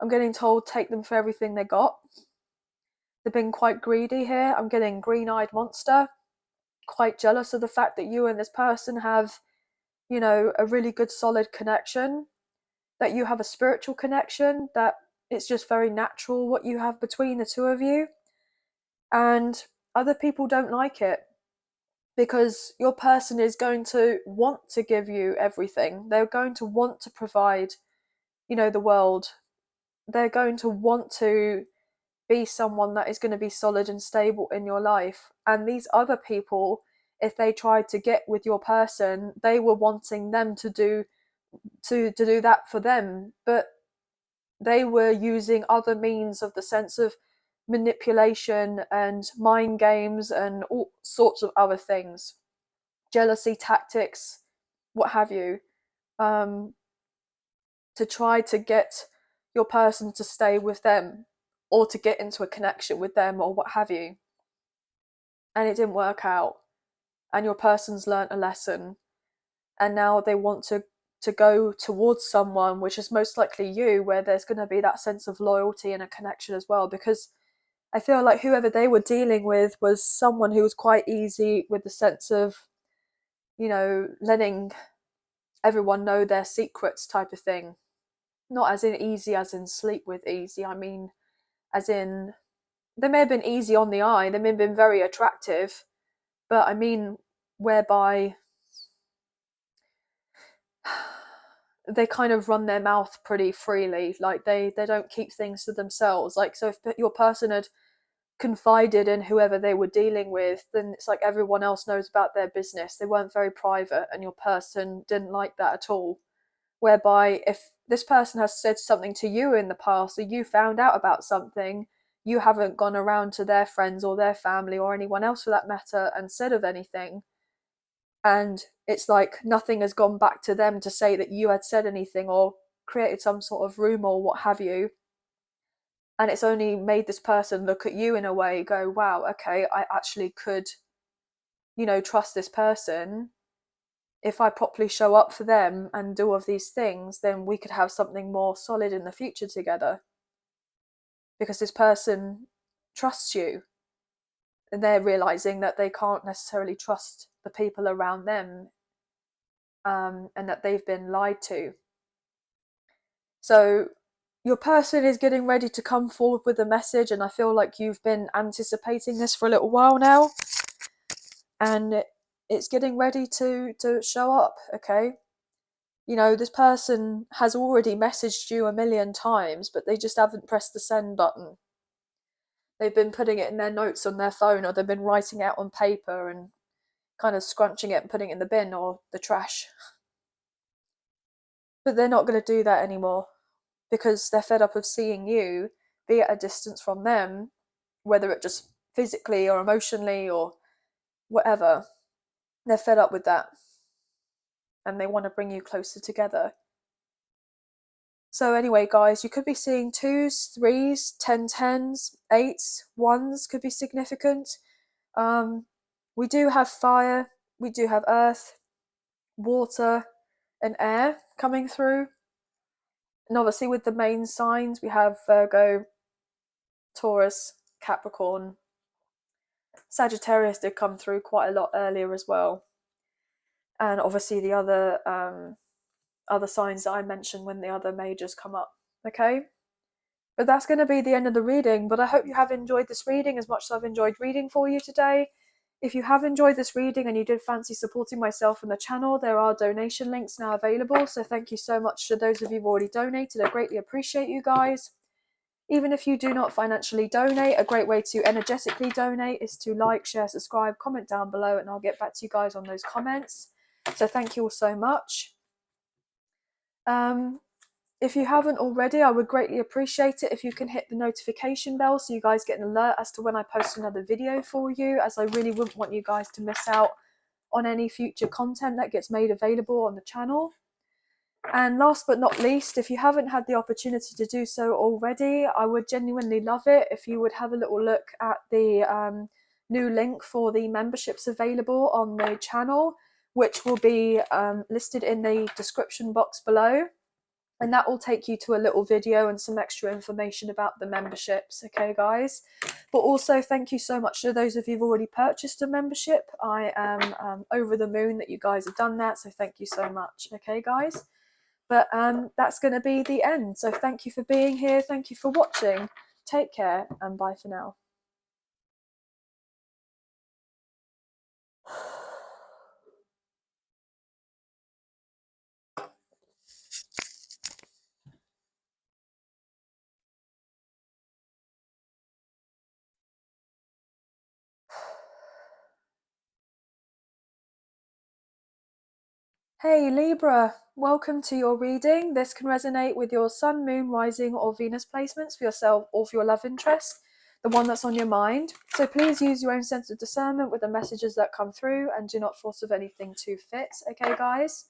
I'm getting told take them for everything they got. They've been quite greedy here. I'm getting green-eyed monster. Quite jealous of the fact that you and this person have, a really good solid connection. That you have a spiritual connection. That it's just very natural what you have between the two of you. And other people don't like it. Because your person is going to want to give you everything. They're going to want to provide, the world. They're going to want to be someone that is going to be solid and stable in your life. And these other people, if they tried to get with your person, they were wanting them to do that for them. But they were using other means of the sense of manipulation and mind games and all sorts of other things. Jealousy tactics, what have you, to try to get your person to stay with them or to get into a connection with them or what have you. And it didn't work out. And your person's learnt a lesson. And now they want to go towards someone, which is most likely you, where there's going to be that sense of loyalty and a connection as well. Because I feel like whoever they were dealing with was someone who was quite easy with the sense of, letting everyone know their secrets type of thing. Not as in easy as in sleep with easy. I mean, as in, they may have been easy on the eye, they may have been very attractive, but I mean, whereby they kind of run their mouth pretty freely. Like they don't keep things to themselves. Like, so if your person had confided in whoever they were dealing with, then it's like everyone else knows about their business. They weren't very private, and your person didn't like that at all. Whereby if this person has said something to you in the past, or you found out about something, you haven't gone around to their friends or their family or anyone else for that matter and said of anything. And it's like nothing has gone back to them to say that you had said anything or created some sort of rumour or what have you. And it's only made this person look at you in a way, go, wow, okay, I actually could, trust this person. If I properly show up for them and do all of these things, then we could have something more solid in the future together. Because this person trusts you. And they're realizing that they can't necessarily trust the people around them, and that they've been lied to. So your person is getting ready to come forward with a message, and I feel like you've been anticipating this for a little while now. And it's getting ready to show up, okay? This person has already messaged you a million times, but they just haven't pressed the send button. They've been putting it in their notes on their phone, or they've been writing it out on paper and kind of scrunching it and putting it in the bin or the trash. But they're not going to do that anymore because they're fed up of seeing you be at a distance from them, whether it just physically or emotionally or whatever. They're fed up with that. And they want to bring you closer together. So anyway, guys, you could be seeing 2s, 3s, 10, 10s, 8s, 1s could be significant. We do have fire, we do have earth, water, and air coming through. And obviously with the main signs, we have Virgo, Taurus, Capricorn. Sagittarius did come through quite a lot earlier as well. And obviously the other signs that I mentioned when the other majors come up. Okay? But that's going to be the end of the reading. But I hope you have enjoyed this reading as much as I've enjoyed reading for you today. If you have enjoyed this reading and you did fancy supporting myself and the channel, there are donation links now available. So thank you so much to those of you who've already donated. I greatly appreciate you guys. Even if you do not financially donate, a great way to energetically donate is to like, share, subscribe, comment down below, and I'll get back to you guys on those comments. So thank you all so much. If you haven't already, I would greatly appreciate it if you can hit the notification bell so you guys get an alert as to when I post another video for you, as I really wouldn't want you guys to miss out on any future content that gets made available on the channel. And last but not least, if you haven't had the opportunity to do so already, I would genuinely love it if you would have a little look at the new link for the memberships available on the channel, which will be listed in the description box below. And that will take you to a little video and some extra information about the memberships, okay guys? But also thank you so much to those of you who've already purchased a membership. I am over the moon that you guys have done that, so thank you so much, okay guys? But that's going to be the end. So thank you for being here. Thank you for watching. Take care and bye for now. Hey Libra, welcome to your reading. This can resonate with your sun, moon, rising or Venus placements for yourself or for your love interest, the one that's on your mind. So please use your own sense of discernment with the messages that come through and do not force of anything to fit, okay guys?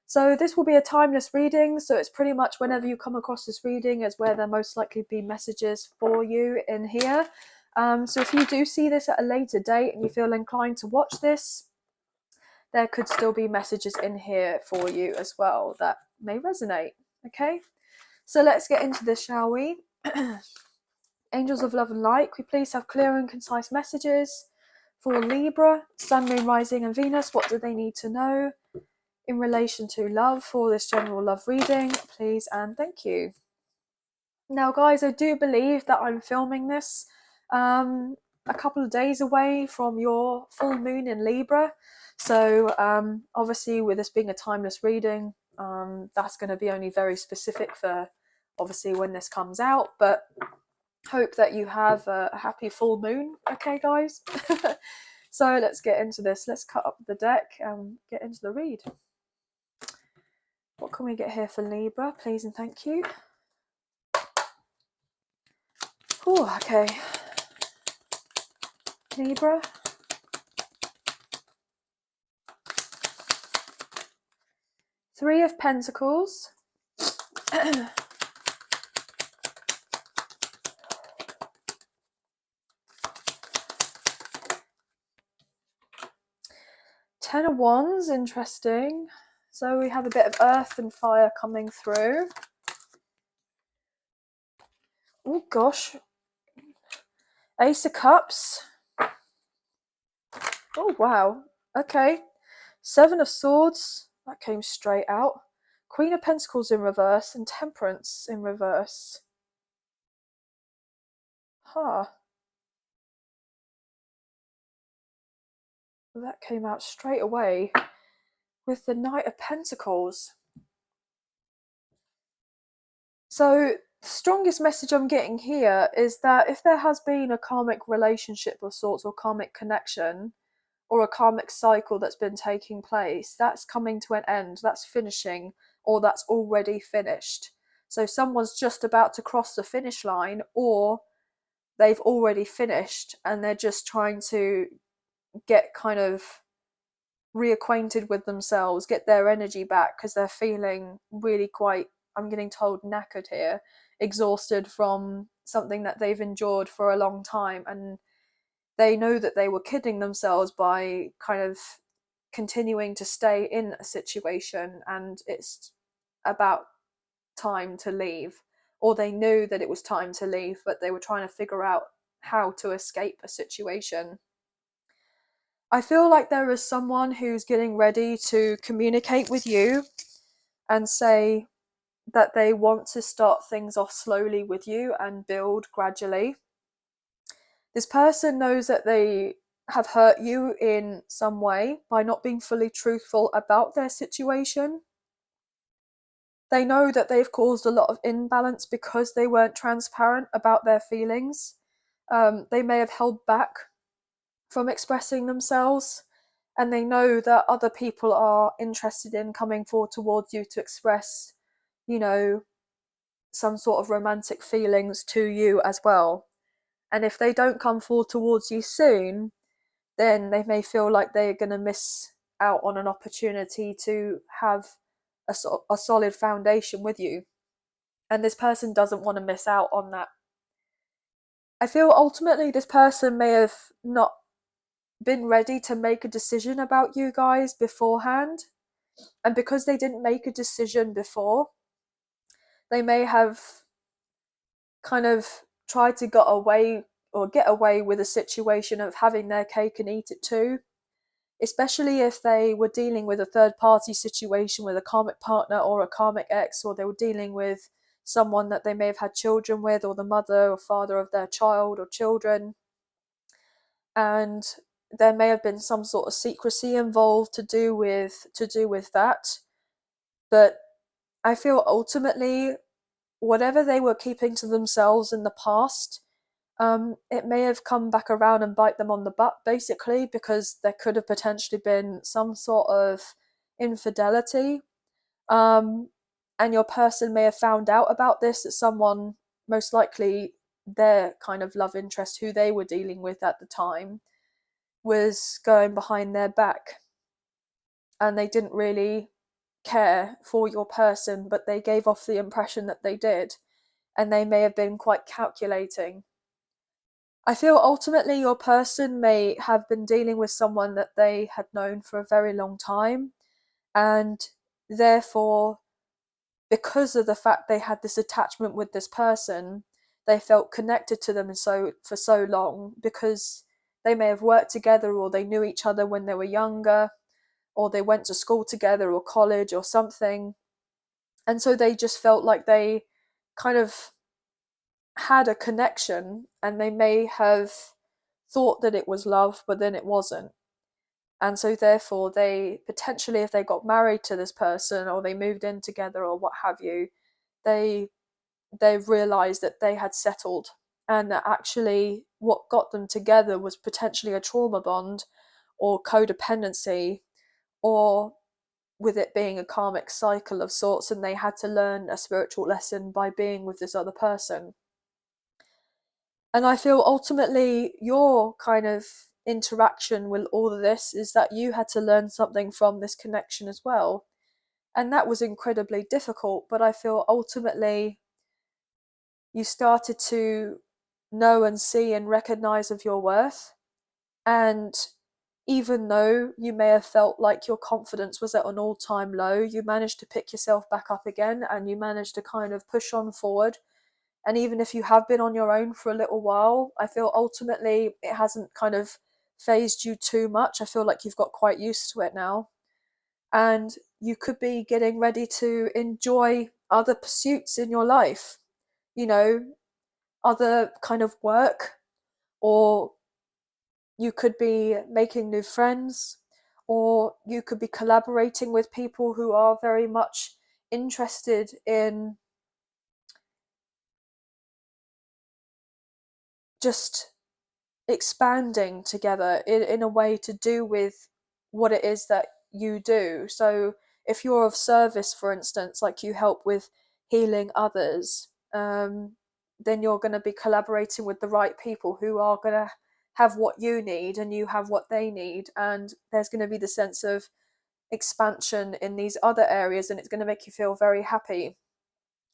So this will be a timeless reading, so it's pretty much whenever you come across this reading is where there most likely be messages for you in here. So if you do see this at a later date and you feel inclined to watch this, there could still be messages in here for you as well that may resonate, okay? So let's get into this, shall we? Angels of love and light, could we please have clear and concise messages for Libra, Sun, Moon, Rising and Venus? What do they need to know in relation to love for this general love reading, please and thank you. Now guys, I do believe that I'm filming this a couple of days away from your full moon in Libra. So obviously with this being a timeless reading, that's going to be only very specific for obviously when this comes out, but hope that you have a happy full moon, okay guys? So let's get into this. Let's cut up the deck and get into the read. What can we get here for Libra, please and thank you? Oh, okay. Libra. Three of Pentacles. Ten of Wands, interesting. So we have a bit of earth and fire coming through. Oh gosh. Ace of Cups. Oh wow. Okay. Seven of Swords. That came straight out. Queen of Pentacles in reverse and Temperance in reverse. Huh. That came out straight away with the Knight of Pentacles. So the strongest message I'm getting here is that if there has been a karmic relationship of sorts or karmic connection or a karmic cycle that's been taking place, that's coming to an end, that's finishing, or that's already finished. So someone's just about to cross the finish line, or they've already finished and they're just trying to get kind of reacquainted with themselves, get their energy back because they're feeling really quite, I'm getting told, knackered here, exhausted from something that they've endured for a long time, and they know that they were kidding themselves by kind of continuing to stay in a situation, and it's about time to leave, or they knew that it was time to leave but they were trying to figure out how to escape a situation. I feel like there is someone who's getting ready to communicate with you and say that they want to start things off slowly with you and build gradually. This person knows that they have hurt you in some way by not being fully truthful about their situation. They know that they've caused a lot of imbalance because they weren't transparent about their feelings. They may have held back from expressing themselves, and they know that other people are interested in coming forward towards you to express, you know, some sort of romantic feelings to you as well. And if they don't come forward towards you soon, then they may feel like they're going to miss out on an opportunity to have a solid foundation with you. And this person doesn't want to miss out on that. I feel ultimately this person may have not been ready to make a decision about you guys beforehand. And because they didn't make a decision before, they may have kind of tried to get away with a situation of having their cake and eat it too. Especially if they were dealing with a third party situation with a karmic partner or a karmic ex, or they were dealing with someone that they may have had children with, or the mother or father of their child or children. And there may have been some sort of secrecy involved to do with that. But I feel ultimately whatever they were keeping to themselves in the past, it may have come back around and bite them on the butt, basically, because there could have potentially been some sort of infidelity. And your person may have found out about this, that someone, most likely their kind of love interest, who they were dealing with at the time, was going behind their back. And they didn't really care for your person, but they gave off the impression that they did. And they may have been quite calculating. I feel ultimately your person may have been dealing with someone that they had known for a very long time, and therefore, because of the fact they had this attachment with this person, they felt connected to them for so long, because they may have worked together, or they knew each other when they were younger, or they went to school together or college or something. And so they just felt like they kind of had a connection, and they may have thought that it was love, but then it wasn't. And so therefore they potentially, if they got married to this person or they moved in together or what have you, they've realized that they had settled, and that actually what got them together was potentially a trauma bond or codependency, or with it being a karmic cycle of sorts, and they had to learn a spiritual lesson by being with this other person. And I feel ultimately your kind of interaction with all of this is that you had to learn something from this connection as well. And that was incredibly difficult, but I feel ultimately you started to know and see and recognize of your worth. And even though you may have felt like your confidence was at an all-time low, you managed to pick yourself back up again, and you managed to kind of push on forward. And even if you have been on your own for a little while, I feel ultimately it hasn't kind of phased you too much. I feel like you've got quite used to it now. And you could be getting ready to enjoy other pursuits in your life, you know, other kind of work, or you could be making new friends, or you could be collaborating with people who are very much interested in just expanding together in a way to do with what it is that you do. So if you're of service, for instance, like you help with healing others, then you're going to be collaborating with the right people who are going to have what you need and you have what they need, and there's going to be the sense of expansion in these other areas, and it's going to make you feel very happy.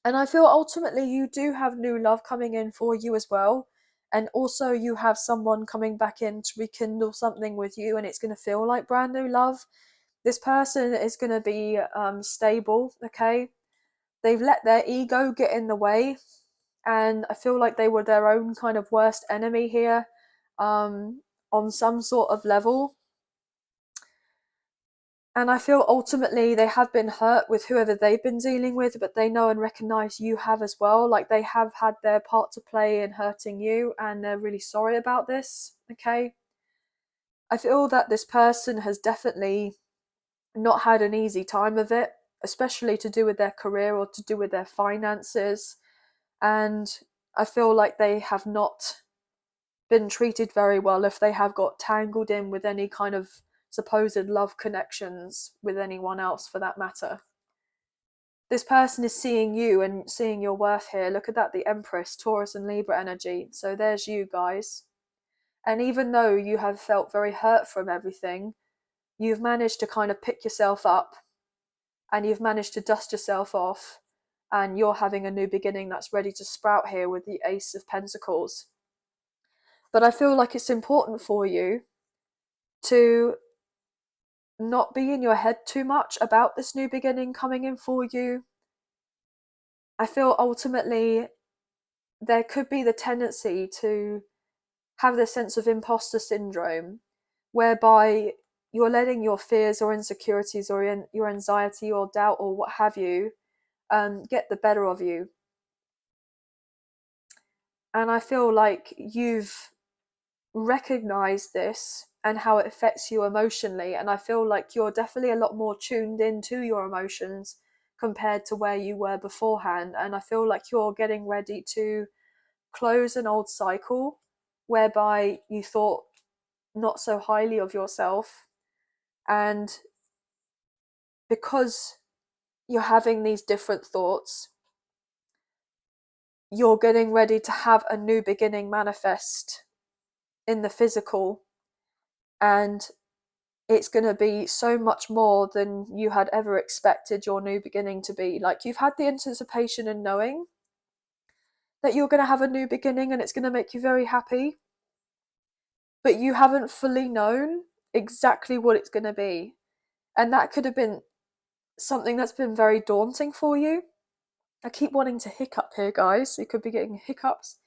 And I feel ultimately you do have new love coming in for you as well. And also you have someone coming back in to rekindle something with you, and it's going to feel like brand new love. This person is going to be stable, okay? They've let their ego get in the way, and I feel like they were their own kind of worst enemy here, on some sort of level. And I feel ultimately they have been hurt with whoever they've been dealing with, but they know and recognize you have as well. Like, they have had their part to play in hurting you, and they're really sorry about this, okay? I feel that this person has definitely not had an easy time of it, especially to do with their career or to do with their finances. And I feel like they have not been treated very well if they have got tangled in with any kind of supposed love connections with anyone else, for that matter. This person is seeing you and seeing your worth here. Look at that, the Empress, Taurus and Libra energy. So there's you guys. And even though you have felt very hurt from everything, you've managed to kind of pick yourself up and you've managed to dust yourself off, and you're having a new beginning that's ready to sprout here with the Ace of Pentacles. But I feel like it's important for you to not be in your head too much about this new beginning coming in for you. I feel ultimately there could be the tendency to have this sense of imposter syndrome, whereby you're letting your fears or insecurities or your anxiety or doubt or what have you get the better of you. And I feel like you've recognized this and how it affects you emotionally, and I feel like you're definitely a lot more tuned into your emotions compared to where you were beforehand. And I feel like you're getting ready to close an old cycle whereby you thought not so highly of yourself, and because you're having these different thoughts, you're getting ready to have a new beginning manifest in the physical, and it's going to be so much more than you had ever expected your new beginning to be. Like, you've had the anticipation and knowing that you're going to have a new beginning and it's going to make you very happy, but you haven't fully known exactly what it's going to be. And that could have been something that's been very daunting for you. I keep wanting to hiccup here, guys. You could be getting hiccups.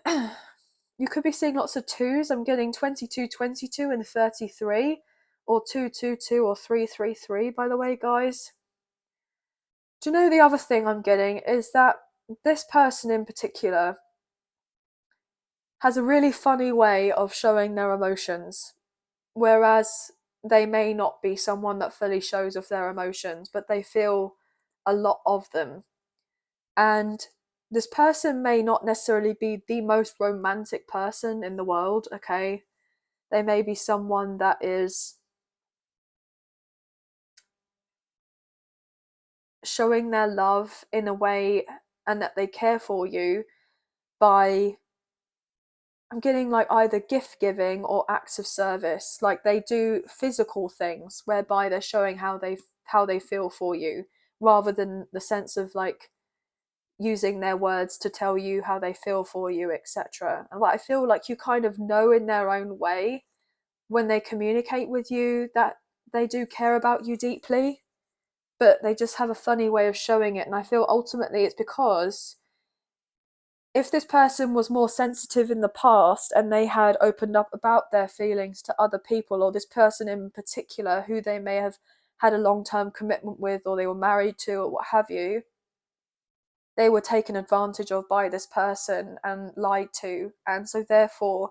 You could be seeing lots of twos. I'm getting 22, 22 and 33, or 222 or 333, by the way, guys. Do you know the other thing I'm getting is that this person in particular has a really funny way of showing their emotions, whereas they may not be someone that fully shows off their emotions, but they feel a lot of them. And this person may not necessarily be the most romantic person in the world, okay? They may be someone that is showing their love in a way and that they care for you by, I'm getting like either gift giving or acts of service. Like, they do physical things whereby they're showing how they feel for you, rather than the sense of like using their words to tell you how they feel for you, etc. And I feel like you kind of know in their own way when they communicate with you that they do care about you deeply, but they just have a funny way of showing it. And I feel ultimately it's because if this person was more sensitive in the past and they had opened up about their feelings to other people, or this person in particular who they may have had a long-term commitment with, or they were married to, or what have you, they were taken advantage of by this person and lied to. And so therefore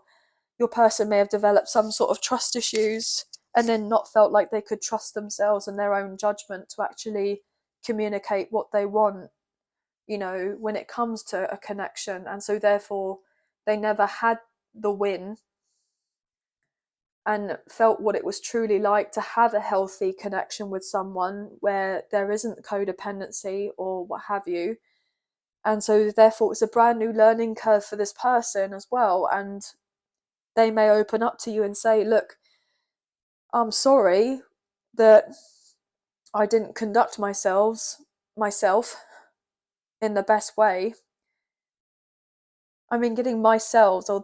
your person may have developed some sort of trust issues and then not felt like they could trust themselves and their own judgment to actually communicate what they want, when it comes to a connection. And so therefore they never had the win and felt what it was truly like to have a healthy connection with someone where there isn't codependency or what have you. And so therefore it's a brand new learning curve for this person as well. And they may open up to you and say, look, I'm sorry that I didn't conduct myself in the best way. I mean, getting myself or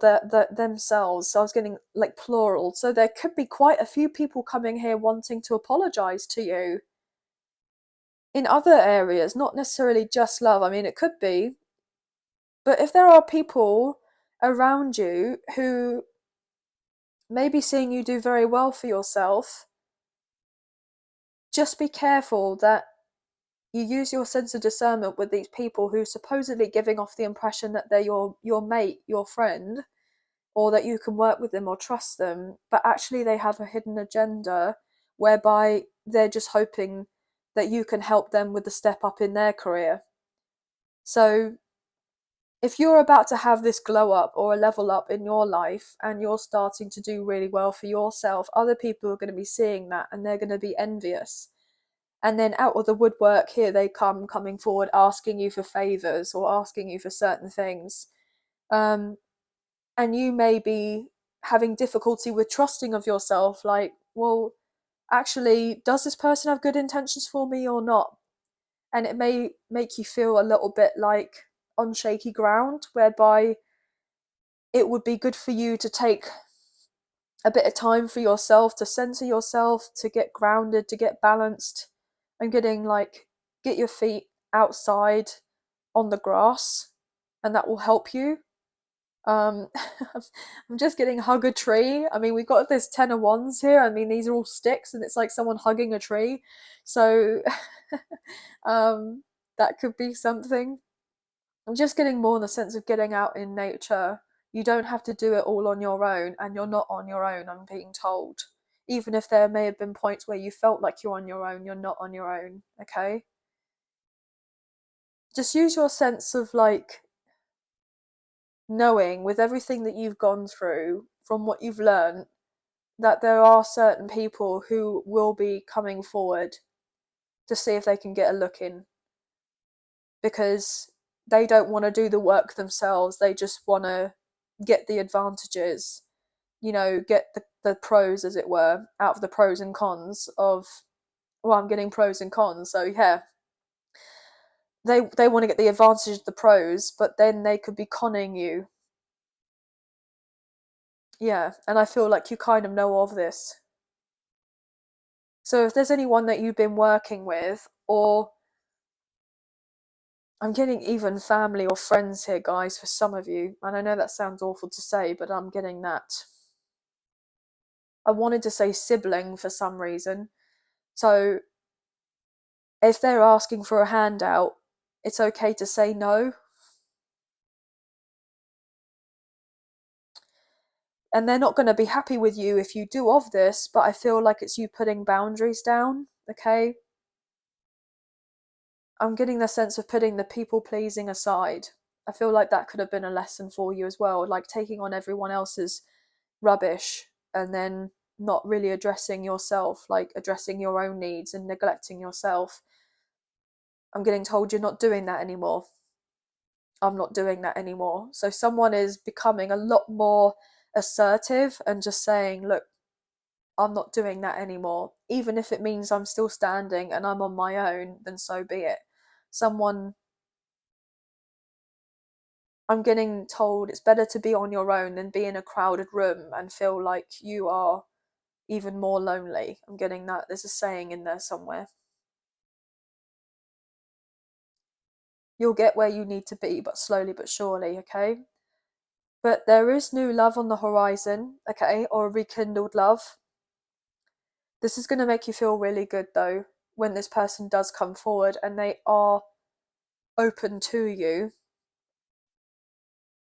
themselves. So I was getting like plural. So there could be quite a few people coming here wanting to apologize to you in other areas, not necessarily just love. I mean, it could be. But if there are people around you who may be seeing you do very well for yourself, just be careful that you use your sense of discernment with these people who supposedly giving off the impression that they're your mate, your friend, or that you can work with them or trust them, but actually they have a hidden agenda whereby they're just hoping that you can help them with the step up in their career. So if you're about to have this glow up or a level up in your life and you're starting to do really well for yourself, other people are going to be seeing that and they're going to be envious. And then out of the woodwork, here they coming forward, asking you for favors or asking you for certain things. And you may be having difficulty with trusting of yourself, like, well, actually, does this person have good intentions for me or not? And it may make you feel a little bit like on shaky ground, whereby it would be good for you to take a bit of time for yourself, to center yourself, to get grounded, to get balanced, and get your feet outside on the grass, and that will help you. I'm just getting hug a tree. I mean, we've got this 10 of wands here. I mean, these are all sticks and it's like someone hugging a tree. So that could be something. I'm just getting more in the sense of getting out in nature. You don't have to do it all on your own, and you're not on your own, I'm being told. Even if there may have been points where you felt like you're on your own, you're not on your own, okay? Just use your sense of knowing, with everything that you've gone through, from what you've learned, that there are certain people who will be coming forward to see if they can get a look in, because they don't want to do the work themselves. They just want to get the advantages, get the pros, as it were, out of the pros and cons of, well, I'm getting pros and cons, so yeah, they want to get the advantage of the pros, but then they could be conning you. Yeah, and I feel like you kind of know of this. So if there's anyone that you've been working with, or I'm getting even family or friends here, guys, for some of you, and I know that sounds awful to say, but I'm getting that. I wanted to say sibling for some reason. So if they're asking for a handout, it's okay to say no. And they're not going to be happy with you if you do of this, but I feel like it's you putting boundaries down, okay? I'm getting the sense of putting the people pleasing aside. I feel like that could have been a lesson for you as well, like taking on everyone else's rubbish and then not really addressing yourself, like addressing your own needs and neglecting yourself. I'm getting told you're not doing that anymore. I'm not doing that anymore. So someone is becoming a lot more assertive and just saying, look, I'm not doing that anymore. Even if it means I'm still standing and I'm on my own, then so be it. I'm getting told it's better to be on your own than be in a crowded room and feel like you are even more lonely. I'm getting that. There's a saying in there somewhere. You'll get where you need to be, but slowly but surely, okay? But there is new love on the horizon, okay? Or a rekindled love. This is going to make you feel really good, though, when this person does come forward and they are open to you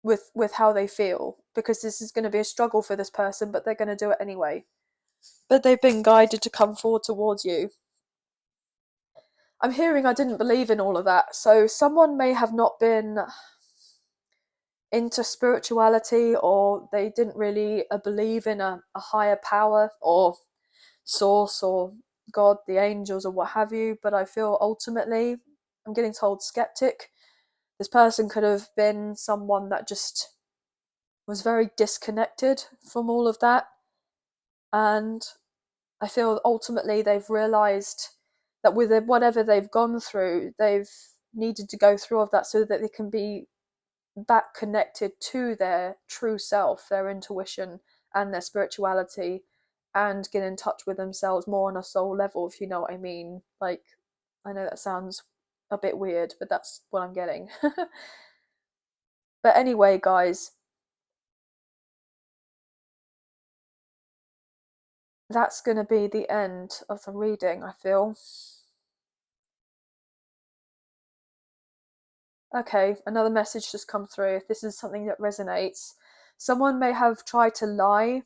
with how they feel, because this is going to be a struggle for this person, but they're going to do it anyway. But they've been guided to come forward towards you. I'm hearing I didn't believe in all of that, so someone may have not been into spirituality, or they didn't really believe in a higher power or source or God, the angels, or what have you, but I feel ultimately, I'm getting told skeptic. This person could have been someone that just was very disconnected from all of that, and I feel ultimately they've realised that with whatever they've gone through, they've needed to go through all of that so that they can be back connected to their true self, their intuition and their spirituality, and get in touch with themselves more on a soul level, if you know what I mean. Like, I know that sounds a bit weird, but that's what I'm getting. But anyway, guys, that's going to be the end of the reading, I feel. Okay, another message just come through. If this is something that resonates, Someone may have tried to lie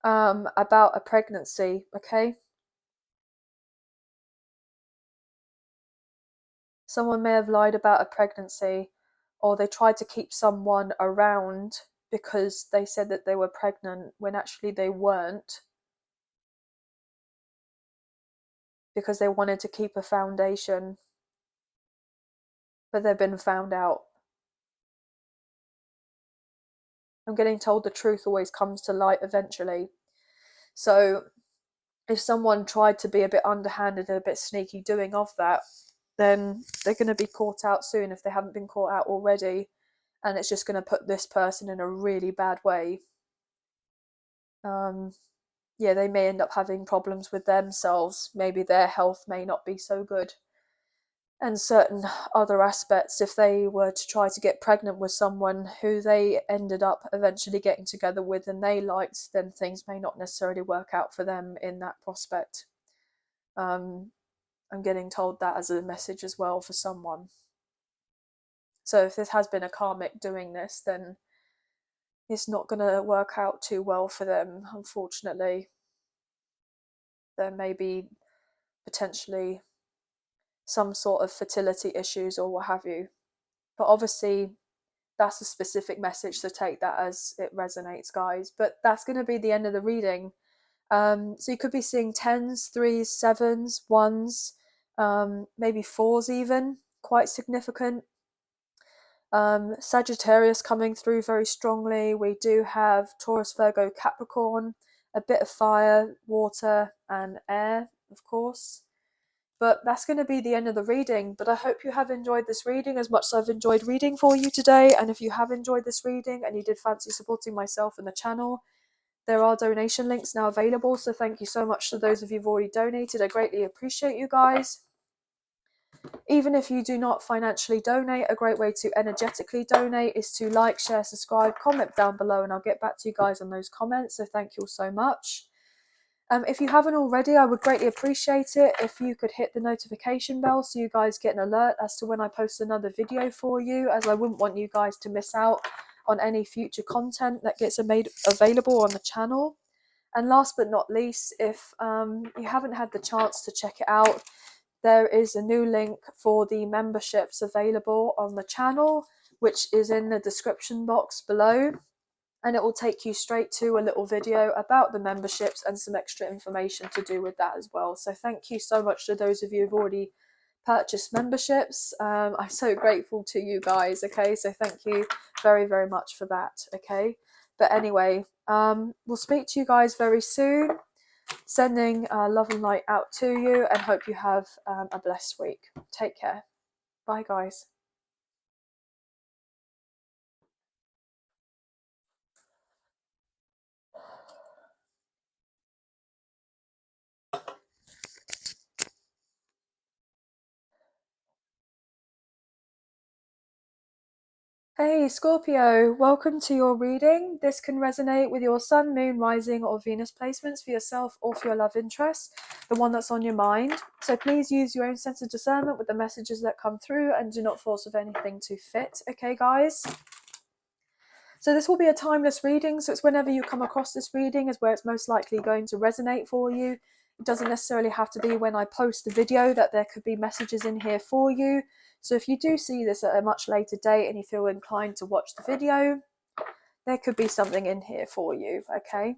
about a pregnancy, okay? Someone may have lied about a pregnancy, or they tried to keep someone around because they said that they were pregnant when actually they weren't, because they wanted to keep a foundation, but they've been found out. I'm getting told the truth always comes to light eventually. So if someone tried to be a bit underhanded and a bit sneaky doing of that, then they're going to be caught out soon if they haven't been caught out already, and it's just going to put this person in a really bad way. Yeah, they may end up having problems with themselves. Maybe their health may not be so good, and certain other aspects. If they were to try to get pregnant with someone who they ended up eventually getting together with and they liked, then things may not necessarily work out for them in that prospect. I'm getting told that as a message as well for someone. So if this has been a karmic doing this, then it's not going to work out too well for them, unfortunately. There may be potentially some sort of fertility issues or what have you. But obviously, that's a specific message, so take that as it resonates, guys. But that's going to be the end of the reading. So you could be seeing 10s, 3s, 7s, 1s, maybe 4s even, quite significant. Sagittarius coming through very strongly. We do have Taurus, Virgo, Capricorn, a bit of fire, water, and air, of course. But that's going to be the end of the reading. But I hope you have enjoyed this reading as much as I've enjoyed reading for you today. And if you have enjoyed this reading and you did fancy supporting myself and the channel, there are donation links now available. So thank you so much to those of you who've already donated. I greatly appreciate you guys. Even if you do not financially donate, a great way to energetically donate is to like, share, subscribe, comment down below, and I'll get back to you guys on those comments. So thank you all so much. If you haven't already, I would greatly appreciate it if you could hit the notification bell so you guys get an alert as to when I post another video for you, as I wouldn't want you guys to miss out on any future content that gets made available on the channel. And last but not least, if you haven't had the chance to check it out, there is a new link for the memberships available on the channel, which is in the description box below. And it will take you straight to a little video about the memberships and some extra information to do with that as well. So thank you so much to those of you who've already purchased memberships. I'm so grateful to you guys. Okay, so thank you very, very much for that. Okay, but anyway, we'll speak to you guys very soon. Sending love and light out to you, and hope you have a blessed week. Take care. Bye, guys. Hey Scorpio, welcome to your reading. This can resonate with your sun, moon, rising, or Venus placements for yourself or for your love interest, the one that's on your mind. So please use your own sense of discernment with the messages that come through and do not force with anything to fit. Okay, guys? So this will be a timeless reading, so it's whenever you come across this reading is where it's most likely going to resonate for you. It doesn't necessarily have to be when I post the video that there could be messages in here for you. So if you do see this at a much later date and you feel inclined to watch the video, there could be something in here for you, okay?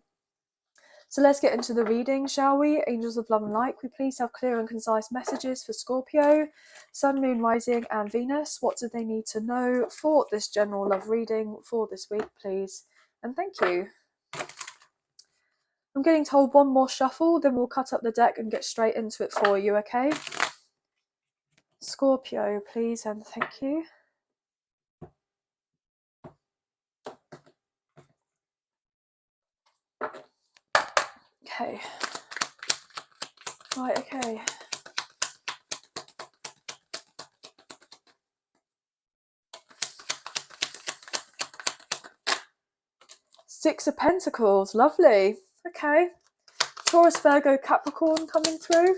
So let's get into the reading, shall we? Angels of love and light, we please have clear and concise messages for Scorpio, Sun, Moon, Rising, and Venus. What do they need to know for this general love reading for this week, please? And thank you. I'm getting told one more shuffle, then we'll cut up the deck and get straight into it for you, okay? Scorpio, please, and thank you. Okay. Right, okay. Six of Pentacles, lovely. Okay. Taurus, Virgo, Capricorn coming through.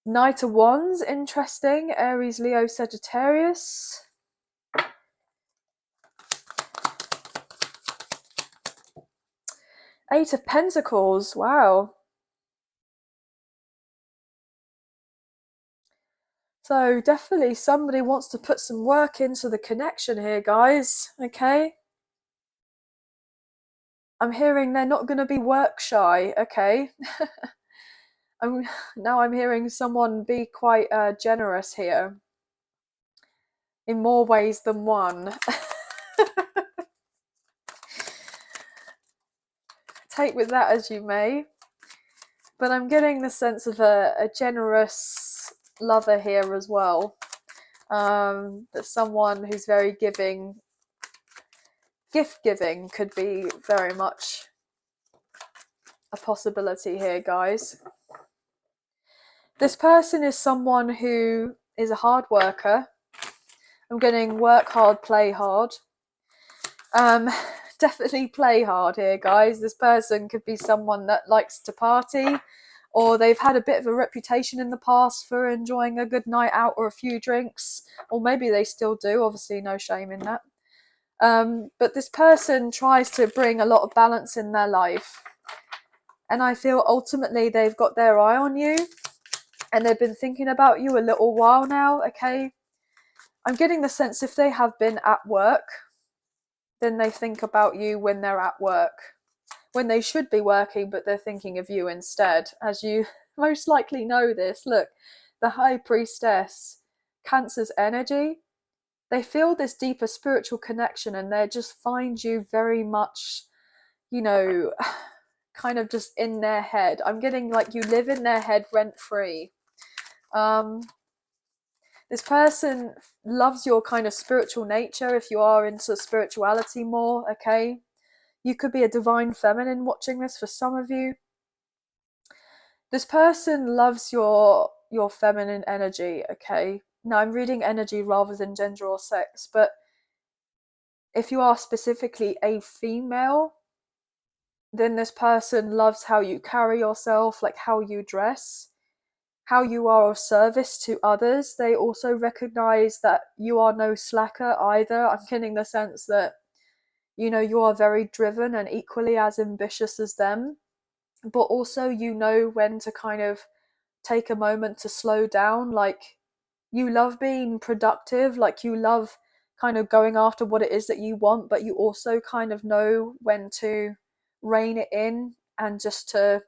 Knight of Wands, interesting. Aries, Leo, Sagittarius. Eight of Pentacles, wow. So definitely somebody wants to put some work into the connection here, guys, okay? I'm hearing they're not going to be work shy, okay? Now I'm hearing someone be quite generous here in more ways than one. Take with that as you may. But I'm getting the sense of a generous lover here as well. That someone who's very giving, gift giving could be very much a possibility here, guys. This person is someone who is a hard worker. I'm getting work hard, play hard. Definitely play hard here, guys. This person could be someone that likes to party, or they've had a bit of a reputation in the past for enjoying a good night out or a few drinks, or maybe they still do. Obviously, no shame in that. But this person tries to bring a lot of balance in their life. And I feel ultimately they've got their eye on you and they've been thinking about you a little while now, okay? I'm getting the sense if they have been at work, then they think about you when they're at work. When they should be working, but they're thinking of you instead. As you most likely know this, look, the High Priestess, Cancer's energy, they feel this deeper spiritual connection and they just find you very much, you know, kind of just in their head. I'm getting like you live in their head rent free. This person loves your kind of spiritual nature if you are into spirituality more, okay? You could be a divine feminine watching this for some of you. This person loves your feminine energy, okay? Now I'm reading energy rather than gender or sex, but if you are specifically a female, then this person loves how you carry yourself, like how you dress, how you are of service to others. They also recognize that you are no slacker either. I'm getting the sense that, you know, you are very driven and equally as ambitious as them, but also you know when to kind of take a moment to slow down. Like, you love being productive, like you love kind of going after what it is that you want, but you also kind of know when to rein it in and just to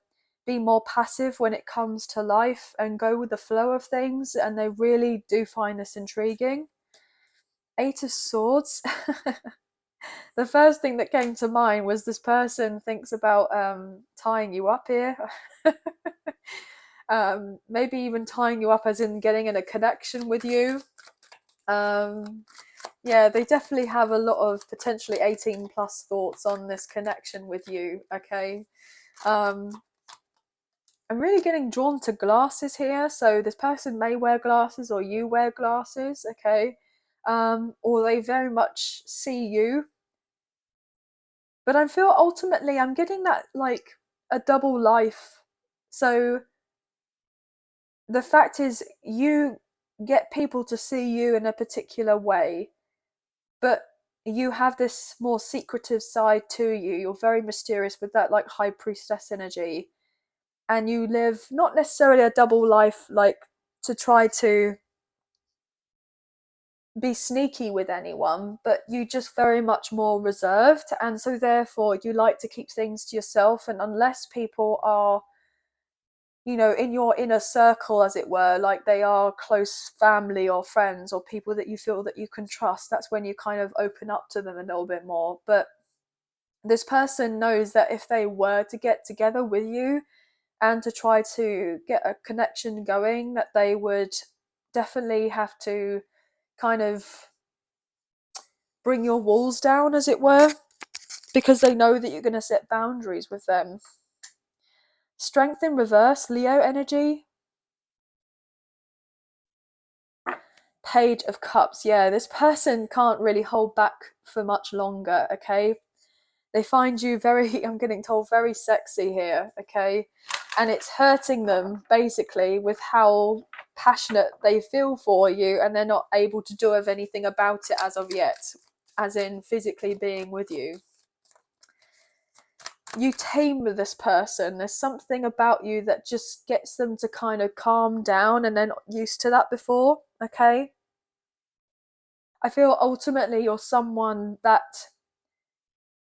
be more passive when it comes to life and go with the flow of things. And they really do find this intriguing. Eight of Swords. The first thing that came to mind was this person thinks about tying you up here. Maybe even tying you up as in getting in a connection with you. Yeah, they definitely have a lot of potentially 18 plus thoughts on this connection with you, okay? I'm really getting drawn to glasses here. So this person may wear glasses or you wear glasses, okay? Or they very much see you. But I feel ultimately I'm getting that like a double life. So the fact is you get people to see you in a particular way, but you have this more secretive side to you. You're very mysterious with that like High Priestess energy, and you live not necessarily a double life, like to try to be sneaky with anyone, but you just very much more reserved, and so therefore you like to keep things to yourself. And unless people are, you know, in your inner circle, as it were, like they are close family or friends or people that you feel that you can trust, that's when you kind of open up to them a little bit more. But this person knows that if they were to get together with you and to try to get a connection going, that they would definitely have to kind of bring your walls down, as it were, because they know that you're going to set boundaries with them. Strength in reverse, Leo energy. Page of Cups. Yeah, this person can't really hold back for much longer, okay? They find you very, I'm getting told, very sexy here, okay? And it's hurting them, basically, with how passionate they feel for you, and they're not able to do of anything about it as of yet, as in physically being with you. you tame this person. There's something about you that just gets them to kind of calm down, and they're not used to that before, okay? I feel ultimately you're someone that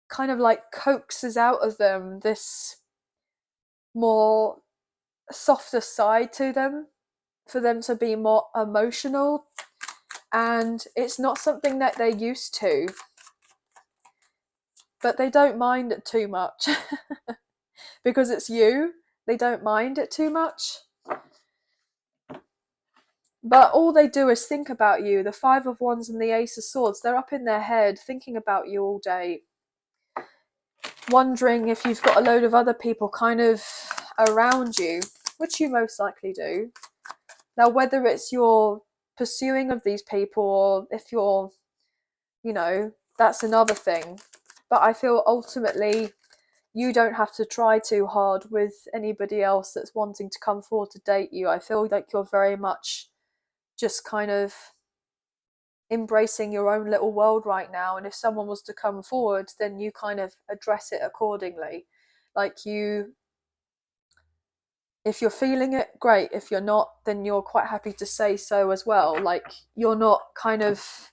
kind of like coaxes out of them this more softer side to them, for them to be more emotional, and it's not something that they're used to, but they don't mind it too much. Because it's you, they don't mind it too much. But all they do is think about you. The Five of Wands and the Ace of Swords, they're up in their head thinking about you all day, wondering if you've got a load of other people kind of around you, which you most likely do. Now, whether it's your pursuing of these people or if you're, that's another thing. But I feel ultimately you don't have to try too hard with anybody else that's wanting to come forward to date you. I feel like you're very much just kind of embracing your own little world right now, and if someone was to come forward, then you kind of address it accordingly. Like, if you're feeling it, great. If you're not, then you're quite happy to say so as well. Like, you're not kind of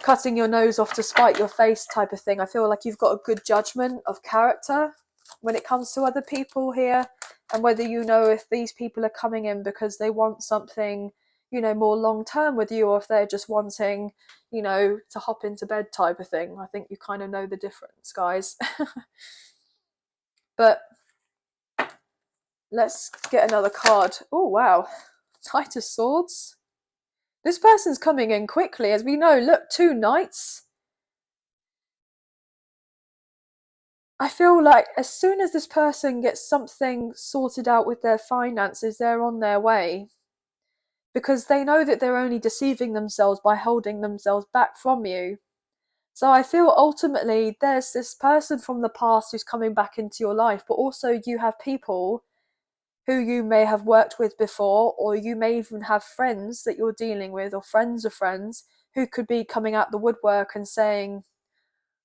cutting your nose off to spite your face type of thing. I feel like you've got a good judgment of character when it comes to other people here, and whether you know if these people are coming in because they want something, more long term with you, or if they're just wanting, to hop into bed type of thing. I think you kind of know the difference, guys. But let's get another card. Oh, wow. Knight of Swords. This person's coming in quickly, as we know. Look, 2 knights. I feel like as soon as this person gets something sorted out with their finances, they're on their way. Because they know that they're only deceiving themselves by holding themselves back from you. So I feel ultimately there's this person from the past who's coming back into your life, but also you have people who you may have worked with before, or you may even have friends that you're dealing with, or friends of friends, who could be coming out the woodwork and saying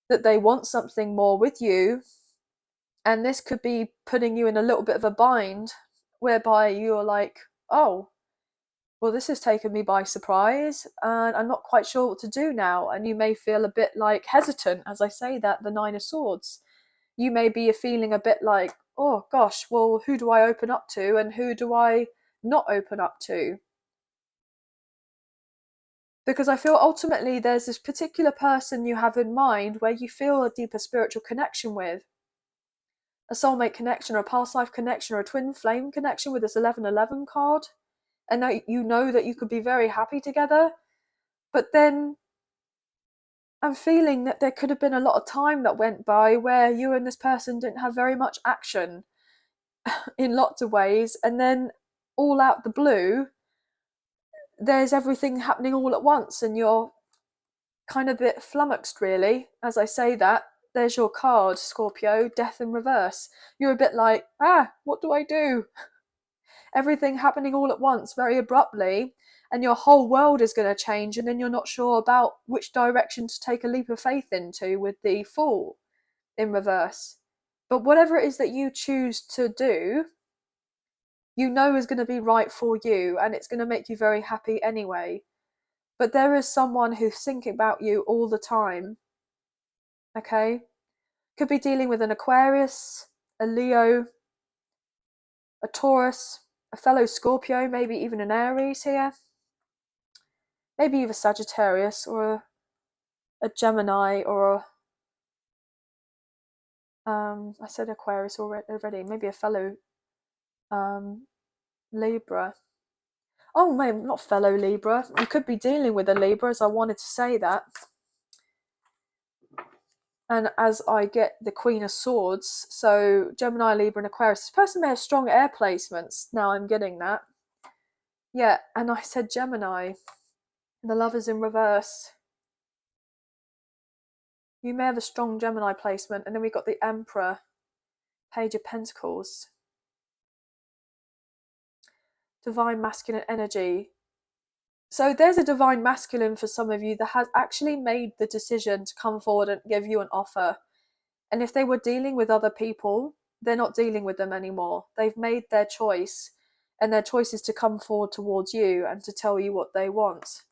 that they want something more with you. And this could be putting you in a little bit of a bind, whereby you're like, oh, well, this has taken me by surprise and I'm not quite sure what to do now. And you may feel a bit like hesitant as I say that, the 9 of Swords. You may be feeling a bit like, oh gosh, well, who do I open up to and who do I not open up to? Because I feel ultimately there's this particular person you have in mind where you feel a deeper spiritual connection with. A soulmate connection, or a past life connection, or a twin flame connection with this 1111 card. And that you know that you could be very happy together. But then I'm feeling that there could have been a lot of time that went by where you and this person didn't have very much action in lots of ways. And then all out the blue, there's everything happening all at once and you're kind of a bit flummoxed, really. As I say that, there's your card, Scorpio, death in reverse. You're a bit like, what do I do? Everything happening all at once, very abruptly, and your whole world is going to change, and then you're not sure about which direction to take a leap of faith into with the Fool in reverse. But whatever it is that you choose to do, you know is going to be right for you, and it's going to make you very happy anyway. But there is someone who's thinking about you all the time, okay? Could be dealing with an Aquarius, a Leo, a Taurus, a fellow Scorpio, maybe even an Aries here. Maybe either Sagittarius or a Gemini, or I said Aquarius already. Maybe a fellow Libra. Oh, maybe not fellow Libra. You could be dealing with a Libra, as I wanted to say that. And as I get the Queen of Swords, so Gemini, Libra, and Aquarius. This person may have strong air placements. Now I'm getting that. Yeah, and I said Gemini. And the Lovers in reverse. You may have a strong Gemini placement. And then we got the Emperor, Page of Pentacles. Divine masculine energy. So there's a divine masculine for some of you that has actually made the decision to come forward and give you an offer. And if they were dealing with other people, they're not dealing with them anymore. They've made their choice, and their choice is to come forward towards you and to tell you what they want.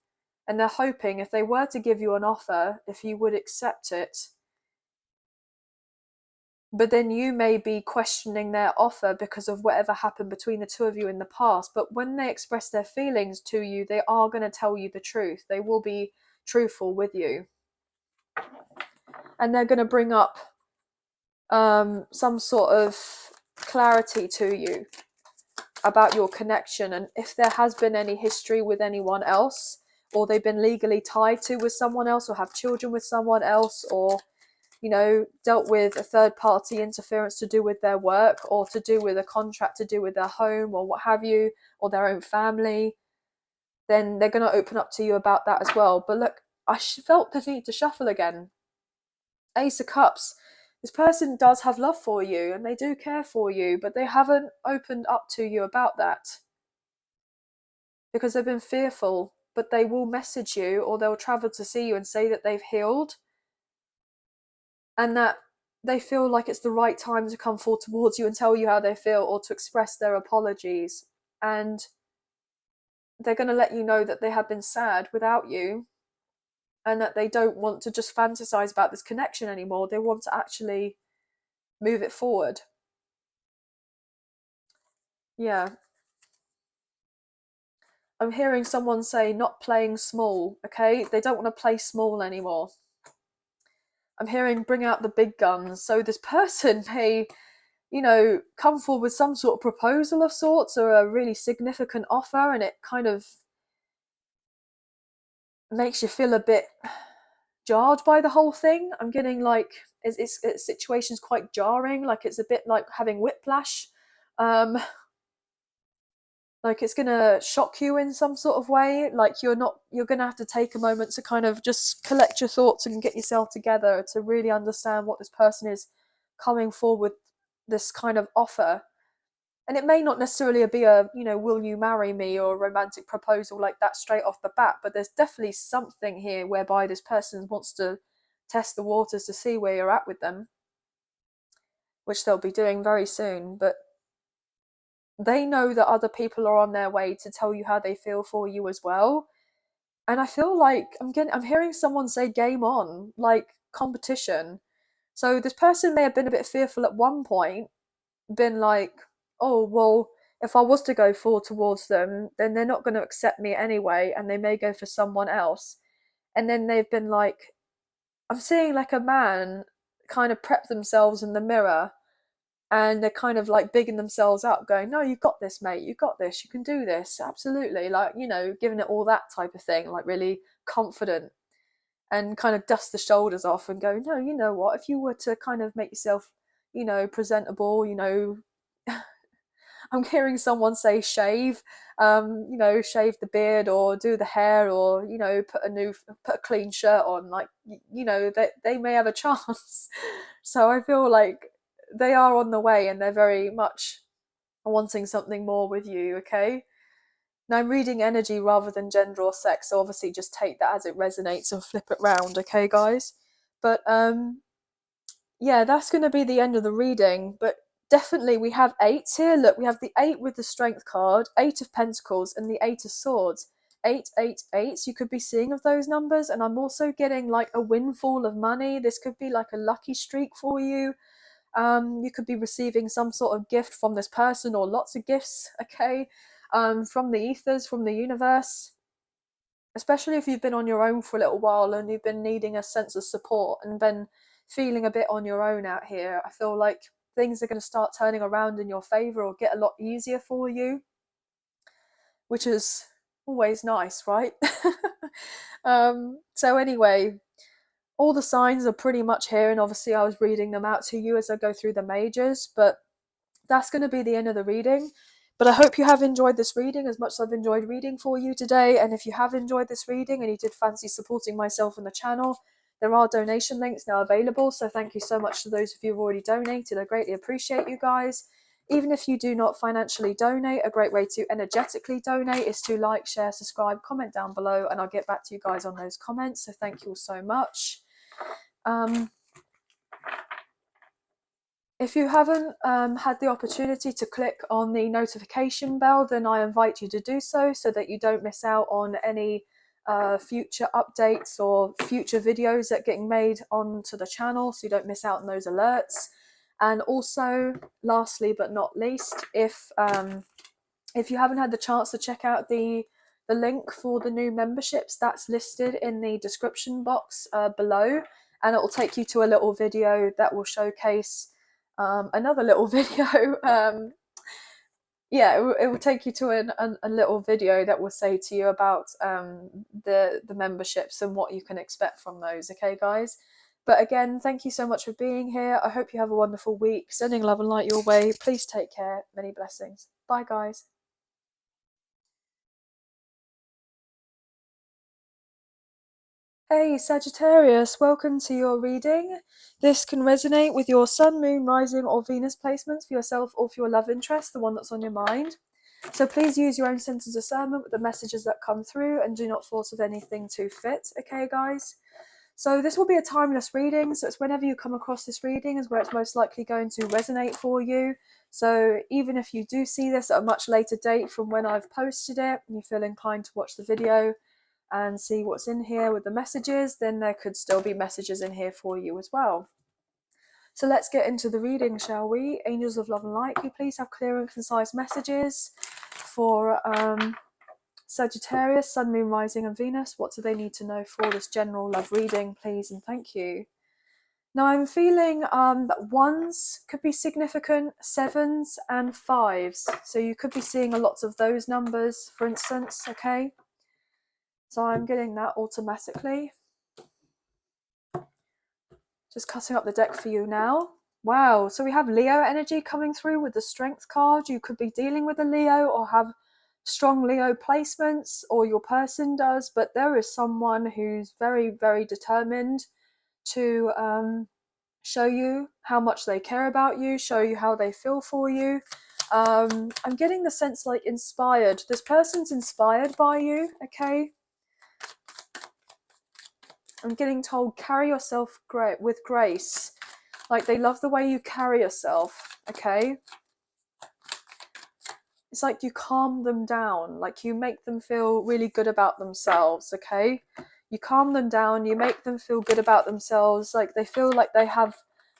And they're hoping if they were to give you an offer, if you would accept it. But then you may be questioning their offer because of whatever happened between the two of you in the past. But when they express their feelings to you, they are going to tell you the truth. They will be truthful with you. And they're going to bring up some sort of clarity to you about your connection, and if there has been any history with anyone else, or they've been legally tied to with someone else, or have children with someone else, or dealt with a third party interference to do with their work, or to do with a contract to do with their home, or what have you, or their own family, then they're going to open up to you about that as well. But look, I felt the need to shuffle again. Ace of Cups. This person does have love for you and they do care for you, but they haven't opened up to you about that because they've been fearful. But they will message you, or they'll travel to see you and say that they've healed and that they feel like it's the right time to come forward towards you and tell you how they feel, or to express their apologies. And they're going to let you know that they have been sad without you, and that they don't want to just fantasize about this connection anymore. They want to actually move it forward. Yeah. I'm hearing someone say not playing small, okay? They don't want to play small anymore. I'm hearing bring out the big guns. So this person may, come forward with some sort of proposal of sorts, or a really significant offer, and it kind of makes you feel a bit jarred by the whole thing. I'm getting like it's situation's quite jarring, like it's a bit like having whiplash. Like it's gonna shock you in some sort of way. Like you're gonna have to take a moment to kind of just collect your thoughts and get yourself together to really understand what this person is coming forward with, this kind of offer. And it may not necessarily be a, will you marry me, or a romantic proposal like that straight off the bat, but there's definitely something here whereby this person wants to test the waters to see where you're at with them, which they'll be doing very soon. But they know that other people are on their way to tell you how they feel for you as well. And I feel like I'm hearing someone say game on, like competition. So this person may have been a bit fearful at one point, been like, oh, well, if I was to go forward towards them, then they're not going to accept me anyway, and they may go for someone else. And then they've been like, I'm seeing like a man kind of prep themselves in the mirror, and they're kind of like bigging themselves up, going, no, you've got this, mate, you've got this, you can do this, absolutely, like, giving it all that type of thing, like really confident, and kind of dust the shoulders off and go, no, you know what, if you were to kind of make yourself, presentable, I'm hearing someone say shave, shave the beard, or do the hair, or put a clean shirt on, like, they may have a chance. So I feel like they are on the way, and they're very much wanting something more with you. Okay. Now I'm reading energy rather than gender or sex, so obviously just take that as it resonates and flip it round. Okay, guys. But yeah, that's going to be the end of the reading. But definitely we have eights here. Look, we have the 8 with the strength card, 8 of pentacles, and the 8 of swords. 888. You could be seeing of those numbers. And I'm also getting like a windfall of money. This could be like a lucky streak for you. You could be receiving some sort of gift from this person, or lots of gifts, okay, from the ethers, from the universe. Especially if you've been on your own for a little while and you've been needing a sense of support and been feeling a bit on your own out here. I feel like things are going to start turning around in your favor, or get a lot easier for you, which is always nice, right? So anyway, all the signs are pretty much here, and obviously I was reading them out to you as I go through the majors, but that's going to be the end of the reading. But I hope you have enjoyed this reading as much as I've enjoyed reading for you today. And if you have enjoyed this reading and you did fancy supporting myself and the channel, there are donation links now available. So thank you so much to those of you who've already donated. I greatly appreciate you guys. Even if you do not financially donate, a great way to energetically donate is to like, share, subscribe, comment down below, and I'll get back to you guys on those comments. So thank you all so much. If you haven't had the opportunity to click on the notification bell, then I invite you to do so that you don't miss out on any future updates or future videos that are getting made onto the channel, so you don't miss out on those alerts. And also, lastly but not least, if you haven't had the chance to check out the link for the new memberships, that's listed in the description box below, and it will take you to a little video that will showcase another little video. It will take you to a little video that will say to you about the memberships and what you can expect from those. Okay, guys? But again, thank you so much for being here. I hope you have a wonderful week. Sending love and light your way. Please take care. Many blessings. Bye, guys. Hey Sagittarius, welcome to your reading. This can resonate with your Sun, Moon, Rising or Venus placements for yourself or for your love interest, the one that's on your mind. So please use your own sense of discernment with the messages that come through and do not force with anything too fit, okay guys? So this will be a timeless reading, so it's whenever you come across this reading is where it's most likely going to resonate for you. So even if you do see this at a much later date from when I've posted it and you feel inclined to watch the video and see what's in here with the messages, then there could still be messages in here for you as well. So let's get into the reading, shall we? Angels of love and light, can you please have clear and concise messages for Sagittarius, Sun, Moon, Rising and Venus? What do they need to know for this general love reading, please, and thank you. Now I'm feeling that ones could be significant, sevens and fives. So you could be seeing a lot of those numbers, for instance, okay? So I'm getting that automatically. Just cutting up the deck for you now. Wow, so we have Leo energy coming through with the Strength card. You could be dealing with a Leo or have strong Leo placements, or your person does, but there is someone who's very, very determined to show you how much they care about you, show you how they feel for you. I'm getting the sense like inspired. This person's inspired by you, okay? I'm getting told carry yourself with grace. Like they love the way you carry yourself, okay? It's like you calm them down, like you make them feel really good about themselves, okay? You calm them down, you make them feel good about themselves, like they feel like they have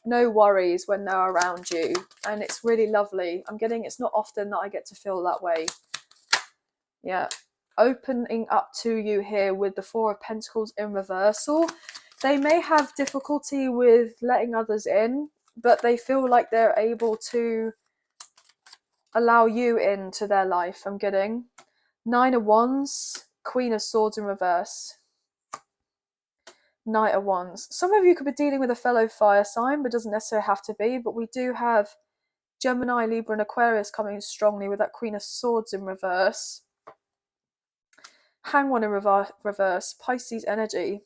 no worries when they're around you, and it's really lovely. I'm getting, it's not often that I get to feel that way. Yeah, opening up to you here with the Four of Pentacles in reversal. They may have difficulty with letting others in, but they feel like they're able to allow you into their life. I'm getting Nine of Wands, Queen of Swords in reverse, Knight of Wands. Some of you could be dealing with a fellow fire sign, but doesn't necessarily have to be. But we do have Gemini, Libra and Aquarius coming strongly with that Queen of Swords in reverse. Hangman in reverse, Pisces energy.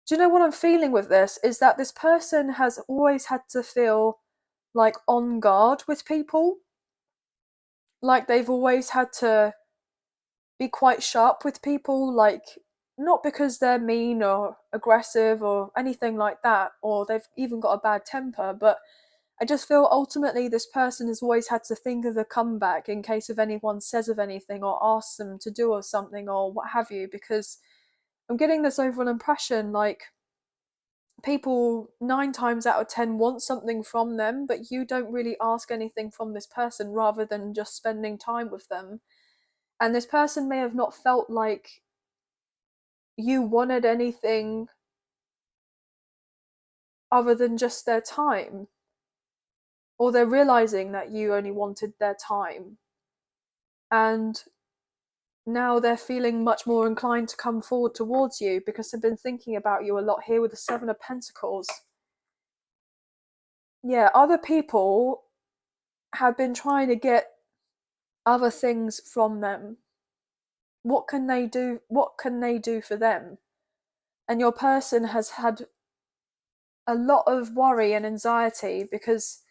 Do you know what I'm feeling with this? Is that this person has always had to feel like on guard with people. Like they've always had to be quite sharp with people, like not because they're mean or aggressive or anything like that, or they've even got a bad temper, but I just feel ultimately this person has always had to think of a comeback in case if anyone says of anything or asks them to do or something or what have you, because I'm getting this overall impression like people 9 times out of 10 want something from them, but you don't really ask anything from this person rather than just spending time with them. And this person may have not felt like you wanted anything other than just their time, or they're realizing that you only wanted their time, and now they're feeling much more inclined to come forward towards you because they've been thinking about you a lot here with the Seven of Pentacles. Yeah, other people have been trying to get other things from them. What can they do? What can they do for them? And your person has had a lot of worry and anxiety because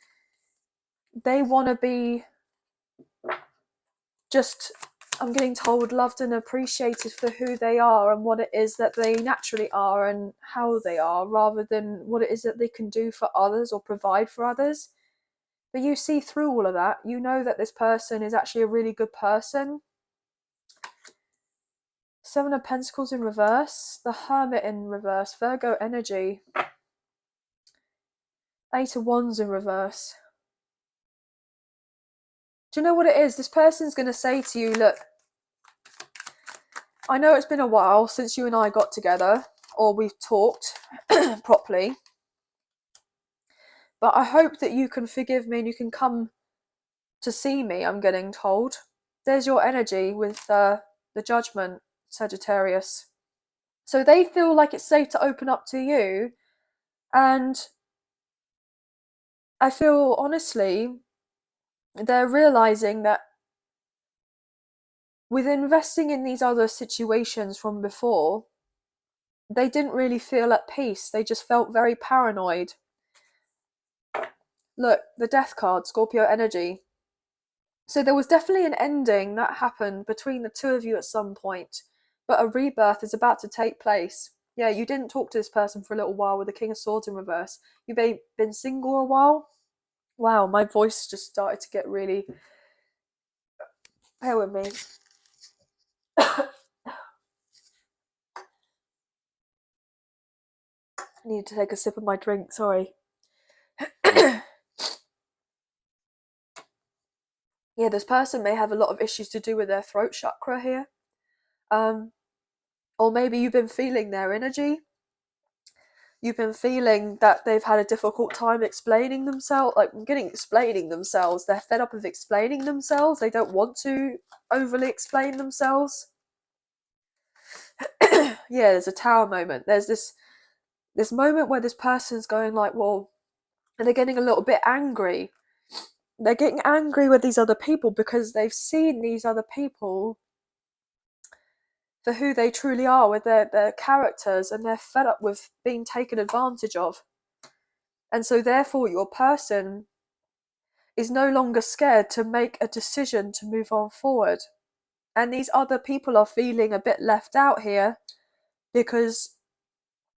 they want to be just I'm getting told loved and appreciated for who they are and what it is that they naturally are and how they are, rather than what it is that they can do for others or provide for others. But you see through all of that. You know that this person is actually a really good person. Seven of Pentacles in reverse, the Hermit in reverse, Virgo energy. Eight of Wands in reverse. Do you know what it is? This person's going to say to you, look, I know it's been a while since you and I got together, or we've talked properly, but I hope that you can forgive me and you can come to see me, I'm getting told. There's your energy with the Judgement, Sagittarius. So they feel like it's safe to open up to you, and I feel, honestly, they're realising that with investing in these other situations from before, they didn't really feel at peace. They just felt very paranoid. Look, the Death card, Scorpio energy. So there was definitely an ending that happened between the two of you at some point, but a rebirth is about to take place. Yeah, you didn't talk to this person for a little while with the King of Swords in reverse. You've been single a while. Wow, my voice just started to get really... Bear with me. I need to take a sip of my drink, sorry. Yeah, this person may have a lot of issues to do with their throat chakra here. Or maybe you've been feeling their energy. You've been feeling that they've had a difficult time explaining themselves, explaining themselves. They're fed up of explaining themselves. They don't want to overly explain themselves. Yeah, there's a Tower moment. There's this moment where this person's going like, well, and they're getting a little bit angry. They're getting angry with these other people because they've seen these other people for who they truly are, with their characters, and they're fed up with being taken advantage of. And so therefore your person is no longer scared to make a decision to move on forward. And these other people are feeling a bit left out here because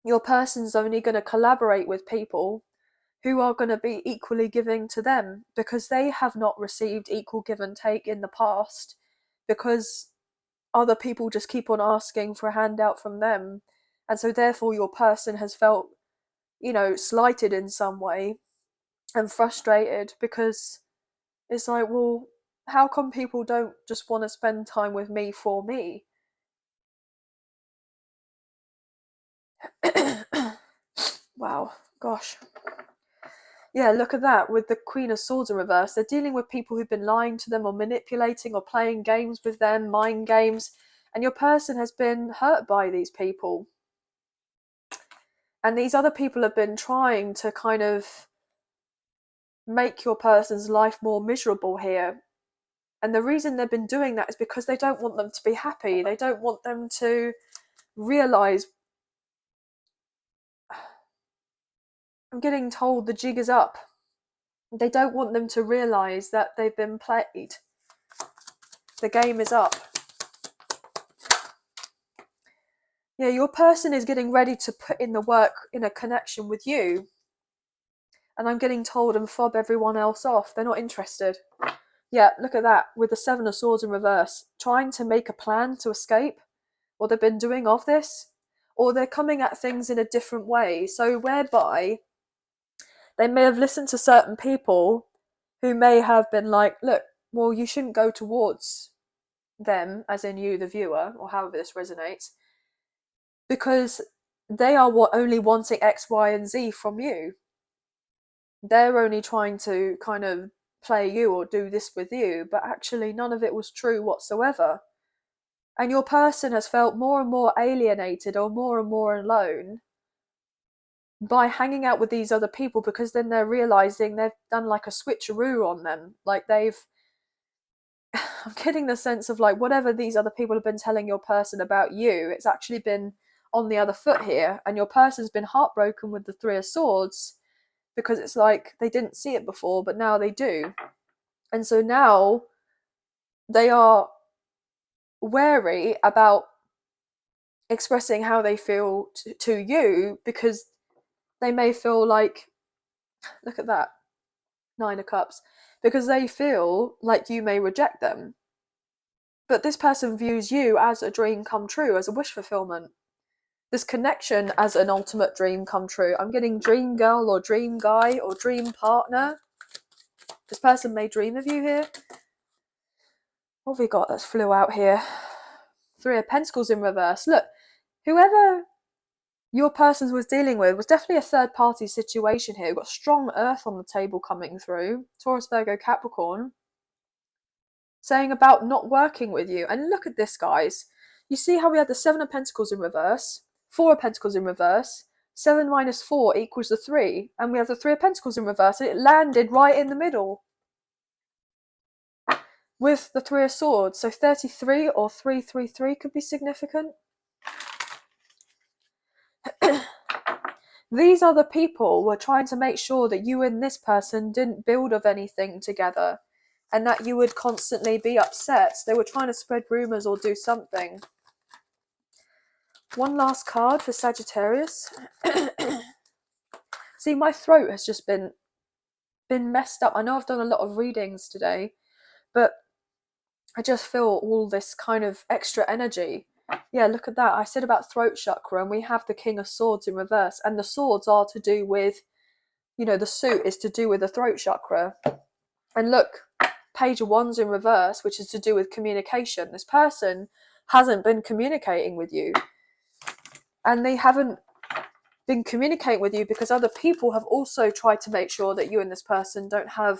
your person's only going to collaborate with people who are going to be equally giving to them, because they have not received equal give and take in the past, because other people just keep on asking for a handout from them. And so therefore your person has felt, slighted in some way and frustrated, because it's like, well, how come people don't just want to spend time with me for me? Wow, gosh. Yeah, look at that, with the Queen of Swords in reverse. They're dealing with people who've been lying to them or manipulating or playing games with them, mind games, and your person has been hurt by these people. And these other people have been trying to kind of make your person's life more miserable here. And the reason they've been doing that is because they don't want them to be happy. They don't want them to realise... I'm getting told the jig is up. They don't want them to realise that they've been played. The game is up. Yeah, your person is getting ready to put in the work in a connection with you. And I'm getting told and fob everyone else off. They're not interested. Yeah, look at that, with the Seven of Swords in reverse. Trying to make a plan to escape. Or they've been doing of this. Or they're coming at things in a different way. So whereby they may have listened to certain people who may have been like, look, well, you shouldn't go towards them, as in you, the viewer, or however this resonates, because they are only wanting X, Y, and Z from you. They're only trying to kind of play you or do this with you, but actually none of it was true whatsoever. And your person has felt more and more alienated or more and more alone by hanging out with these other people, because then they're realizing they've done like a switcheroo on them. Like I'm getting the sense of like, whatever these other people have been telling your person about you, it's actually been on the other foot here. And your person's been heartbroken with the Three of Swords, because it's like they didn't see it before, but now they do. And so now they are wary about expressing how they feel to you, because they may feel like, look at that, 9 of Cups, because they feel like you may reject them. But this person views you as a dream come true, as a wish fulfillment. This connection as an ultimate dream come true. I'm getting dream girl or dream guy or dream partner. This person may dream of you here. What have we got that's flew out here? 3 of Pentacles in reverse. Look, whoever your person was dealing with was definitely a third party situation here. We've got strong earth on the table coming through. Taurus, Virgo, Capricorn. Saying about not working with you. And look at this, guys. You see how we had the 7 of Pentacles in reverse, 4 of Pentacles in reverse, 7 minus 4 equals the 3, and we have the 3 of Pentacles in reverse, and it landed right in the middle with the 3 of Swords. So 33 or 333 could be significant. These other people were trying to make sure that you and this person didn't build of anything together, and that you would constantly be upset. They were trying to spread rumours or do something. One last card for Sagittarius. See, my throat has just been messed up. I know I've done a lot of readings today, but I just feel all this kind of extra energy. Yeah, look at that. I said about throat chakra, and we have the King of Swords in reverse, and the swords are to do with, you know, the suit is to do with the throat chakra. And look, Page of Wands in reverse, which is to do with communication. This person hasn't been communicating with you, and they haven't been communicating with you because other people have also tried to make sure that you and this person don't have,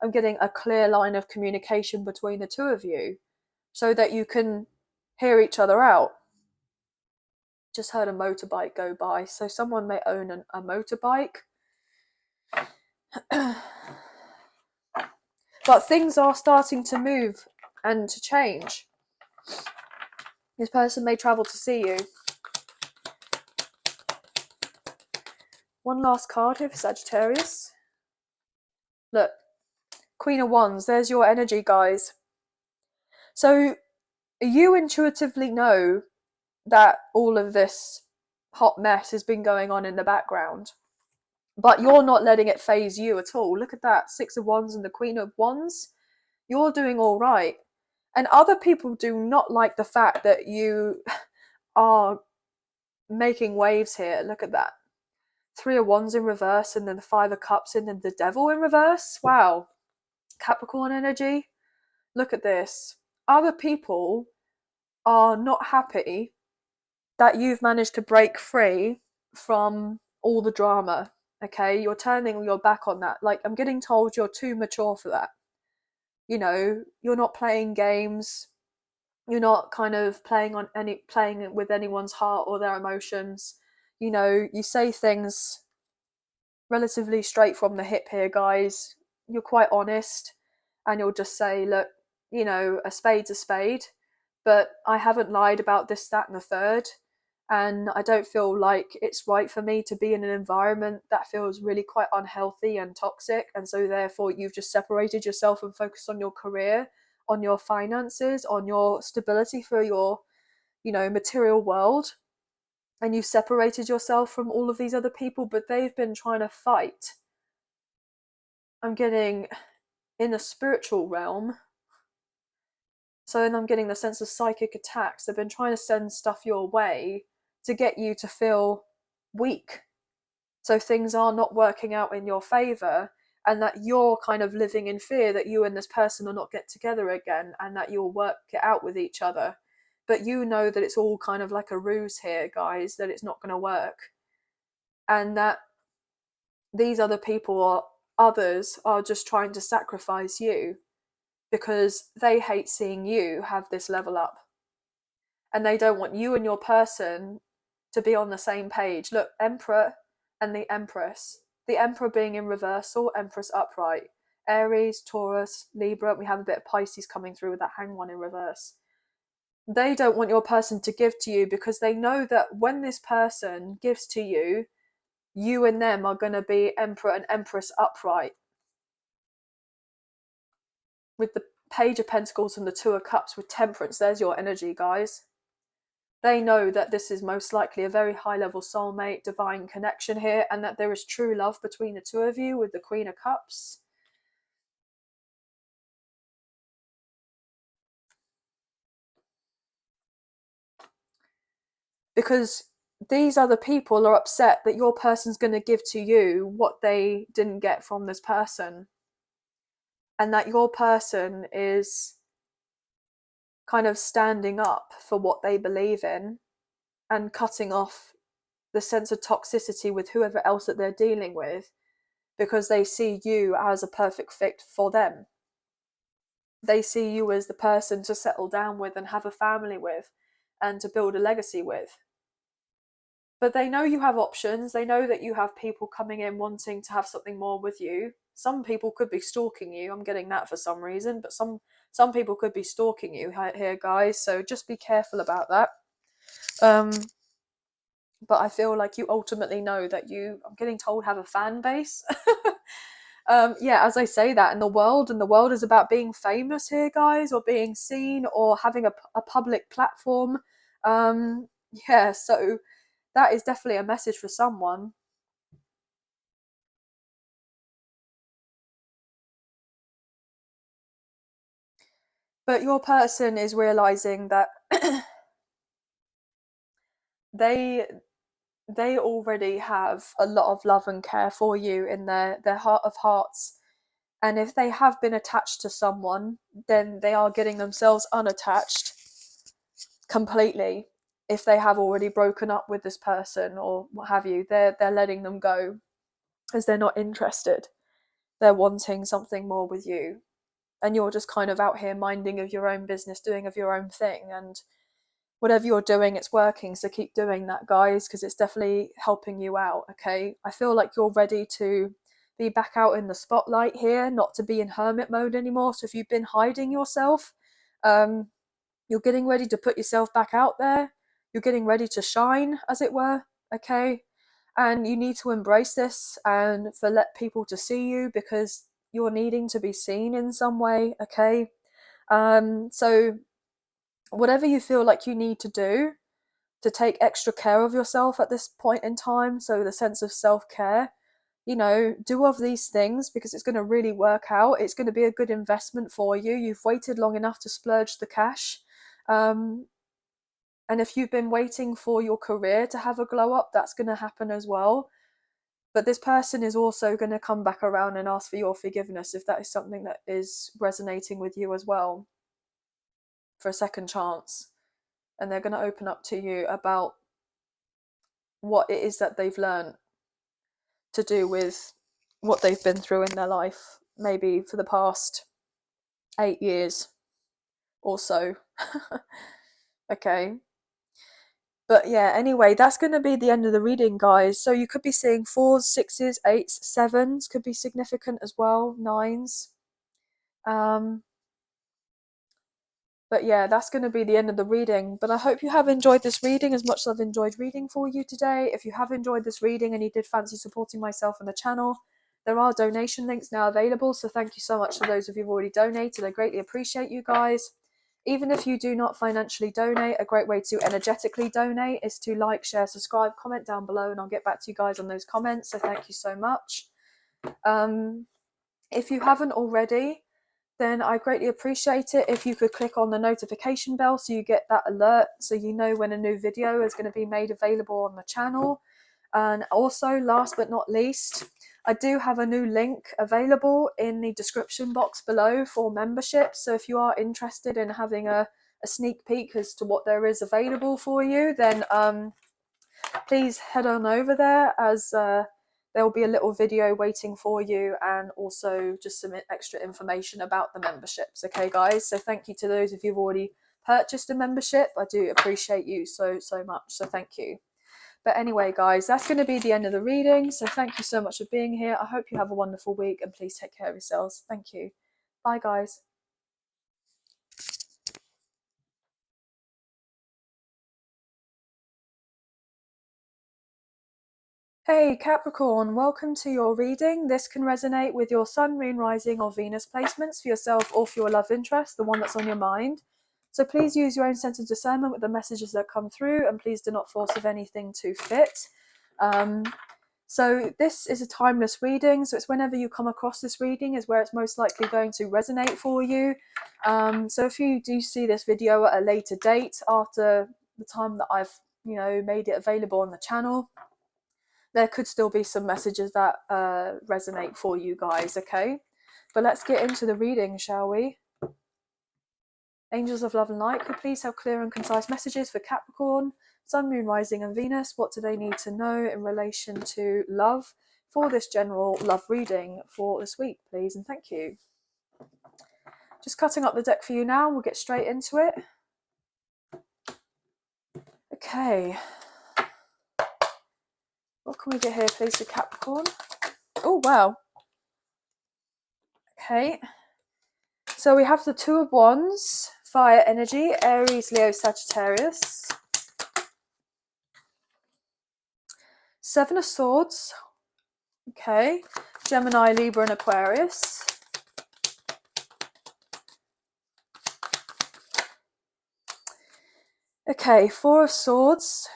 I'm getting a clear line of communication between the two of you, so that you can hear each other out. Just heard a motorbike go by, so someone may own a motorbike. But things are starting to move and to change. This person may travel to see you. One last card here for Sagittarius. Look, Queen of Wands, there's your energy, guys. So you intuitively know that all of this hot mess has been going on in the background, but you're not letting it phase you at all. Look at that, 6 of Wands and the Queen of Wands. You're doing all right. And other people do not like the fact that you are making waves here. Look at that. 3 of Wands in reverse, and then the 5 of Cups, and then the Devil in reverse. Wow. Capricorn energy. Look at this. Other people are not happy that you've managed to break free from all the drama. Okay, you're turning your back on that. Like, I'm getting told you're too mature for that. You know, you're not playing games. You're not kind of playing with anyone's heart or their emotions. You know, you say things relatively straight from the hip here, guys. You're quite honest, and you'll just say, look, you know, a spade's a spade, but I haven't lied about this, that, and the third, and I don't feel like it's right for me to be in an environment that feels really quite unhealthy and toxic, and so therefore you've just separated yourself and focused on your career, on your finances, on your stability for your, you know, material world, and you've separated yourself from all of these other people, but they've been trying to fight. I'm getting in the spiritual realm. So then I'm getting the sense of psychic attacks. They've been trying to send stuff your way to get you to feel weak. So things are not working out in your favour, and that you're kind of living in fear that you and this person will not get together again, and that you'll work it out with each other. But you know that it's all kind of like a ruse here, guys, that it's not going to work. And that these other people or others are just trying to sacrifice you because they hate seeing you have this level up. And they don't want you and your person to be on the same page. Look, Emperor and the Empress. The Emperor being in reversal, Empress upright. Aries, Taurus, Libra. We have a bit of Pisces coming through with that Hanged One in reverse. They don't want your person to give to you because they know that when this person gives to you, you and them are going to be Emperor and Empress upright. With the Page of Pentacles and the Two of Cups with Temperance. There's your energy, guys. They know that this is most likely a very high level soulmate, divine connection here, and that there is true love between the two of you with the Queen of Cups. Because these other people are upset that your person's going to give to you what they didn't get from this person. And that your person is kind of standing up for what they believe in and cutting off the sense of toxicity with whoever else that they're dealing with, because they see you as a perfect fit for them. They see you as the person to settle down with and have a family with and to build a legacy with. But they know you have options. They know that you have people coming in wanting to have something more with you. Some people could be stalking you. I'm getting that for some reason, but some people could be stalking you here, guys. So just be careful about that. But I feel like you ultimately know that I'm getting told, have a fan base. Yeah, as I say that, in the world, and the world is about being famous here, guys, or being seen, or having a public platform. Yeah, so that is definitely a message for someone. But your person is realizing that they already have a lot of love and care for you in their heart of hearts. And if they have been attached to someone, then they are getting themselves unattached completely. If they have already broken up with this person or what have you, they're letting them go as they're not interested. They're wanting something more with you. And you're just kind of out here minding of your own business, doing of your own thing. And whatever you're doing, it's working. So keep doing that, guys, because it's definitely helping you out, okay? I feel like you're ready to be back out in the spotlight here, not to be in hermit mode anymore. So if you've been hiding yourself, you're getting ready to put yourself back out there. You're getting ready to shine, as it were, okay? And you need to embrace this and for let people to see you, because you're needing to be seen in some way, okay? So whatever you feel like you need to do to take extra care of yourself at this point in time, so the sense of self-care, do of these things, because it's going to really work out. It's going to be a good investment for you. You've waited long enough to splurge the cash. And if you've been waiting for your career to have a glow up, that's going to happen as well. But this person is also going to come back around and ask for your forgiveness if that is something that is resonating with you as well, for a second chance. And they're going to open up to you about what it is that they've learned to do with what they've been through in their life, maybe for the past 8 years or so. Okay. But yeah, anyway, that's going to be the end of the reading, guys. So you could be seeing 4s, 6s, 8s, 7s could be significant as well, 9s. But yeah, that's going to be the end of the reading. But I hope you have enjoyed this reading as much as I've enjoyed reading for you today. If you have enjoyed this reading and you did fancy supporting myself and the channel, there are donation links now available. So thank you so much to those of you who've already donated. I greatly appreciate you guys. Even if you do not financially donate, a great way to energetically donate is to like, share, subscribe, comment down below, and I'll get back to you guys on those comments. So thank you so much. If you haven't already, then I greatly appreciate it if you could click on the notification bell so you get that alert, so you know when a new video is going to be made available on the channel. And also, last but not least, I do have a new link available in the description box below for membership. So if you are interested in having a sneak peek as to what there is available for you, then please head on over there, as there will be a little video waiting for you, and also just some extra information about the memberships. Okay, guys, so thank you to those of you who've already purchased a membership. I do appreciate you so much, so thank you. But anyway, guys, that's going to be the end of the reading. So thank you so much for being here. I hope you have a wonderful week, and please take care of yourselves. Thank you. Bye, guys. Hey Capricorn, welcome to your reading. This can resonate with your Sun, Moon, Rising or Venus placements for yourself or for your love interest, the one that's on your mind. So please use your own sense of discernment with the messages that come through, and please do not force of anything to fit. So this is a timeless reading, so it's whenever you come across this reading is where it's most likely going to resonate for you. So if you do see this video at a later date after the time that I've made it available on the channel, there could still be some messages that resonate for you guys, okay? But let's get into the reading, shall we? Angels of love and light, could please have clear and concise messages for Capricorn, Sun, Moon, Rising and Venus. What do they need to know in relation to love for this general love reading for this week, please? And thank you. Just cutting up the deck for you now. We'll get straight into it. Okay. What can we get here, please, for Capricorn? Oh, wow. Okay. So we have the Two of Wands, fire energy, Aries, Leo, Sagittarius. Seven of Swords. Okay. Gemini, Libra and Aquarius. Okay, Four of Swords.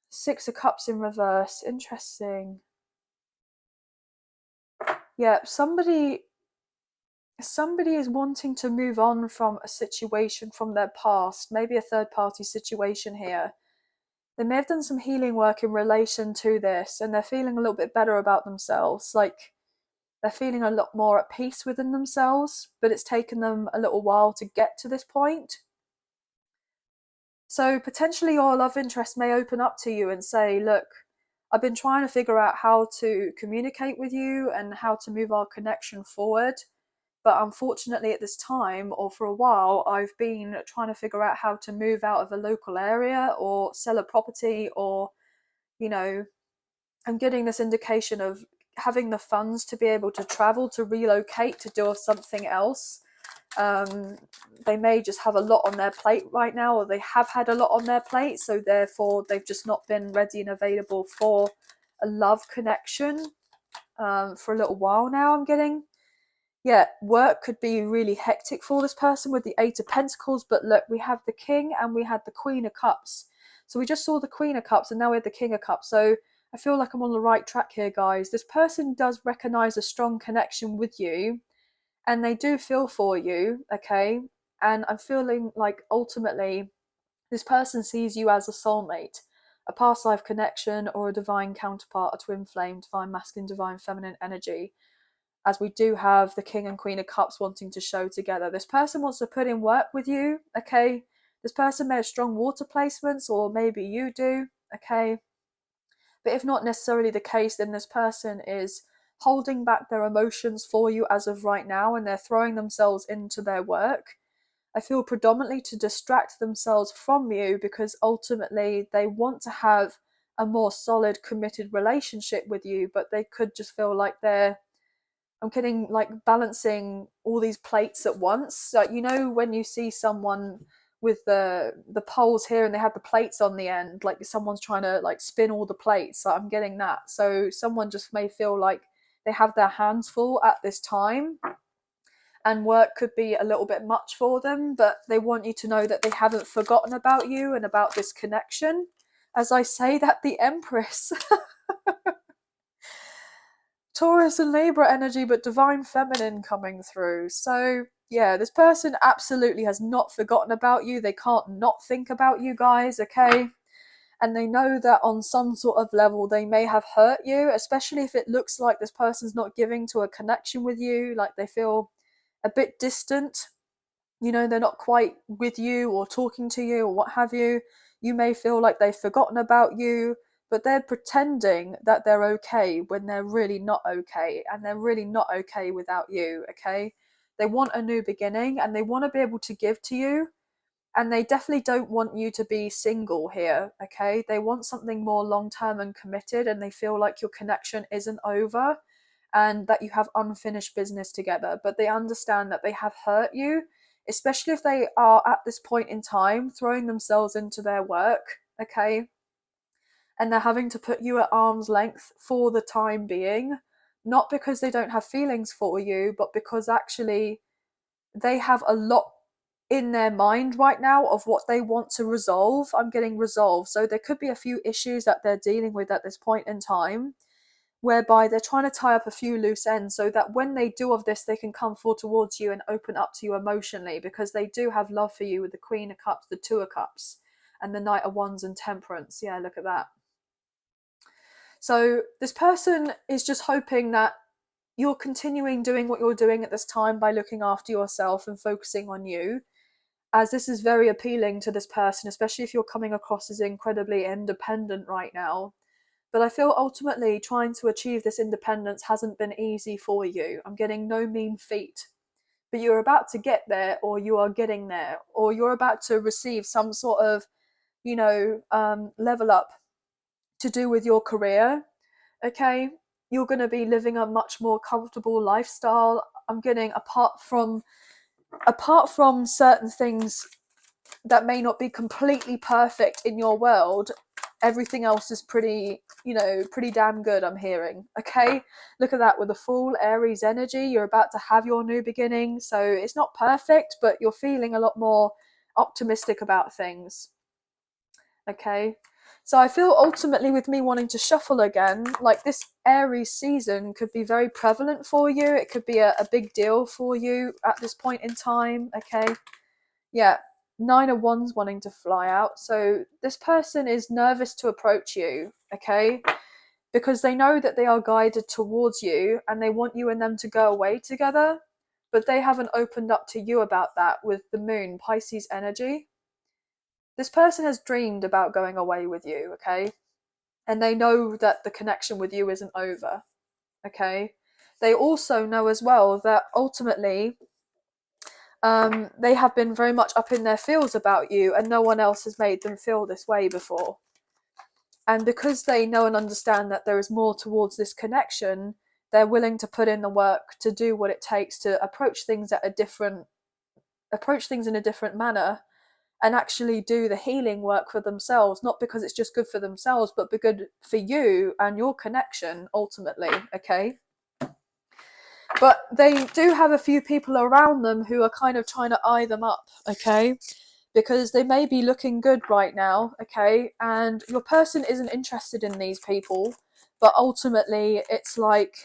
Six of Cups in reverse. Interesting. Yeah, somebody is wanting to move on from a situation from their past, maybe a third party situation here. They may have done some healing work in relation to this, and they're feeling a little bit better about themselves. Like, they're feeling a lot more at peace within themselves, but it's taken them a little while to get to this point. So potentially your love interest may open up to you and say, look, I've been trying to figure out how to communicate with you and how to move our connection forward. But unfortunately at this time, or for a while, I've been trying to figure out how to move out of a local area or sell a property, or, I'm getting this indication of having the funds to be able to travel, to relocate, to do something else. They may just have a lot on their plate right now, or they have had a lot on their plate, so therefore they've just not been ready and available for a love connection for a little while now. I'm getting, work could be really hectic for this person with the Eight of Pentacles, but look, we have the King and we had the Queen of Cups. So we just saw the Queen of Cups and now we have the King of Cups. So I feel like I'm on the right track here, guys. This person does recognize a strong connection with you, and they do feel for you, okay? And I'm feeling like ultimately this person sees you as a soulmate, a past life connection, or a divine counterpart, a twin flame, divine masculine, divine feminine energy, as we do have the King and Queen of Cups wanting to show together. This person wants to put in work with you, okay? This person may have strong water placements, or maybe you do, okay? But if not necessarily the case, then this person is holding back their emotions for you as of right now, and they're throwing themselves into their work. I feel predominantly to distract themselves from you, because ultimately they want to have a more solid, committed relationship with you, but they could just feel like I'm getting like balancing all these plates at once. Like, when you see someone with the poles here and they have the plates on the end, like someone's trying to like spin all the plates. So I'm getting that. So someone just may feel like they have their hands full at this time, and work could be a little bit much for them, but they want you to know that they haven't forgotten about you and about this connection. As I say that, the Empress. Taurus and Libra energy, but divine feminine coming through. So yeah, this person absolutely has not forgotten about you. They can't not think about you guys, okay? And they know that on some sort of level they may have hurt you, especially if it looks like this person's not giving to a connection with you, like they feel a bit distant, they're not quite with you or talking to you or what have you. You may feel like they've forgotten about you, but they're pretending that they're okay when they're really not okay, and they're really not okay without you, okay? They want a new beginning and they want to be able to give to you, and they definitely don't want you to be single here, okay? They want something more long-term and committed, and they feel like your connection isn't over and that you have unfinished business together, but they understand that they have hurt you, especially if they are at this point in time throwing themselves into their work, okay? and they're having to put you at arm's length for the time being, not because they don't have feelings for you, but because actually they have a lot in their mind right now of what they want to resolve. I'm getting resolved. So there could be a few issues that they're dealing with at this point in time, whereby they're trying to tie up a few loose ends so that when they do of this, they can come forward towards you and open up to you emotionally, because they do have love for you with the Queen of Cups, the Two of Cups, and the Knight of Wands and Temperance. Yeah, look at that. So this person is just hoping that you're continuing doing what you're doing at this time by looking after yourself and focusing on you, as this is very appealing to this person, especially if you're coming across as incredibly independent right now. But I feel ultimately trying to achieve this independence hasn't been easy for you. I'm getting no mean feat. But you're about to get there, or you are getting there, or you're about to receive some sort of, level up to do with your career. Okay? You're going to be living a much more comfortable lifestyle. I'm getting apart from certain things that may not be completely perfect in your world, everything else is pretty damn good, I'm hearing. Okay, look at that with the full Aries energy. You're about to have your new beginning, so it's not perfect, but you're feeling a lot more optimistic about things. Okay, so I feel ultimately with me wanting to shuffle again, like this Aries season could be very prevalent for you. It could be a big deal for you at this point in time. Okay, yeah, Nine of Wands wanting to fly out. So this person is nervous to approach you, okay? Because they know that they are guided towards you and they want you and them to go away together, but they haven't opened up to you about that with the Moon, Pisces energy. This person has dreamed about going away with you, okay? And they know that the connection with you isn't over, okay? They also know as well that ultimately they have been very much up in their feels about you, and no one else has made them feel this way before. And because they know and understand that there is more towards this connection, they're willing to put in the work to do what it takes to approach things in a different manner, and actually do the healing work for themselves, not because it's just good for themselves, but be good for you and your connection ultimately, okay? But they do have a few people around them who are kind of trying to eye them up, okay? Because they may be looking good right now, okay? And your person isn't interested in these people, but ultimately it's like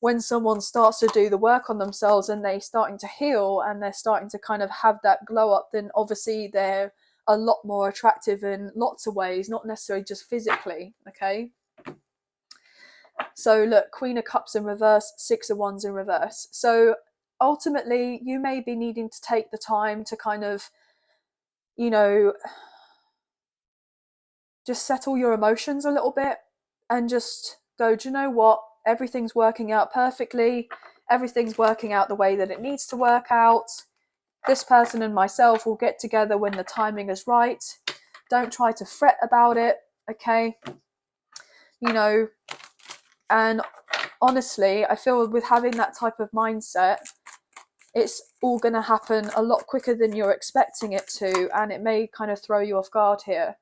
when someone starts to do the work on themselves and they're starting to heal and they're starting to kind of have that glow up, then obviously they're a lot more attractive in lots of ways, not necessarily just physically, okay? So look, Queen of Cups in reverse, Six of Wands in reverse. So ultimately, you may be needing to take the time to kind of, just settle your emotions a little bit and just go, do you know what? Everything's working out perfectly. Everything's working out the way that it needs to work out. This person and myself will get together when the timing is right. Don't try to fret about it, okay? And honestly, I feel with having that type of mindset, it's all going to happen a lot quicker than you're expecting it to, and it may kind of throw you off guard here.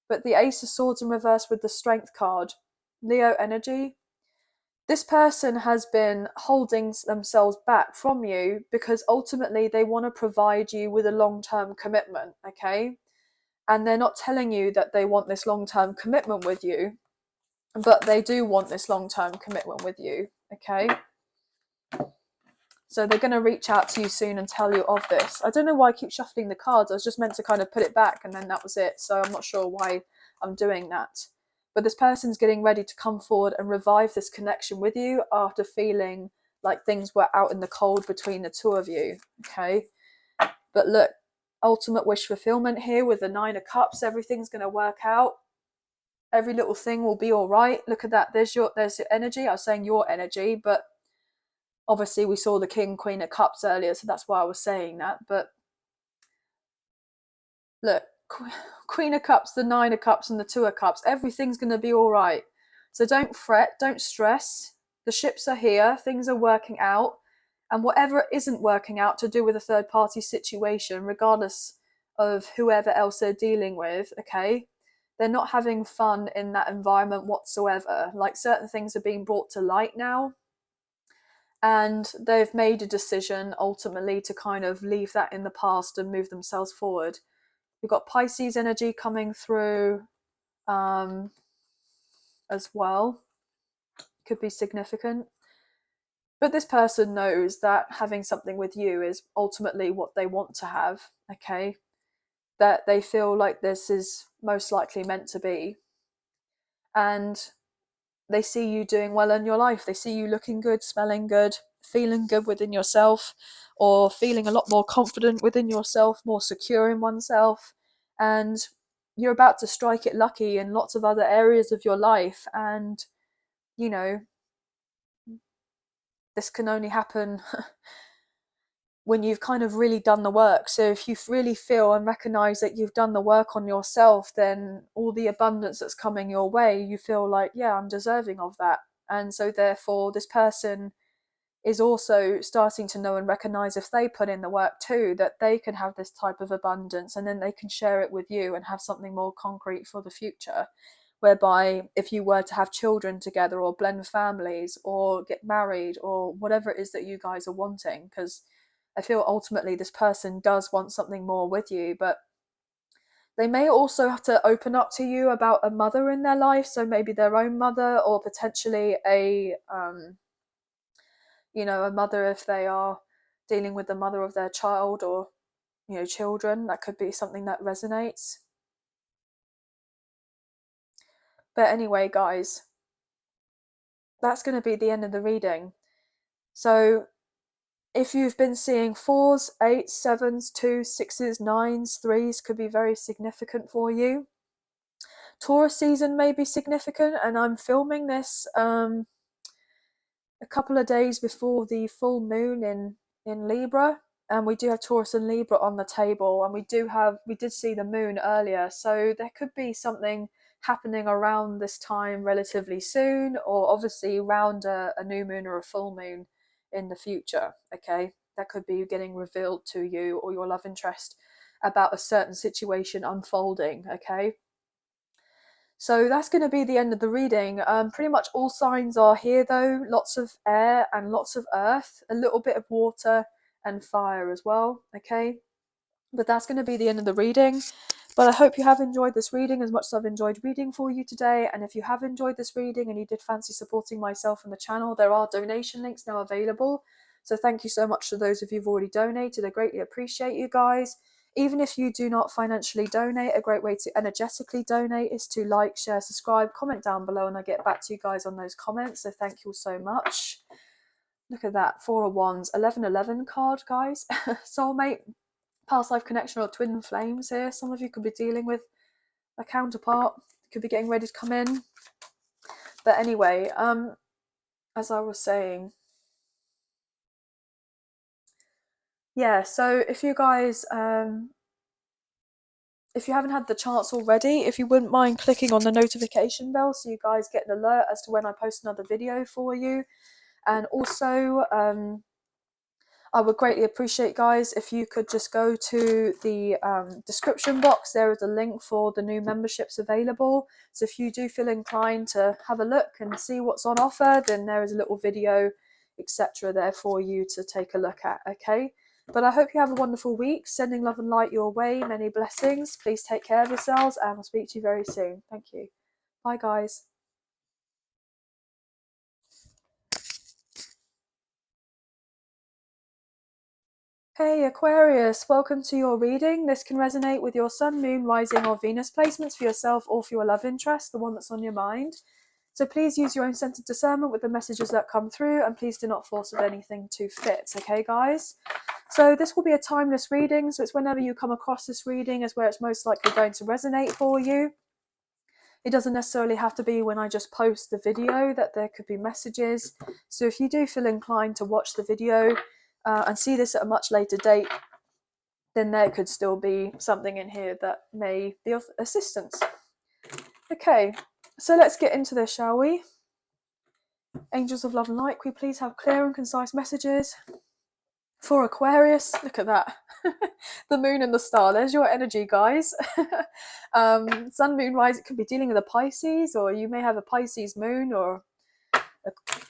But the Ace of Swords in reverse with the Strength card, Leo energy, this person has been holding themselves back from you because ultimately they want to provide you with a long-term commitment, okay? And they're not telling you that they want this long-term commitment with you, but they do want this long-term commitment with you, okay? So they're going to reach out to you soon and tell you of this. I don't know why I keep shuffling the cards. I was just meant to kind of put it back and then that was it. So I'm not sure why I'm doing that. But this person's getting ready to come forward and revive this connection with you after feeling like things were out in the cold between the two of you, okay? But look, ultimate wish fulfillment here with the Nine of Cups. Everything's going to work out. Every little thing will be all right. Look at that. There's your energy. I was saying your energy, but obviously we saw the King, Queen of Cups earlier, so that's why I was saying that. But look, Queen of Cups, the Nine of Cups, and the Two of Cups, everything's going to be all right. So don't fret, don't stress. The ships are here, things are working out. And whatever isn't working out to do with a third party situation, regardless of whoever else they're dealing with, okay, they're not having fun in that environment whatsoever. Like certain things are being brought to light now, and they've made a decision ultimately to kind of leave that in the past and move themselves forward. We've got Pisces energy coming through as well. Could be significant. But this person knows that having something with you is ultimately what they want to have, okay? That they feel like this is most likely meant to be. And they see you doing well in your life. They see you looking good, smelling good, feeling good within yourself, or feeling a lot more confident within yourself, more secure in oneself. And you're about to strike it lucky in lots of other areas of your life. And, you know, this can only happen when you've kind of really done the work. So if you really feel and recognize that you've done the work on yourself, then all the abundance that's coming your way, you feel like, yeah, I'm deserving of that. And so therefore this person is also starting to know and recognize, if they put in the work too, that they can have this type of abundance, and then they can share it with you and have something more concrete for the future, whereby if you were to have children together or blend families or get married or whatever it is that you guys are wanting, because I feel ultimately this person does want something more with you, but they may also have to open up to you about a mother in their life. So maybe their own mother, or potentially a mother if they are dealing with the mother of their child, or children. That could be something that resonates. But anyway, guys, that's going to be the end of the reading. So if you've been seeing 4s, 8s, 7s, 2s, 6s, 9s, 3s, could be very significant for you. Taurus season may be significant, and I'm filming this a couple of days before the full moon in Libra, and we do have Taurus and Libra on the table, and we did see the moon earlier, so there could be something happening around this time relatively soon, or obviously around a new moon or a full moon in the future. Okay, that could be getting revealed to you or your love interest about a certain situation unfolding. Okay, so that's going to be the end of the reading. Pretty much all signs are here though. Lots of air and lots of earth, a little bit of water and fire as well. Okay, but that's going to be the end of the reading. But I hope you have enjoyed this reading as much as I've enjoyed reading for you today. And if you have enjoyed this reading and you did fancy supporting myself and the channel, there are donation links now available. So thank you so much to those of you who've already donated. I greatly appreciate you guys. Even if you do not financially donate, a great way to energetically donate is to like, share, subscribe, comment down below, and I get back to you guys on those comments. So thank you all so much. Look at that, 4 of Wands, 1111 card, guys. Soulmate, past life connection, or twin flames here. Some of you could be dealing with a counterpart, could be getting ready to come in. But anyway, as I was saying, yeah, so if you guys if you haven't had the chance already, if you wouldn't mind clicking on the notification bell so you guys get an alert as to when I post another video for you. And also I would greatly appreciate, guys, if you could just go to the description box. There is a link for the new memberships available. So if you do feel inclined to have a look and see what's on offer, then there is a little video, etc. there for you to take a look at, okay? But I hope you have a wonderful week. Sending love and light your way. Many blessings. Please take care of yourselves, and I'll speak to you very soon. Thank you. Bye, guys. Hey Aquarius, welcome to your reading. This can resonate with your Sun, Moon, Rising or Venus placements for yourself or for your love interest, the one that's on your mind. So please use your own sense of discernment with the messages that come through, and please do not force with anything to fit, okay guys? So this will be a timeless reading, so it's whenever you come across this reading is where it's most likely going to resonate for you. It doesn't necessarily have to be when I just post the video that there could be messages. So if you do feel inclined to watch the video and see this at a much later date, then there could still be something in here that may be of assistance. Okay, so let's get into this, shall we? Angels of love and light, can we please have clear and concise messages for Aquarius? Look at that. The moon and the star, there's your energy, guys. Sun, moon, rise, it could be dealing with a Pisces, or you may have a Pisces moon or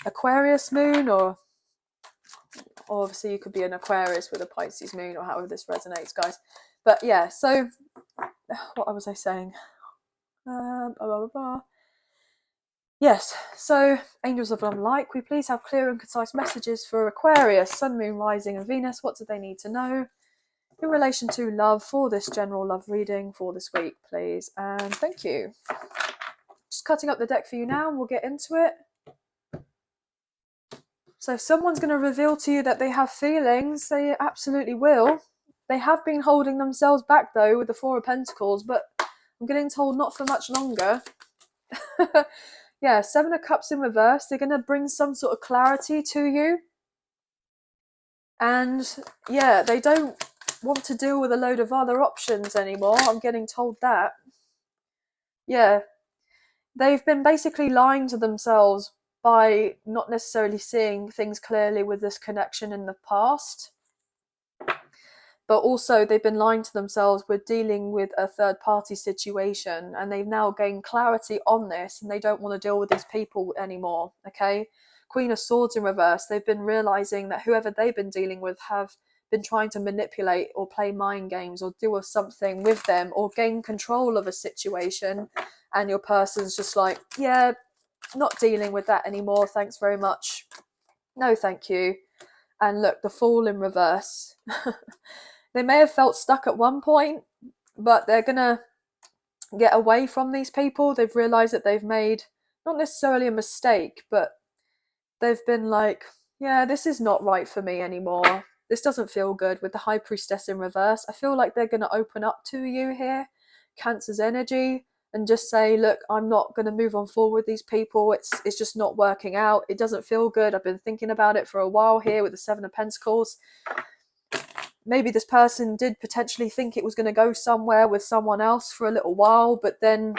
Aquarius moon, or obviously you could be an Aquarius with a Pisces moon, or however this resonates, guys. But yeah, so what was I saying? Blah, blah, blah. Yes, so angels of light, we please have clear and concise messages for Aquarius, Sun, Moon, Rising and Venus. What do they need to know in relation to love for this general love reading for this week, please? And thank you. Just cutting up the deck for you now and we'll get into it. So if someone's going to reveal to you that they have feelings, they absolutely will. They have been holding themselves back though with the Four of Pentacles, but I'm getting told not for much longer. Yeah, Seven of Cups in reverse. They're going to bring some sort of clarity to you. And yeah, they don't want to deal with a load of other options anymore. I'm getting told that. Yeah, they've been basically lying to themselves by not necessarily seeing things clearly with this connection in the past. But also they've been lying to themselves with dealing with a third party situation, and they've now gained clarity on this and they don't want to deal with these people anymore. Okay, Queen of Swords in reverse. They've been realizing that whoever they've been dealing with have been trying to manipulate or play mind games or do something with them or gain control of a situation, and your person's just like, yeah, not dealing with that anymore, thanks very much, no thank you. And look, the Fool in reverse. They may have felt stuck at one point, but they're going to get away from these people. They've realized that they've made not necessarily a mistake, but they've been like, yeah, this is not right for me anymore. This doesn't feel good. With the High Priestess in reverse, I feel like they're going to open up to you here, Cancer's energy, and just say, look, I'm not going to move on forward with these people. It's just not working out. It doesn't feel good. I've been thinking about it for a while here with the Seven of Pentacles. Maybe this person did potentially think it was going to go somewhere with someone else for a little while, but then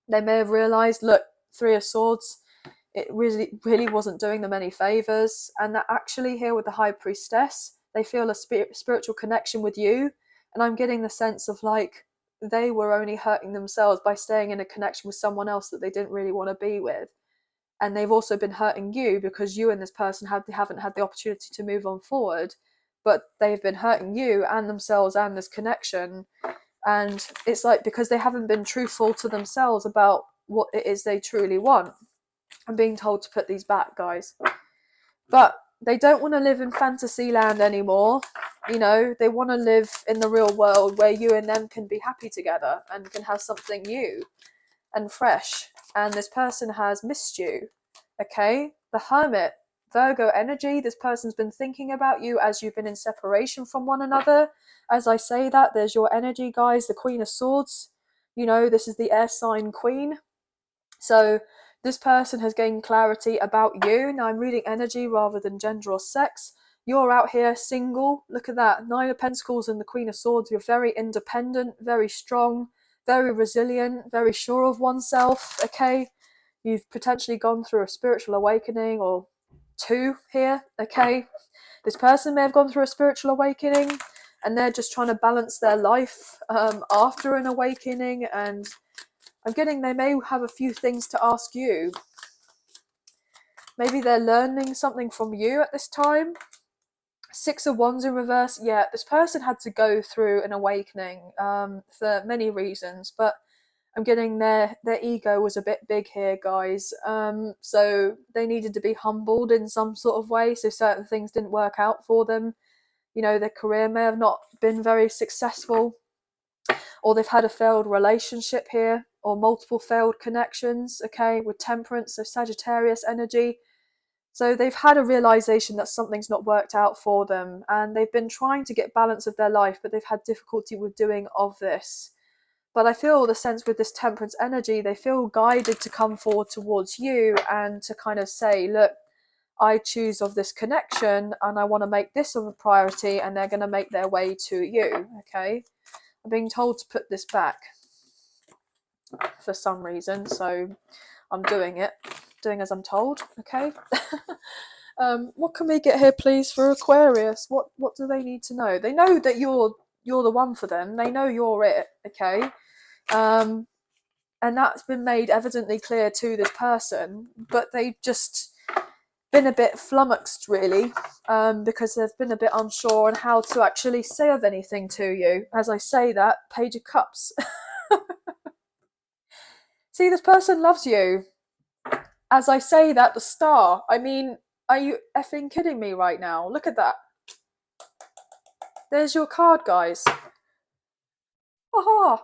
they may have realized, look, Three of Swords, it really wasn't doing them any favors, and that actually here with the High Priestess, they feel a spiritual connection with you. And I'm getting the sense of like they were only hurting themselves by staying in a connection with someone else that they didn't really want to be with. And they've also been hurting you because you and this person haven't had the opportunity to move on forward, but they've been hurting you and themselves and this connection. And it's like because they haven't been truthful to themselves about what it is they truly want. I'm being told to put these back, guys. But they don't want to live in fantasy land anymore. You know, they want to live in the real world where you and them can be happy together and can have something new and fresh. And this person has missed you. Okay, the Hermit, Virgo energy. This person's been thinking about you as you've been in separation from one another. As I say that, there's your energy, guys. The Queen of Swords, you know, this is the air sign queen. So this person has gained clarity about you. Now I'm reading energy rather than gender or sex. You're out here single. Look at that, Nine of Pentacles and the Queen of Swords. You're very independent, very strong, very resilient, very sure of oneself. Okay, you've potentially gone through a spiritual awakening or two here. Okay, this person may have gone through a spiritual awakening and they're just trying to balance their life after an awakening. And I'm getting they may have a few things to ask you. Maybe they're learning something from you at this time. Six of Wands in reverse. Yeah, this person had to go through an awakening for many reasons, but I'm getting their ego was a bit big here, guys. So they needed to be humbled in some sort of way. So certain things didn't work out for them. You know, their career may have not been very successful, or they've had a failed relationship here, or multiple failed connections. Okay, with Temperance, so Sagittarius energy. So they've had a realization that something's not worked out for them, and they've been trying to get balance of their life, but they've had difficulty with doing of this. But I feel the sense with this Temperance energy, they feel guided to come forward towards you and to kind of say, look, I choose of this connection and I want to make this of a priority, and they're going to make their way to you. Okay, I'm being told to put this back for some reason, so I'm doing as I'm told. Okay. What can we get here, please, for Aquarius? What do they need to know? They know that you're the one for them. They know you're it, okay? And that's been made evidently clear to this person, but they've just been a bit flummoxed, really, because they've been a bit unsure on how to actually say of anything to you. As I say that, Page of Cups. See, this person loves you. As I say that, the Star. I mean, are you effing kidding me right now? Look at that. There's your card, guys. Aha!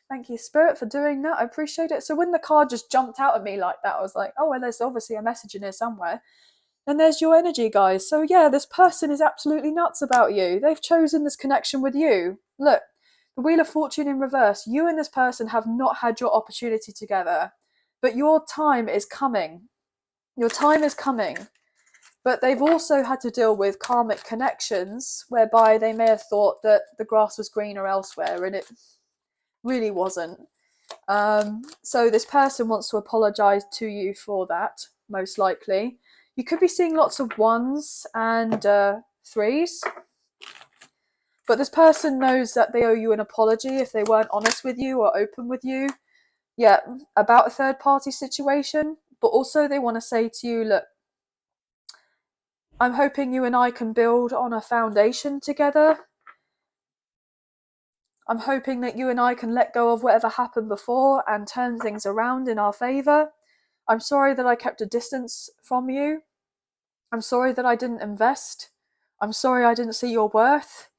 Thank you, Spirit, for doing that. I appreciate it. So when the card just jumped out at me like that, I was like, oh, well, there's obviously a message in here somewhere. And there's your energy, guys. So yeah, this person is absolutely nuts about you. They've chosen this connection with you. Look, the Wheel of Fortune in reverse. You and this person have not had your opportunity together, but your time is coming. Your time is coming. But they've also had to deal with karmic connections whereby they may have thought that the grass was greener elsewhere, and it really wasn't. So this person wants to apologize to you for that, most likely. You could be seeing lots of ones and threes, but this person knows that they owe you an apology if they weren't honest with you or open with you, yeah, about a third party situation. But also they want to say to you, look, I'm hoping you and I can build on a foundation together. I'm hoping that you and I can let go of whatever happened before and turn things around in our favour. I'm sorry that I kept a distance from you. I'm sorry that I didn't invest. I'm sorry I didn't see your worth.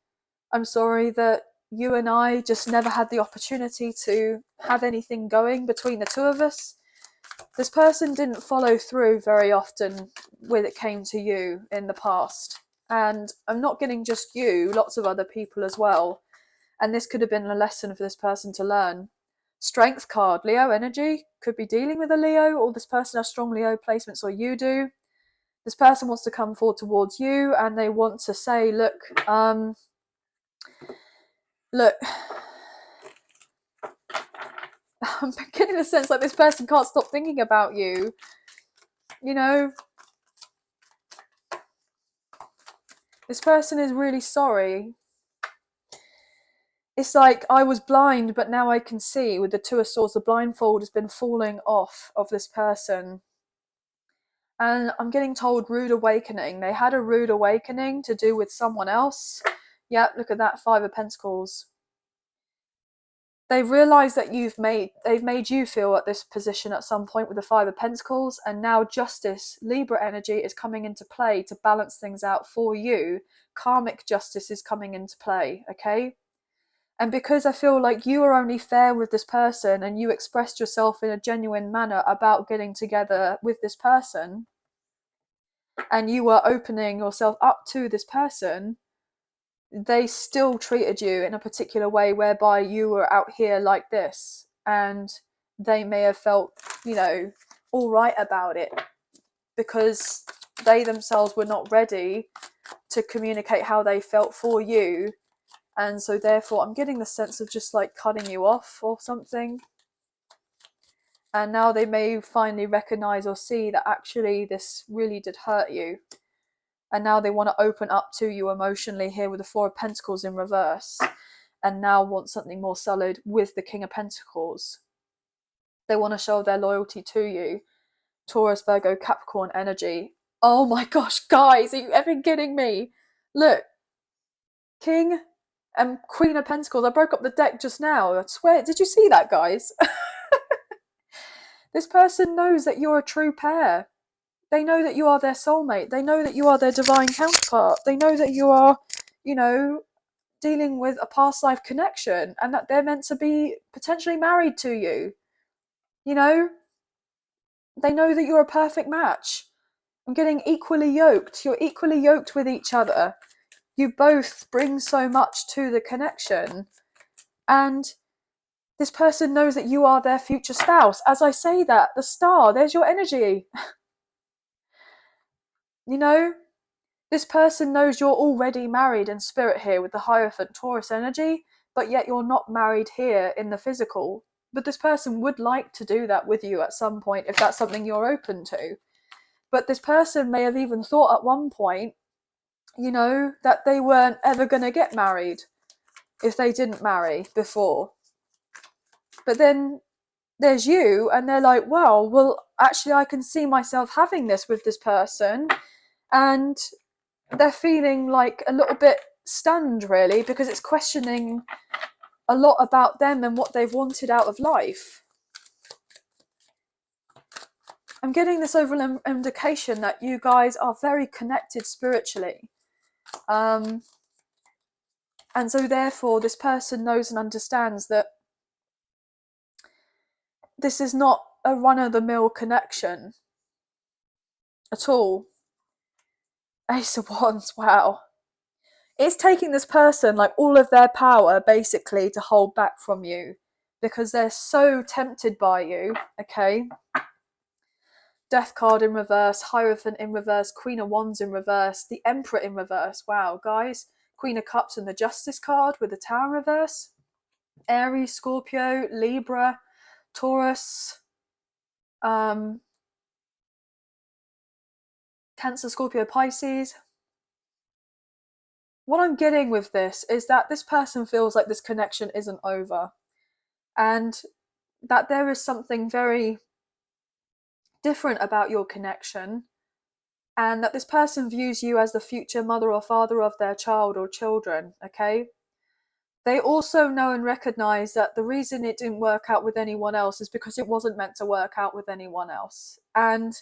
I'm sorry that you and I just never had the opportunity to have anything going between the two of us. This person didn't follow through very often when it came to you in the past. And I'm not getting just you, lots of other people as well. And this could have been a lesson for this person to learn. Strength card, Leo energy, could be dealing with a Leo, or this person has strong Leo placements, or you do. This person wants to come forward towards you and they want to say, look, I'm getting the sense like this person can't stop thinking about you. You know, this person is really sorry. It's like, I was blind, but now I can see. With the Two of Swords, the blindfold has been falling off of this person. And I'm getting told rude awakening. They had a rude awakening to do with someone else. Yep, look at that, Five of Pentacles. They've realised that they've made you feel at this position at some point with the Five of Pentacles, and now justice, Libra energy, is coming into play to balance things out for you. Karmic justice is coming into play, okay? And because I feel like you are only fair with this person and you expressed yourself in a genuine manner about getting together with this person, and you were opening yourself up to this person, they still treated you in a particular way whereby you were out here like this, and they may have felt, you know, all right about it because they themselves were not ready to communicate how they felt for you. And so therefore I'm getting the sense of just like cutting you off or something. And now they may finally recognize or see that actually this really did hurt you. And now they want to open up to you emotionally here with the Four of Pentacles in reverse, and now want something more solid with the King of Pentacles. They want to show their loyalty to you. Taurus, Virgo, Capricorn energy. Oh my gosh, guys, are you ever kidding me? Look, King and Queen of Pentacles. I broke up the deck just now. I swear, did you see that, guys? This person knows that you're a true pair. They know that you are their soulmate. They know that you are their divine counterpart. They know that you are, you know, dealing with a past life connection and that they're meant to be potentially married to you. You know, they know that you're a perfect match. I'm getting equally yoked. You're equally yoked with each other. You both bring so much to the connection. And this person knows that you are their future spouse. As I say that, the Star, there's your energy. You know, this person knows you're already married in spirit here with the Hierophant Taurus energy, but yet you're not married here in the physical. But this person would like to do that with you at some point if that's something you're open to. But this person may have even thought at one point, you know, that they weren't ever going to get married if they didn't marry before. But then there's you, and they're like, well, actually, I can see myself having this with this person. And they're feeling like a little bit stunned, really, because it's questioning a lot about them and what they've wanted out of life. I'm getting this overall indication that you guys are very connected spiritually. And so therefore this person knows and understands that this is not a run-of-the-mill connection at all. Ace of Wands, wow. It's taking this person like all of their power basically to hold back from you because they're so tempted by you, okay? Death card in reverse, Hierophant in reverse, Queen of Wands in reverse, the Emperor in reverse. Wow, guys. Queen of Cups and the Justice card with the Tower in reverse. Aries, Scorpio, Libra, Taurus, Cancer, Scorpio, Pisces. What I'm getting with this is that this person feels like this connection isn't over and that there is something very different about your connection, and that this person views you as the future mother or father of their child or children, okay? They also know and recognize that the reason it didn't work out with anyone else is because it wasn't meant to work out with anyone else. And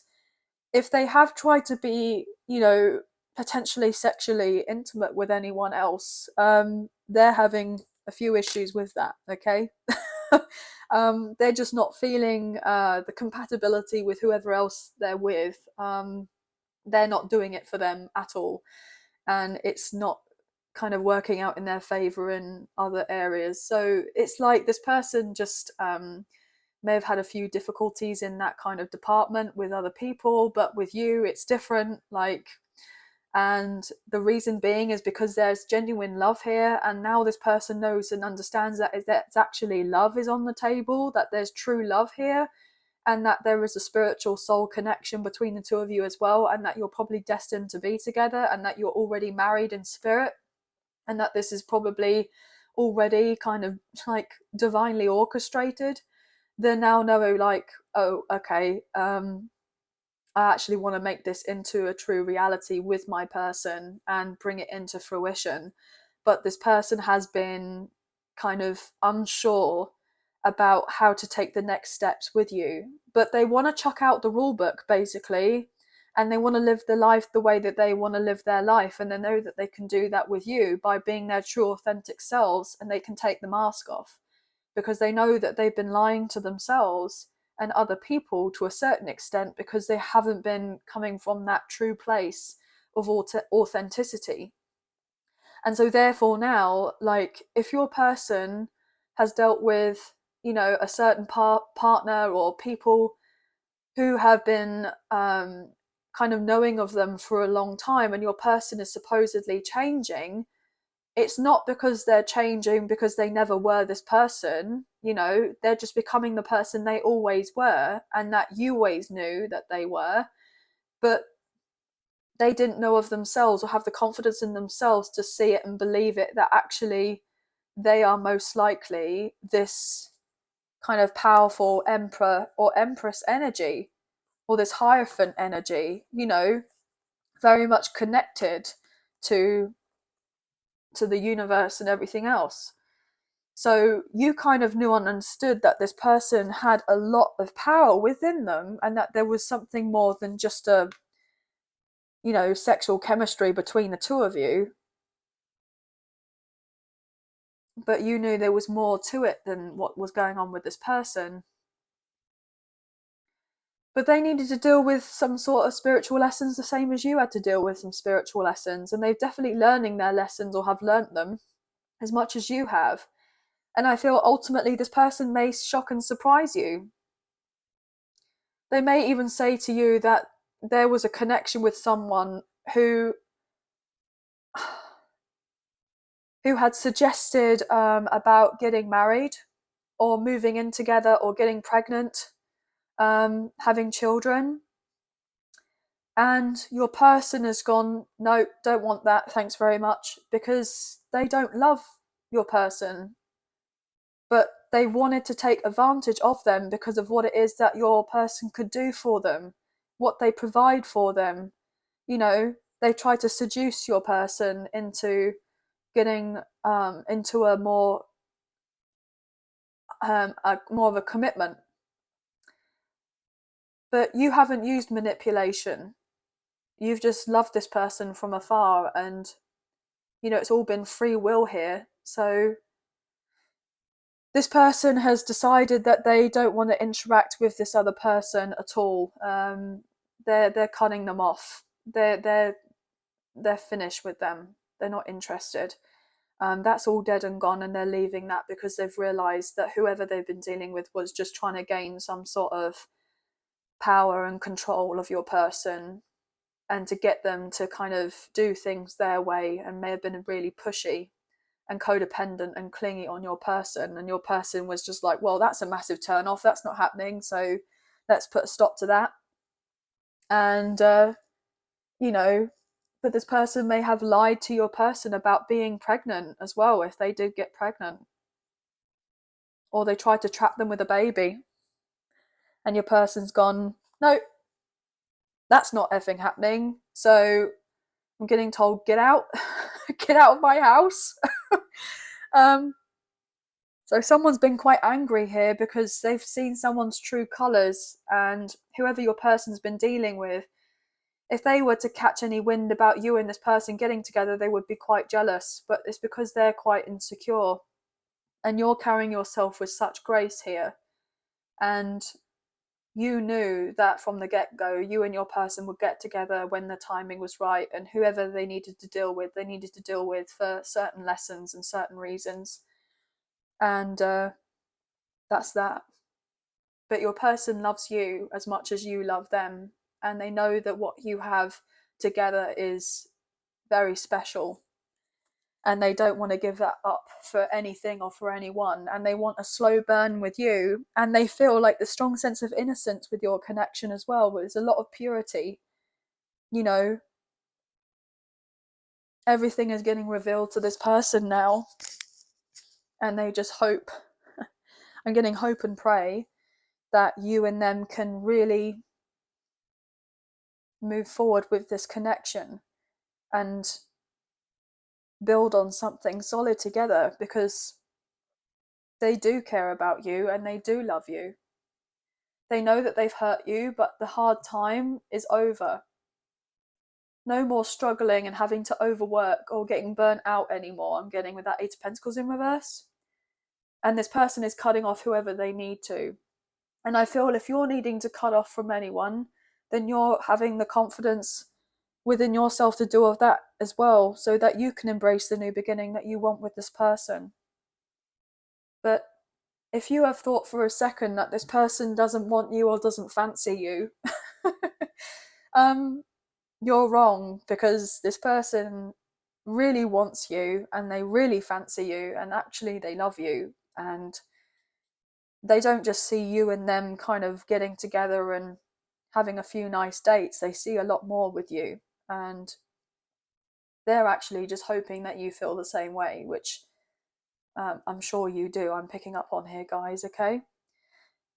if they have tried to be, you know, potentially sexually intimate with anyone else, they're having a few issues with that, okay? They're just not feeling the compatibility with whoever else they're with. They're not doing it for them at all, and it's not kind of working out in their favor in other areas. So it's like this person just may have had a few difficulties in that kind of department with other people, but with you it's different, like, and the reason being is because there's genuine love here, and now this person knows and understands that it's actually love is on the table, that there's true love here, and that there is a spiritual soul connection between the two of you as well, and that you're probably destined to be together, and that you're already married in spirit, and that this is probably already kind of like divinely orchestrated. They now know, like, oh, okay, I actually want to make this into a true reality with my person and bring it into fruition. But this person has been kind of unsure about how to take the next steps with you. But they want to chuck out the rule book, basically, and they want to live the life the way that they want to live their life. And they know that they can do that with you by being their true, authentic selves, and they can take the mask off because they know that they've been lying to themselves and other people to a certain extent because they haven't been coming from that true place of authenticity. And so therefore now, like, if your person has dealt with, you know, a certain partner or people who have been kind of knowing of them for a long time, and your person is supposedly changing, it's not because they're changing because they never were this person, you know, they're just becoming the person they always were and that you always knew that they were, but they didn't know of themselves or have the confidence in themselves to see it and believe it, that actually they are most likely this kind of powerful emperor or empress energy, or this hierophant energy, you know, very much connected to the universe and everything else. So you kind of knew and understood that this person had a lot of power within them, and that there was something more than just a, you know, sexual chemistry between the two of you. But you knew there was more to it than what was going on with this person. But they needed to deal with some sort of spiritual lessons the same as you had to deal with some spiritual lessons, and they're definitely learning their lessons or have learnt them as much as you have. And I feel ultimately this person may shock and surprise you. They may even say to you that there was a connection with someone who had suggested about getting married or moving in together or getting pregnant, having children. And your person has gone, no, don't want that, thanks very much, because they don't love your person, but they wanted to take advantage of them because of what it is that your person could do for them, what they provide for them. You know, they try to seduce your person into getting into a more of a commitment. But you haven't used manipulation. You've just loved this person from afar, and it's all been free will here. So this person has decided that they don't want to interact with this other person at all. They're cutting them off. They're finished with them. They're not interested. That's all dead and gone, and they're leaving that because they've realised that whoever they've been dealing with was just trying to gain some sort of power and control of your person, and to get them to kind of do things their way, and may have been really pushy and codependent and clingy on your person, and your person was just like, well, that's a massive turn off, that's not happening, so let's put a stop to that. And but this person may have lied to your person about being pregnant as well, if they did get pregnant, or they tried to trap them with a baby, and your person's gone, no, that's not effing happening, so I'm getting told, get out, get out of my house. So someone's been quite angry here because they've seen someone's true colours, and whoever your person's been dealing with, if they were to catch any wind about you and this person getting together, they would be quite jealous, but it's because they're quite insecure, and you're carrying yourself with such grace here. And you knew that from the get-go, you and your person would get together when the timing was right, and whoever they needed to deal with, they needed to deal with for certain lessons and certain reasons. And that's that. But your person loves you as much as you love them, and they know that what you have together is very special, and they don't want to give that up for anything or for anyone, and they want a slow burn with you, and they feel like the strong sense of innocence with your connection as well. There's a lot of purity, everything is getting revealed to this person now, and they just hope I'm getting hope and pray that you and them can really move forward with this connection and build on something solid together, because they do care about you and they do love you. They know that they've hurt you, but the hard time is over. No more struggling and having to overwork or getting burnt out anymore. I'm getting with that Eight of Pentacles in reverse. And this person is cutting off whoever they need to. And I feel if you're needing to cut off from anyone, then you're having the confidence within yourself to do all of that as well, so that you can embrace the new beginning that you want with this person. But if you have thought for a second that this person doesn't want you or doesn't fancy you, you're wrong, because this person really wants you and they really fancy you, and actually they love you, and they don't just see you and them kind of getting together and having a few nice dates. They see a lot more with you, and they're actually just hoping that you feel the same way, which I'm sure you do. I'm picking up on here, guys, okay?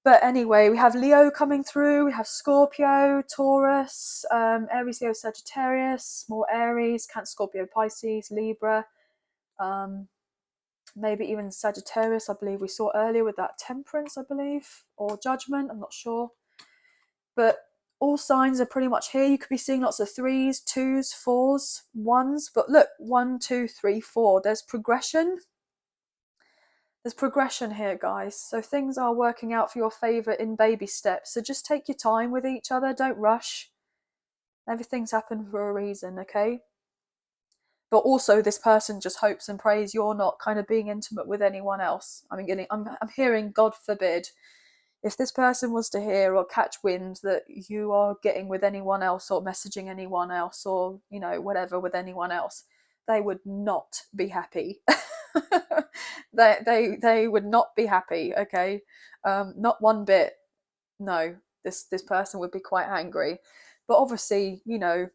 But anyway, we have Leo coming through, we have Scorpio, Taurus, Aries, Leo, Sagittarius, more Aries, Cancer, Scorpio, Pisces, Libra, maybe even Sagittarius, I believe we saw earlier with that Temperance, I believe, or Judgment, I'm not sure. But all signs are pretty much here. You could be seeing lots of 3s, 2s, 4s, 1s, but look, 1, 2, 3, 4. There's progression. There's progression here, guys. So things are working out for your favour in baby steps. So just take your time with each other. Don't rush. Everything's happened for a reason, okay? But also, this person just hopes and prays you're not kind of being intimate with anyone else. I'm hearing, God forbid, if this person was to hear or catch wind that you are getting with anyone else or messaging anyone else or, whatever with anyone else, they would not be happy. they would not be happy, okay? Not one bit. No, this person would be quite angry. But obviously, you know,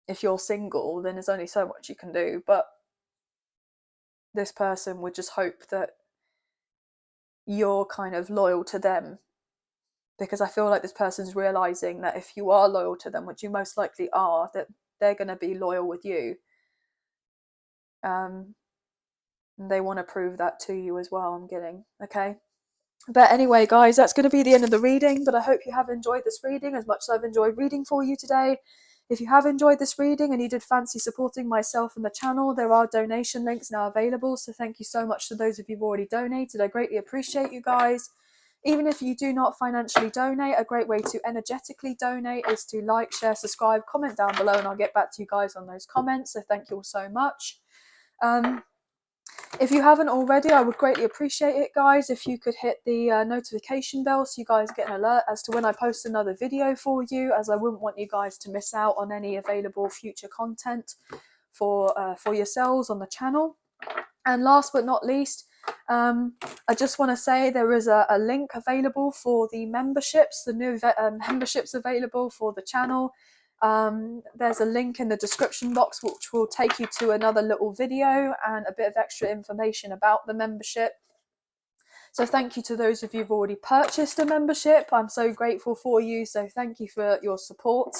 if you're single, then there's only so much you can do. But this person would just hope that you're kind of loyal to them, because I feel like this person's realizing that if you are loyal to them, which you most likely are, that they're going to be loyal with you. And they want to prove that to you as well, I'm getting. Okay. But anyway, guys, that's going to be the end of the reading. But I hope you have enjoyed this reading as much as I've enjoyed reading for you today. If you have enjoyed this reading and you did fancy supporting myself and the channel, there are donation links now available. So thank you so much to those of you who've already donated. I greatly appreciate you guys. Even if you do not financially donate, a great way to energetically donate is to like, share, subscribe, comment down below, and I'll get back to you guys on those comments. So thank you all so much. If you haven't already, I would greatly appreciate it, guys, if you could hit the notification bell so you guys get an alert as to when I post another video for you, as I wouldn't want you guys to miss out on any available future content for yourselves on the channel. And last but not least, I just want to say there is a link available for the memberships, the new memberships available for the channel. There's a link in the description box which will take you to another little video and a bit of extra information about the membership. So thank you to those of you who've already purchased a membership. I'm so grateful for you. So thank you for your support.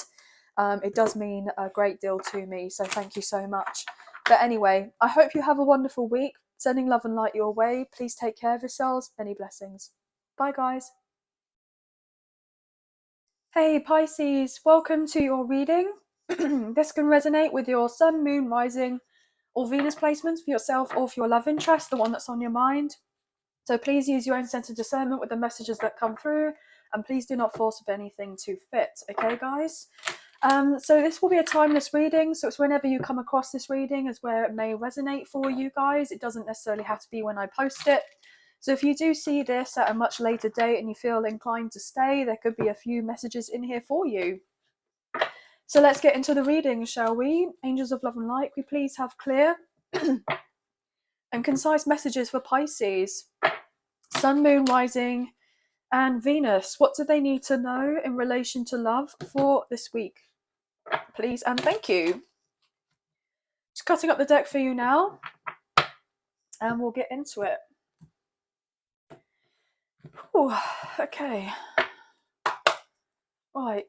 It does mean a great deal to me. So thank you so much. But anyway, I hope you have a wonderful week. Sending love and light your way. Please take care of yourselves. Many blessings. Bye, guys. Hey Pisces, welcome to your reading. This can resonate with your sun, moon, rising, or Venus placements for yourself or for your love interest, the one that's on your mind. So please use your own sense of discernment with the messages that come through, and please do not force anything to fit. Okay, guys? So this will be a timeless reading, so it's whenever you come across this reading is where it may resonate for you guys. It doesn't necessarily have to be when I post it. So if you do see this at a much later date and you feel inclined to stay, there could be a few messages in here for you. So let's get into the reading, shall we? Angels of love and light, we please have clear and concise messages for Pisces, Sun, Moon, Rising, and Venus. What do they need to know in relation to love for this week? Please and thank you. Just cutting up the deck for you now, and we'll get into it. Ooh, okay. Right.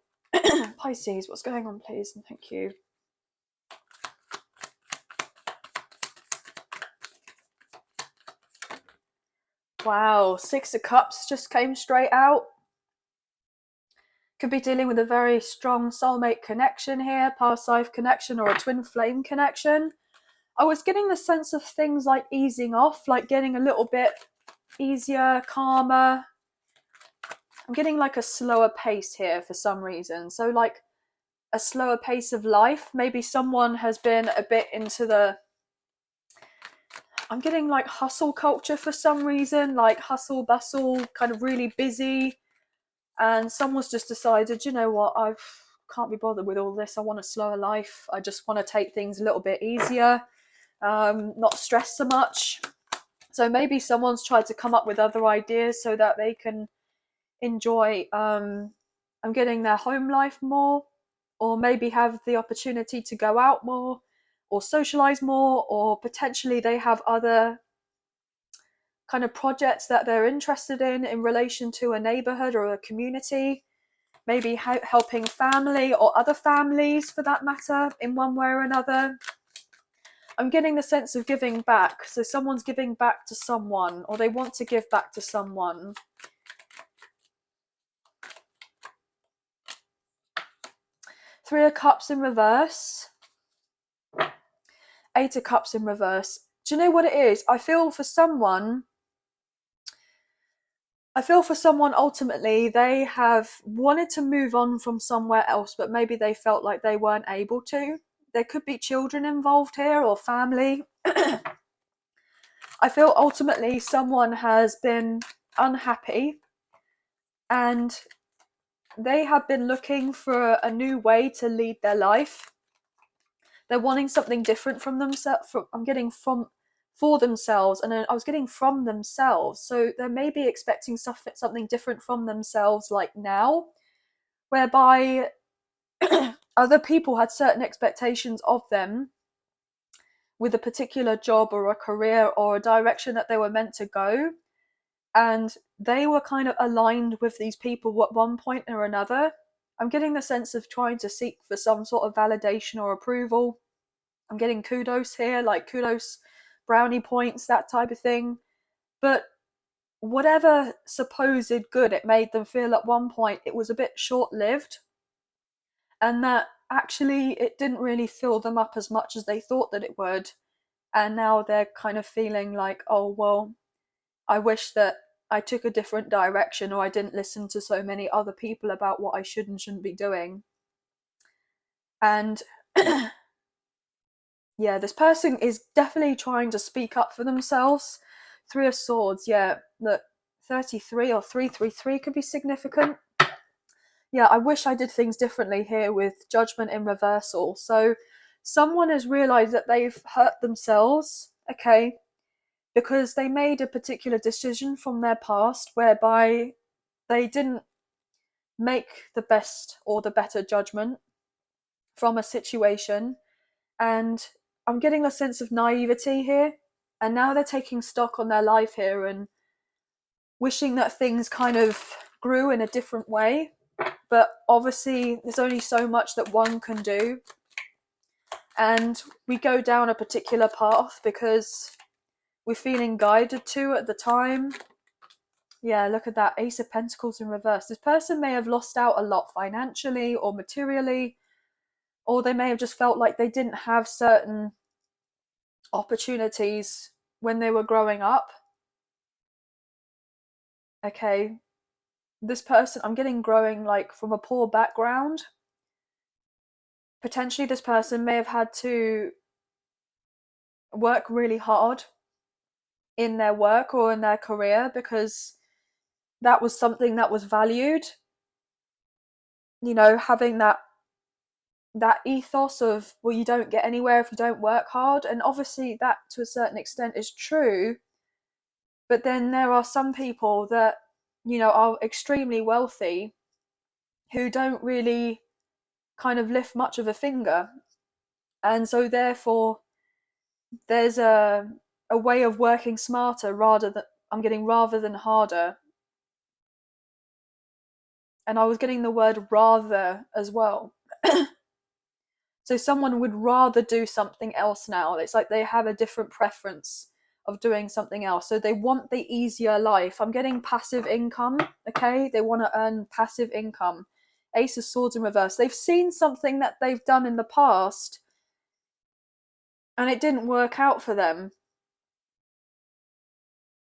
Pisces, what's going on, please, and thank you. Wow, Six of Cups just came straight out. Could be dealing with a very strong soulmate connection here, past life connection, or a twin flame connection. I was getting the sense of things like easing off, like getting a little bit easier, calmer. I'm getting like a slower pace here for some reason. So like a slower pace of life. Maybe someone has been a bit into the... I'm getting like hustle culture for some reason, like hustle, bustle, kind of really busy. And someone's just decided, you know what, I can't be bothered with all this. I want a slower life. I just want to take things a little bit easier, not stress so much. So maybe someone's tried to come up with other ideas so that they can enjoy, I'm getting their home life more, or maybe have the opportunity to go out more, or socialize more, or potentially they have other kind of projects that they're interested in relation to a neighborhood or a community, maybe helping family or other families for that matter in one way or another. I'm getting the sense of giving back. So someone's giving back to someone, or they want to give back to someone. Three of Cups in reverse. Eight of Cups in reverse. Do you know what it is? I feel for someone ultimately they have wanted to move on from somewhere else, but maybe they felt like they weren't able to. There could be children involved here or family. I feel ultimately someone has been unhappy and they have been looking for a new way to lead their life. They're wanting something different from themselves. I'm getting from for themselves, and then I was getting from themselves. So they may be expecting something different from themselves, like now, whereby other people had certain expectations of them with a particular job or a career or a direction that they were meant to go. And they were kind of aligned with these people at one point or another. I'm getting the sense of trying to seek for some sort of validation or approval. I'm getting kudos here, like kudos, brownie points, that type of thing. But whatever supposed good it made them feel at one point, it was a bit short-lived. And that actually it didn't really fill them up as much as they thought that it would. And now they're kind of feeling like, oh, well, I wish that I took a different direction, or I didn't listen to so many other people about what I should and shouldn't be doing. And yeah, this person is definitely trying to speak up for themselves. Three of Swords, yeah, look, 33 or 333 could be significant. Yeah, I wish I did things differently here with Judgment in reversal. So someone has realized that they've hurt themselves, okay, because they made a particular decision from their past whereby they didn't make the best or the better judgment from a situation. And I'm getting a sense of naivety here. And now they're taking stock on their life here and wishing that things kind of grew in a different way. But obviously, there's only so much that one can do. And we go down a particular path because we're feeling guided to at the time. Yeah, look at that. Ace of Pentacles in reverse. This person may have lost out a lot financially or materially, or they may have just felt like they didn't have certain opportunities when they were growing up. Okay, this person, I'm getting growing like from a poor background. Potentially this person may have had to work really hard in their work or in their career because that was something that was valued. You know, having that ethos of, well, you don't get anywhere if you don't work hard. And obviously that to a certain extent is true. But then there are some people that, you know, are extremely wealthy who don't really kind of lift much of a finger. And so therefore there's a way of working smarter rather than harder. And I was getting the word rather as well. So someone would rather do something else now. It's like they have a different preference of doing something else. So they want the easier life. I'm getting passive income, okay? They want to earn passive income. Ace of Swords in reverse. They've seen something that they've done in the past and it didn't work out for them.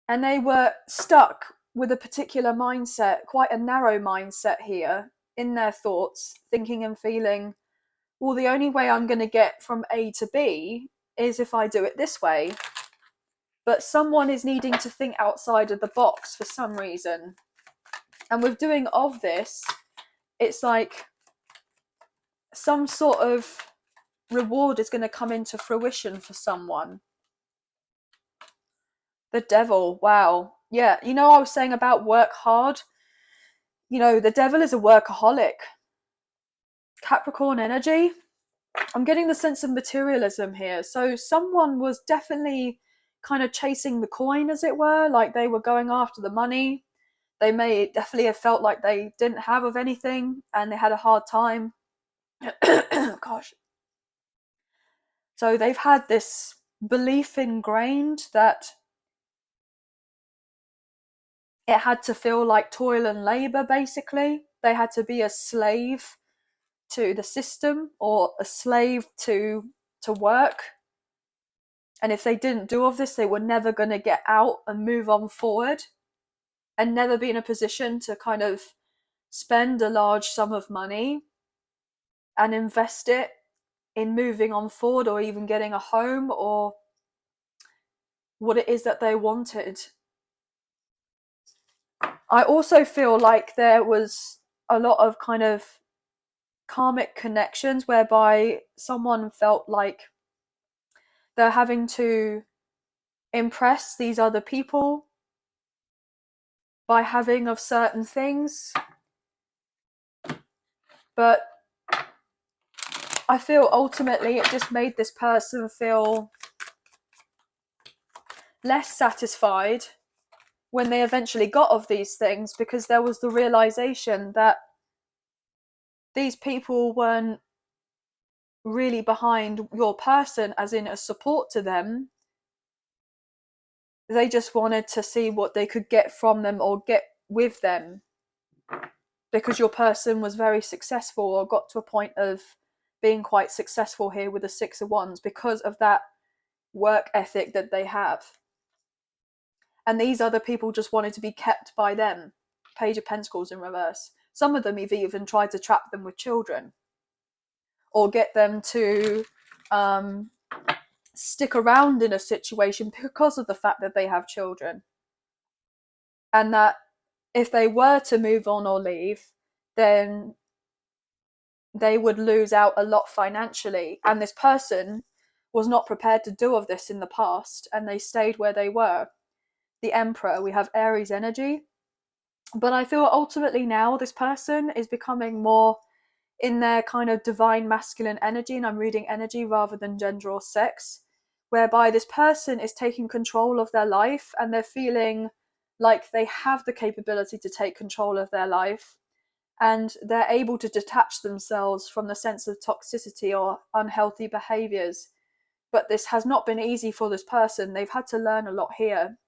And they were stuck with a particular mindset, quite a narrow mindset here in their thoughts, thinking and feeling, well, the only way I'm going to get from A to B is if I do it this way. But someone is needing to think outside of the box for some reason. And with doing of this, it's like some sort of reward is going to come into fruition for someone. The Devil, wow. Yeah, you know, I was saying about work hard. You know, the Devil is a workaholic. Capricorn energy, I'm getting the sense of materialism here. So someone was definitely kind of chasing the coin, as it were, like they were going after the money. They may definitely have felt like they didn't have of anything and they had a hard time. Gosh. So they've had this belief ingrained that it had to feel like toil and labor, basically. They had to be a slave to the system or a slave to work. And if they didn't do all of this, they were never going to get out and move on forward and never be in a position to kind of spend a large sum of money and invest it in moving on forward or even getting a home or what it is that they wanted. I also feel like there was a lot of kind of karmic connections whereby someone felt like they're having to impress these other people by having of certain things. But I feel ultimately it just made this person feel less satisfied when they eventually got of these things, because there was the realization that these people weren't really behind your person as in a support to them. They just wanted to see what they could get from them or get with them, because your person was very successful or got to a point of being quite successful here with the Six of Wands because of that work ethic that they have. And these other people just wanted to be kept by them. Page of Pentacles in reverse. Some of them have even tried to trap them with children or get them to stick around in a situation because of the fact that they have children, and that if they were to move on or leave, then they would lose out a lot financially. And this person was not prepared to do of this in the past, and they stayed where they were. The Emperor, we have Aries energy. But I feel ultimately now this person is becoming more in their kind of divine masculine energy, and I'm reading energy rather than gender or sex, whereby this person is taking control of their life and they're feeling like they have the capability to take control of their life, and they're able to detach themselves from the sense of toxicity or unhealthy behaviors. But this has not been easy for this person. They've had to learn a lot here.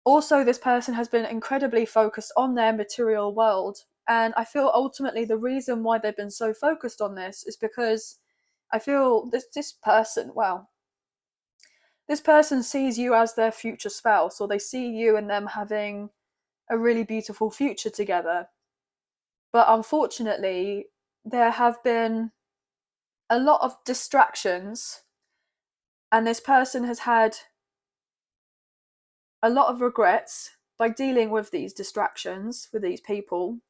Also, this person has been incredibly focused on their material world. And I feel ultimately the reason why they've been so focused on this is because I feel this person sees you as their future spouse, or they see you and them having a really beautiful future together. But unfortunately, there have been a lot of distractions, and this person has had a lot of regrets by dealing with these distractions with these people,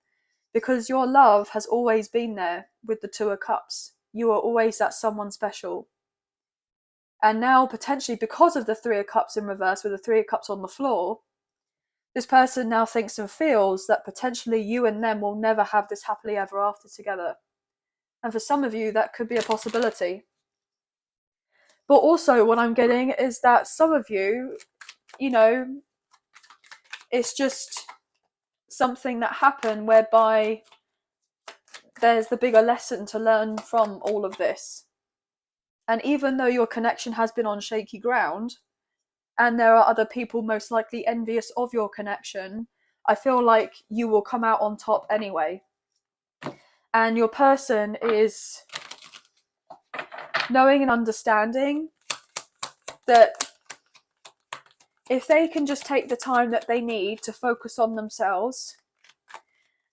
because your love has always been there with the Two of Cups. You are always that someone special. And now, potentially, because of the Three of Cups in reverse with the Three of Cups on the floor, this person now thinks and feels that potentially you and them will never have this happily ever after together. And for some of you, that could be a possibility. But also, what I'm getting is that some of you, it's just something that happened whereby there's the bigger lesson to learn from all of this. And even though your connection has been on shaky ground, and there are other people most likely envious of your connection, I feel like you will come out on top anyway. And your person is knowing and understanding that if they can just take the time that they need to focus on themselves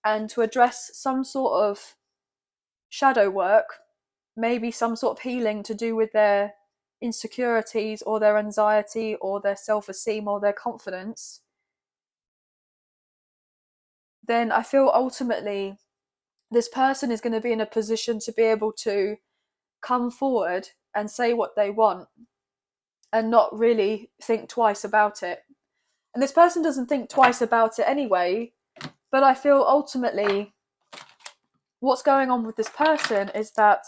and to address some sort of shadow work, maybe some sort of healing to do with their insecurities or their anxiety or their self-esteem or their confidence, then I feel ultimately this person is going to be in a position to be able to come forward and say what they want and not really think twice about it. And this person doesn't think twice about it anyway, but I feel ultimately what's going on with this person is that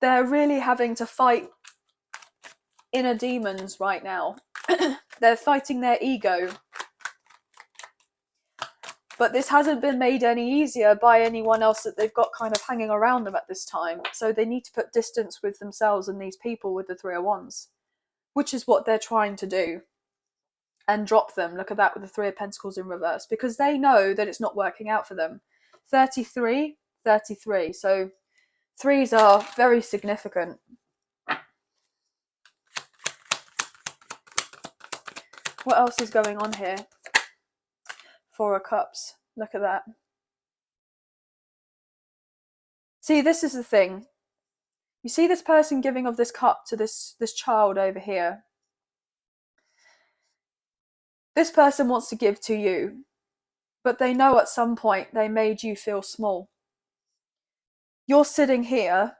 they're really having to fight inner demons right now. They're fighting their ego. But this hasn't been made any easier by anyone else that they've got kind of hanging around them at this time. So they need to put distance with themselves and these people with the Three of Wands, which is what they're trying to do. And drop them. Look at that with the Three of Pentacles in reverse. Because they know that it's not working out for them. 33, 33. So threes are very significant. What else is going on here? Four of Cups. Look at that. See, this is the thing. You see this person giving of this cup to this child over here. This person wants to give to you, but they know at some point they made you feel small. You're sitting here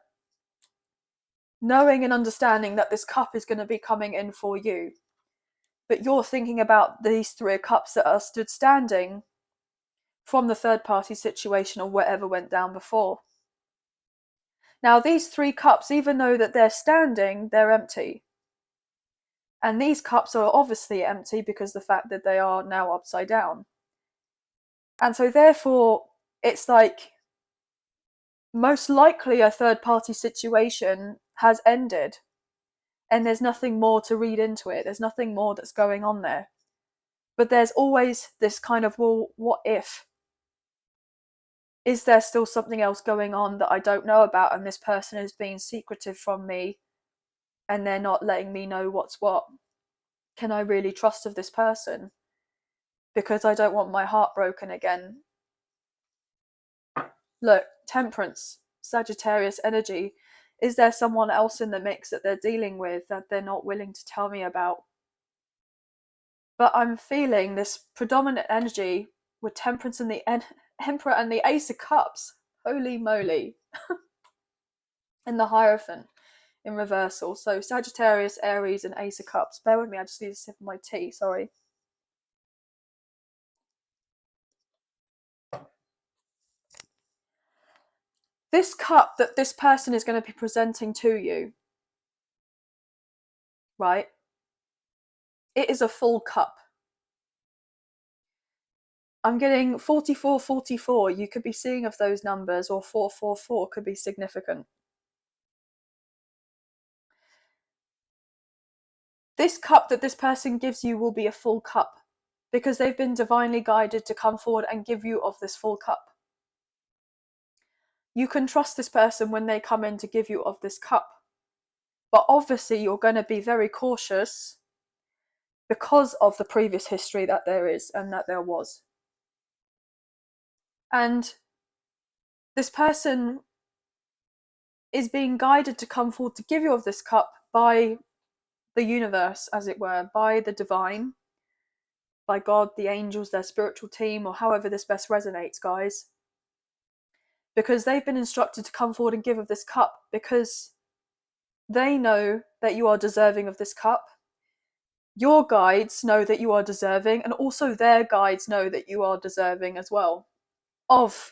knowing and understanding that this cup is going to be coming in for you, but you're thinking about these Three of Cups that are stood standing from the third party situation or whatever went down before. Now these 3 cups, even though that they're standing, they're empty. And these cups are obviously empty because the fact that they are now upside down. And so therefore, it's like most likely a third party situation has ended and there's nothing more to read into it. There's nothing more that's going on there. But there's always this kind of, well, what if? Is there still something else going on that I don't know about and this person is being secretive from me and they're not letting me know what's what? Can I really trust of this person? Because I don't want my heart broken again. Look, temperance, Sagittarius energy. Is there someone else in the mix that they're dealing with that they're not willing to tell me about? But I'm feeling this predominant energy with temperance and the Emperor and the Ace of Cups. Holy moly. And the Hierophant in reversal. So Sagittarius, Aries, and Ace of Cups. Bear with me, I just need to sip my tea, sorry. This cup that this person is going to be presenting to you, right? It is a full cup. I'm getting 4444. You could be seeing of those numbers, or 444 could be significant. This cup that this person gives you will be a full cup because they've been divinely guided to come forward and give you of this full cup. You can trust this person when they come in to give you of this cup. But obviously you're going to be very cautious because of the previous history that there is and that there was. And this person is being guided to come forward to give you of this cup by the universe, as it were, by the divine, by God, the angels, their spiritual team, or however this best resonates, guys. Because they've been instructed to come forward and give of this cup because they know that you are deserving of this cup. Your guides know that you are deserving, and also their guides know that you are deserving as well of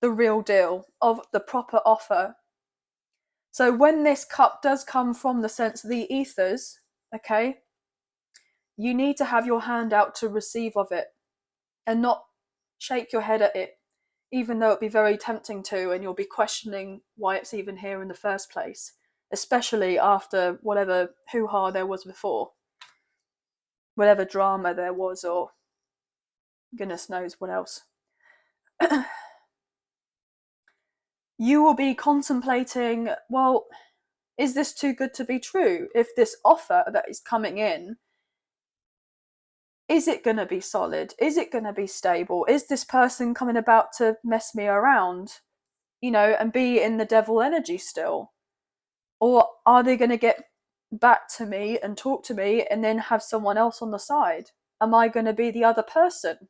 the real deal, of the proper offer. So when this cup does come from the sense of the ethers, okay, you need to have your hand out to receive of it and not shake your head at it, even though it'd be very tempting to, and you'll be questioning why it's even here in the first place, especially after whatever hoo-ha there was before, whatever drama there was, or goodness knows what else. You will be contemplating, well, is this too good to be true? If this offer that is coming in, is it going to be solid? Is it going to be stable? Is this person coming about to mess me around, and be in the devil energy still? Or are they going to get back to me and talk to me and then have someone else on the side? Am I going to be the other person?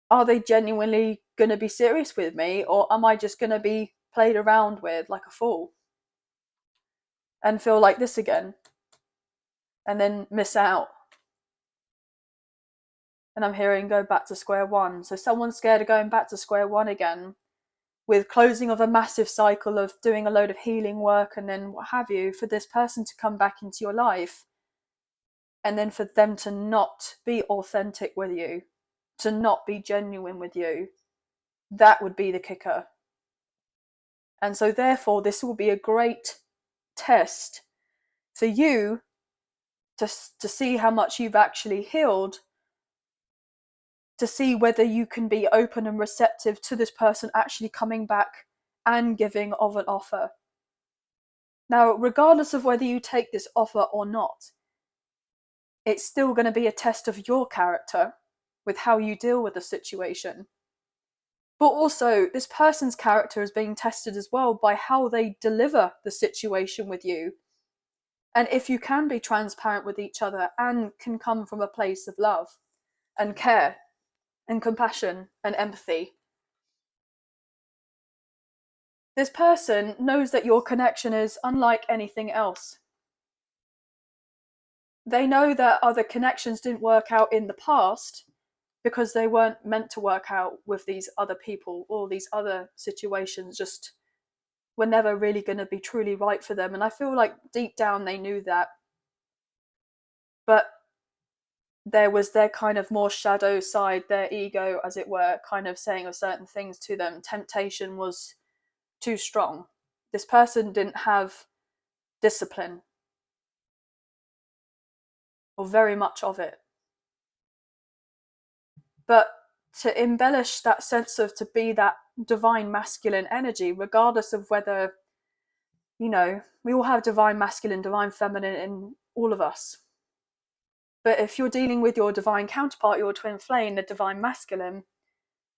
Are they genuinely going to be serious with me, or am I just going to be played around with like a fool and feel like this again and then miss out? And I'm hearing go back to square one. So someone's scared of going back to square one again with closing of a massive cycle of doing a load of healing work and then what have you, for this person to come back into your life and then for them to not be authentic with you, to not be genuine with you. That would be the kicker. And so therefore this will be a great test for you to see how much you've actually healed, to see whether you can be open and receptive to this person actually coming back and giving of an offer. Now, regardless of whether you take this offer or not, it's still going to be a test of your character with how you deal with the situation. But also, this person's character is being tested as well by how they deliver the situation with you. And if you can be transparent with each other and can come from a place of love and care and compassion and empathy. This person knows that your connection is unlike anything else. They know that other connections didn't work out in the past, because they weren't meant to work out with these other people, or these other situations just were never really going to be truly right for them. And I feel like deep down they knew that, but there was their kind of more shadow side, their ego, as it were, kind of saying certain things to them. Temptation was too strong. This person didn't have discipline, or very much of it. But to embellish that sense of, to be that divine masculine energy, regardless of whether, we all have divine masculine, divine feminine in all of us. But if you're dealing with your divine counterpart, your twin flame, the divine masculine,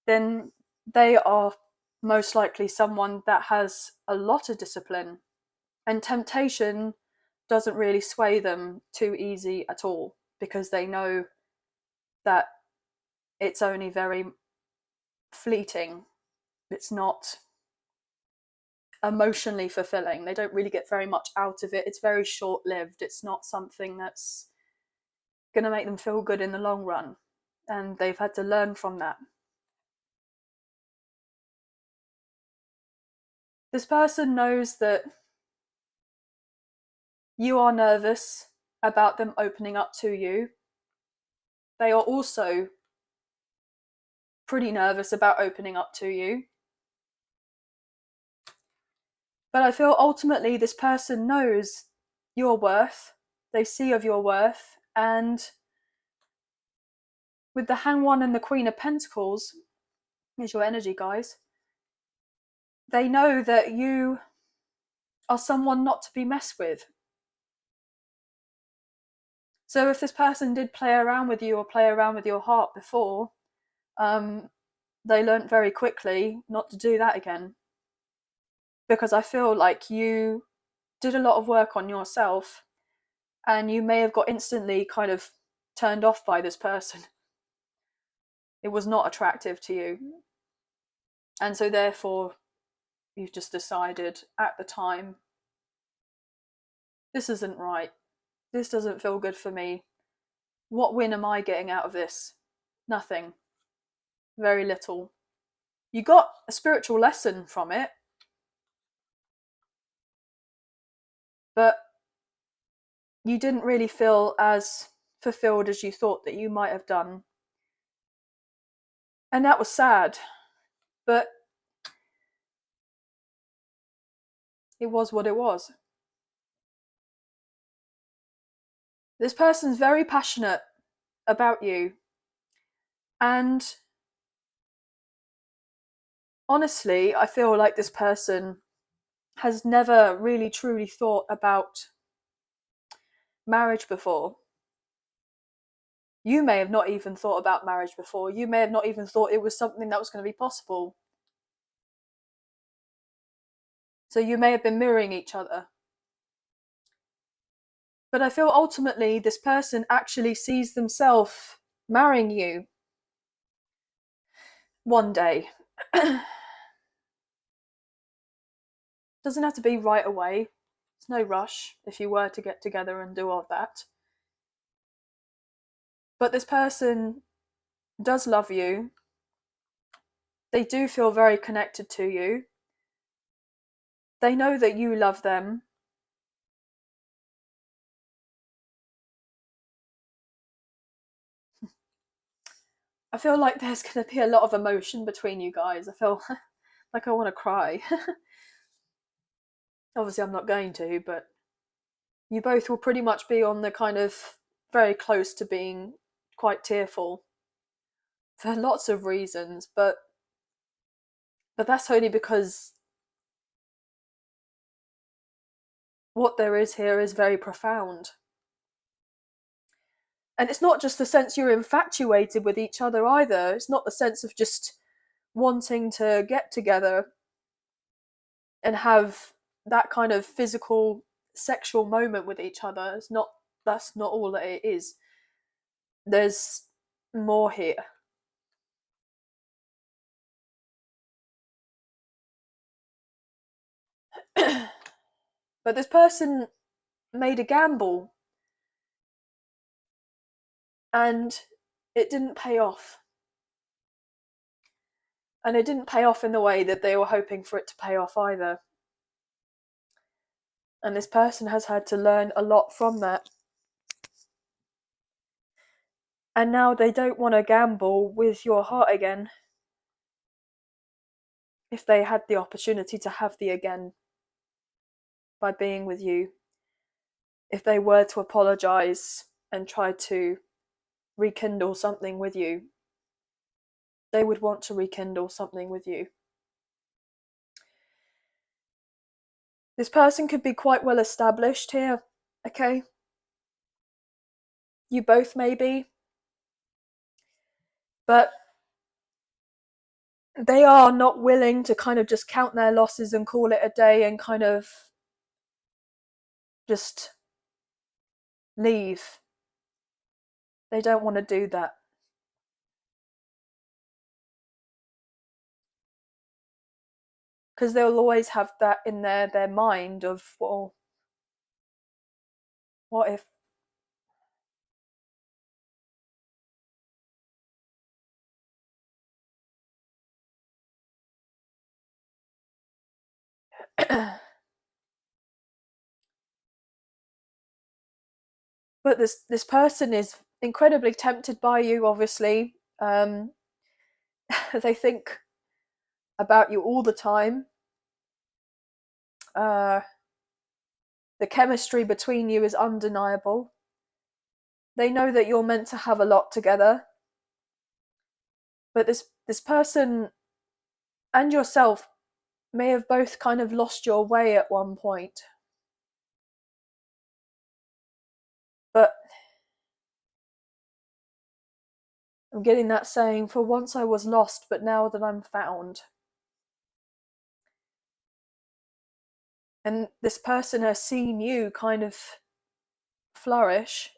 then they are most likely someone that has a lot of discipline, and temptation doesn't really sway them too easy at all, because they know that it's only very fleeting. It's not emotionally fulfilling. They don't really get very much out of it. It's very short-lived. It's not something that's going to make them feel good in the long run, and they've had to learn from that. This person knows that you are nervous about them opening up to you. They are also pretty nervous about opening up to you. But I feel ultimately this person knows your worth. They see of your worth. And with the Hanged One and the Queen of Pentacles, here's your energy, guys, they know that you are someone not to be messed with. So if this person did play around with you, or play around with your heart before, they learnt very quickly not to do that again. Because I feel like you did a lot of work on yourself, and you may have got instantly kind of turned off by this person. It was not attractive to you. And so therefore, you've just decided at the time, this isn't right. This doesn't feel good for me. What win am I getting out of this? Nothing. Very little. You got a spiritual lesson from it, but you didn't really feel as fulfilled as you thought that you might have done. And that was sad, but it was what it was. This person's very passionate about you, and honestly, I feel like this person has never really truly thought about marriage before. You may have not even thought about marriage before. You may have not even thought it was something that was going to be possible. So you may have been mirroring each other. But I feel ultimately this person actually sees themselves marrying you one day. Doesn't have to be right away. There's no rush if you were to get together and do all that. But this person does love you. They do feel very connected to you. They know that you love them. I feel like there's going to be a lot of emotion between you guys. I feel like I want to cry. Obviously, I'm not going to, but you both will pretty much be on the kind of very close to being quite tearful for lots of reasons, but that's only because what there is here is very profound. And it's not just the sense you're infatuated with each other either. It's not the sense of just wanting to get together and have that kind of physical sexual moment with each other. That's not all that it is. There's more here. But this person made a gamble, and it didn't pay off. And it didn't pay off in the way that they were hoping for it to pay off either. And this person has had to learn a lot from that. And now they don't want to gamble with your heart again. If they had the opportunity to have the again by being with you, if they were to apologize and try to rekindle something with you, they would want to rekindle something with you. This person could be quite well established here, okay? You both may be. But they are not willing to kind of just count their losses and call it a day and kind of just leave. They don't want to do that. Because they'll always have that in their mind of, well, what if? But this person is incredibly tempted by you, obviously. They think about you all the time. The chemistry between you is undeniable. They know that you're meant to have a lot together. But this person and yourself may have both kind of lost your way at one point. But I'm getting that saying, for once I was lost, but now that I'm found. And this person has seen you kind of flourish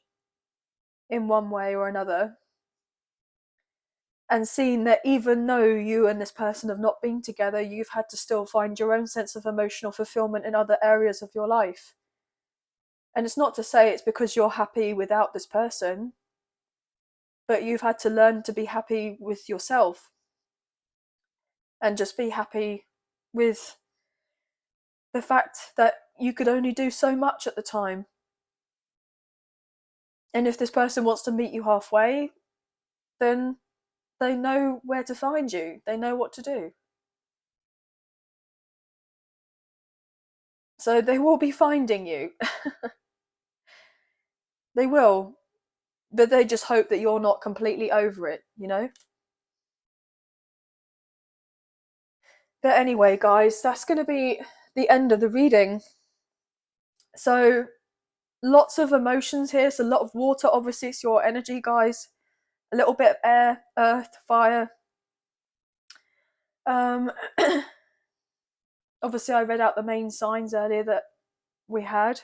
in one way or another, and seen that even though you and this person have not been together, you've had to still find your own sense of emotional fulfillment in other areas of your life. And it's not to say it's because you're happy without this person, but you've had to learn to be happy with yourself and just be happy with the fact that you could only do so much at the time. And if this person wants to meet you halfway, then they know where to find you. They know what to do. So they will be finding you. They will. But they just hope that you're not completely over it, you know? But anyway, guys, that's going to be the end of the reading. So lots of emotions here. So a lot of water, obviously, it's your energy, guys. A little bit of air, earth, fire. Obviously, I read out the main signs earlier that we had.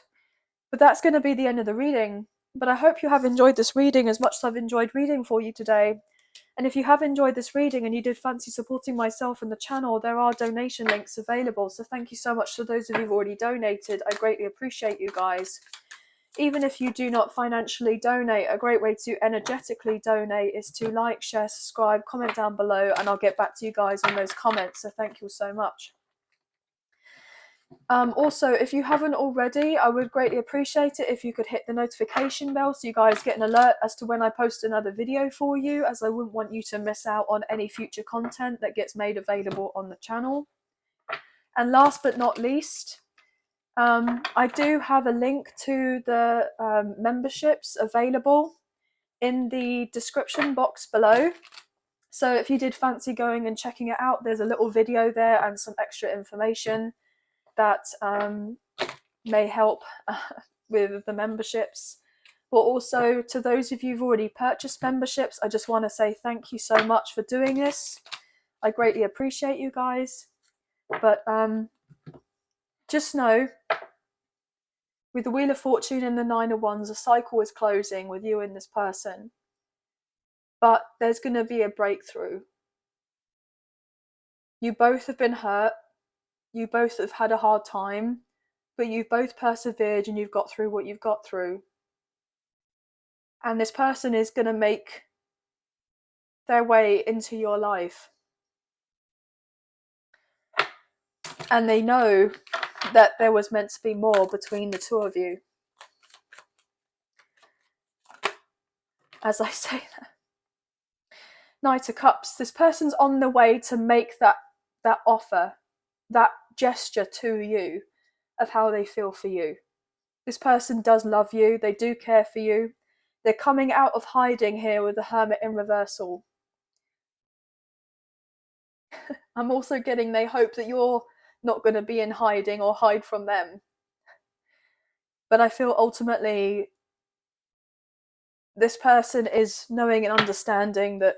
But that's going to be the end of the reading. But I hope you have enjoyed this reading as much as I've enjoyed reading for you today. And if you have enjoyed this reading and you did fancy supporting myself and the channel, there are donation links available. So thank you so much to those of you who've already donated. I greatly appreciate you guys. Even if you do not financially donate, a great way to energetically donate is to like, share, subscribe, comment down below, and I'll get back to you guys on those comments. So thank you so much. Also, if you haven't already, I would greatly appreciate it if you could hit the notification bell so you guys get an alert as to when I post another video for you, as I wouldn't want you to miss out on any future content that gets made available on the channel. And last but not least, I do have a link to the memberships available in the description box below. So if you did fancy going and checking it out, there's a little video there and some extra information that may help with the memberships. But also to those of you who've already purchased memberships, I just want to say thank you so much for doing this. I greatly appreciate you guys. But just know, with the Wheel of Fortune and the Nine of Wands, a cycle is closing with you and this person. But there's going to be a breakthrough. You both have been hurt. You both have had a hard time. But you've both persevered and you've got through what you've got through. And this person is going to make their way into your life. And they know that there was meant to be more between the two of you. As I say that, Knight of Cups, this person's on the way to make that offer, that gesture to you of how they feel for you. This person does love you, they do care for you. They're coming out of hiding here with the Hermit in reversal. I'm also getting they hope that you're not going to be in hiding or hide from them. But I feel ultimately this person is knowing and understanding that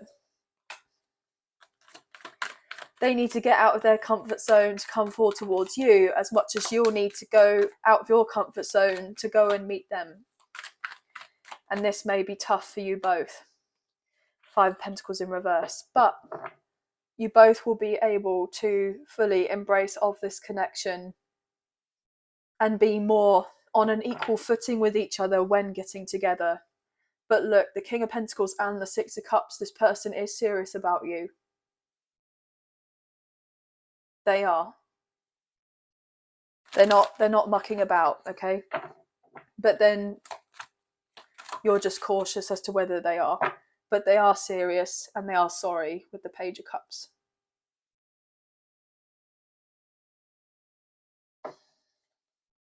they need to get out of their comfort zone to come forward towards you, as much as you'll need to go out of your comfort zone to go and meet them. And this may be tough for you both. 5 of Pentacles in reverse. But you both will be able to fully embrace of this connection and be more on an equal footing with each other when getting together. But look, the King of Pentacles and the 6 of Cups, this person is serious about you. They are. They're not mucking about, okay? But then you're just cautious as to whether they are. But they are serious and they are sorry with the Page of Cups.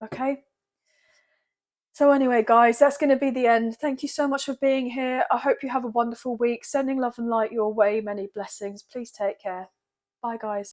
Okay? So anyway, guys, that's going to be the end. Thank you so much for being here. I hope you have a wonderful week. Sending love and light your way. Many blessings. Please take care. Bye, guys.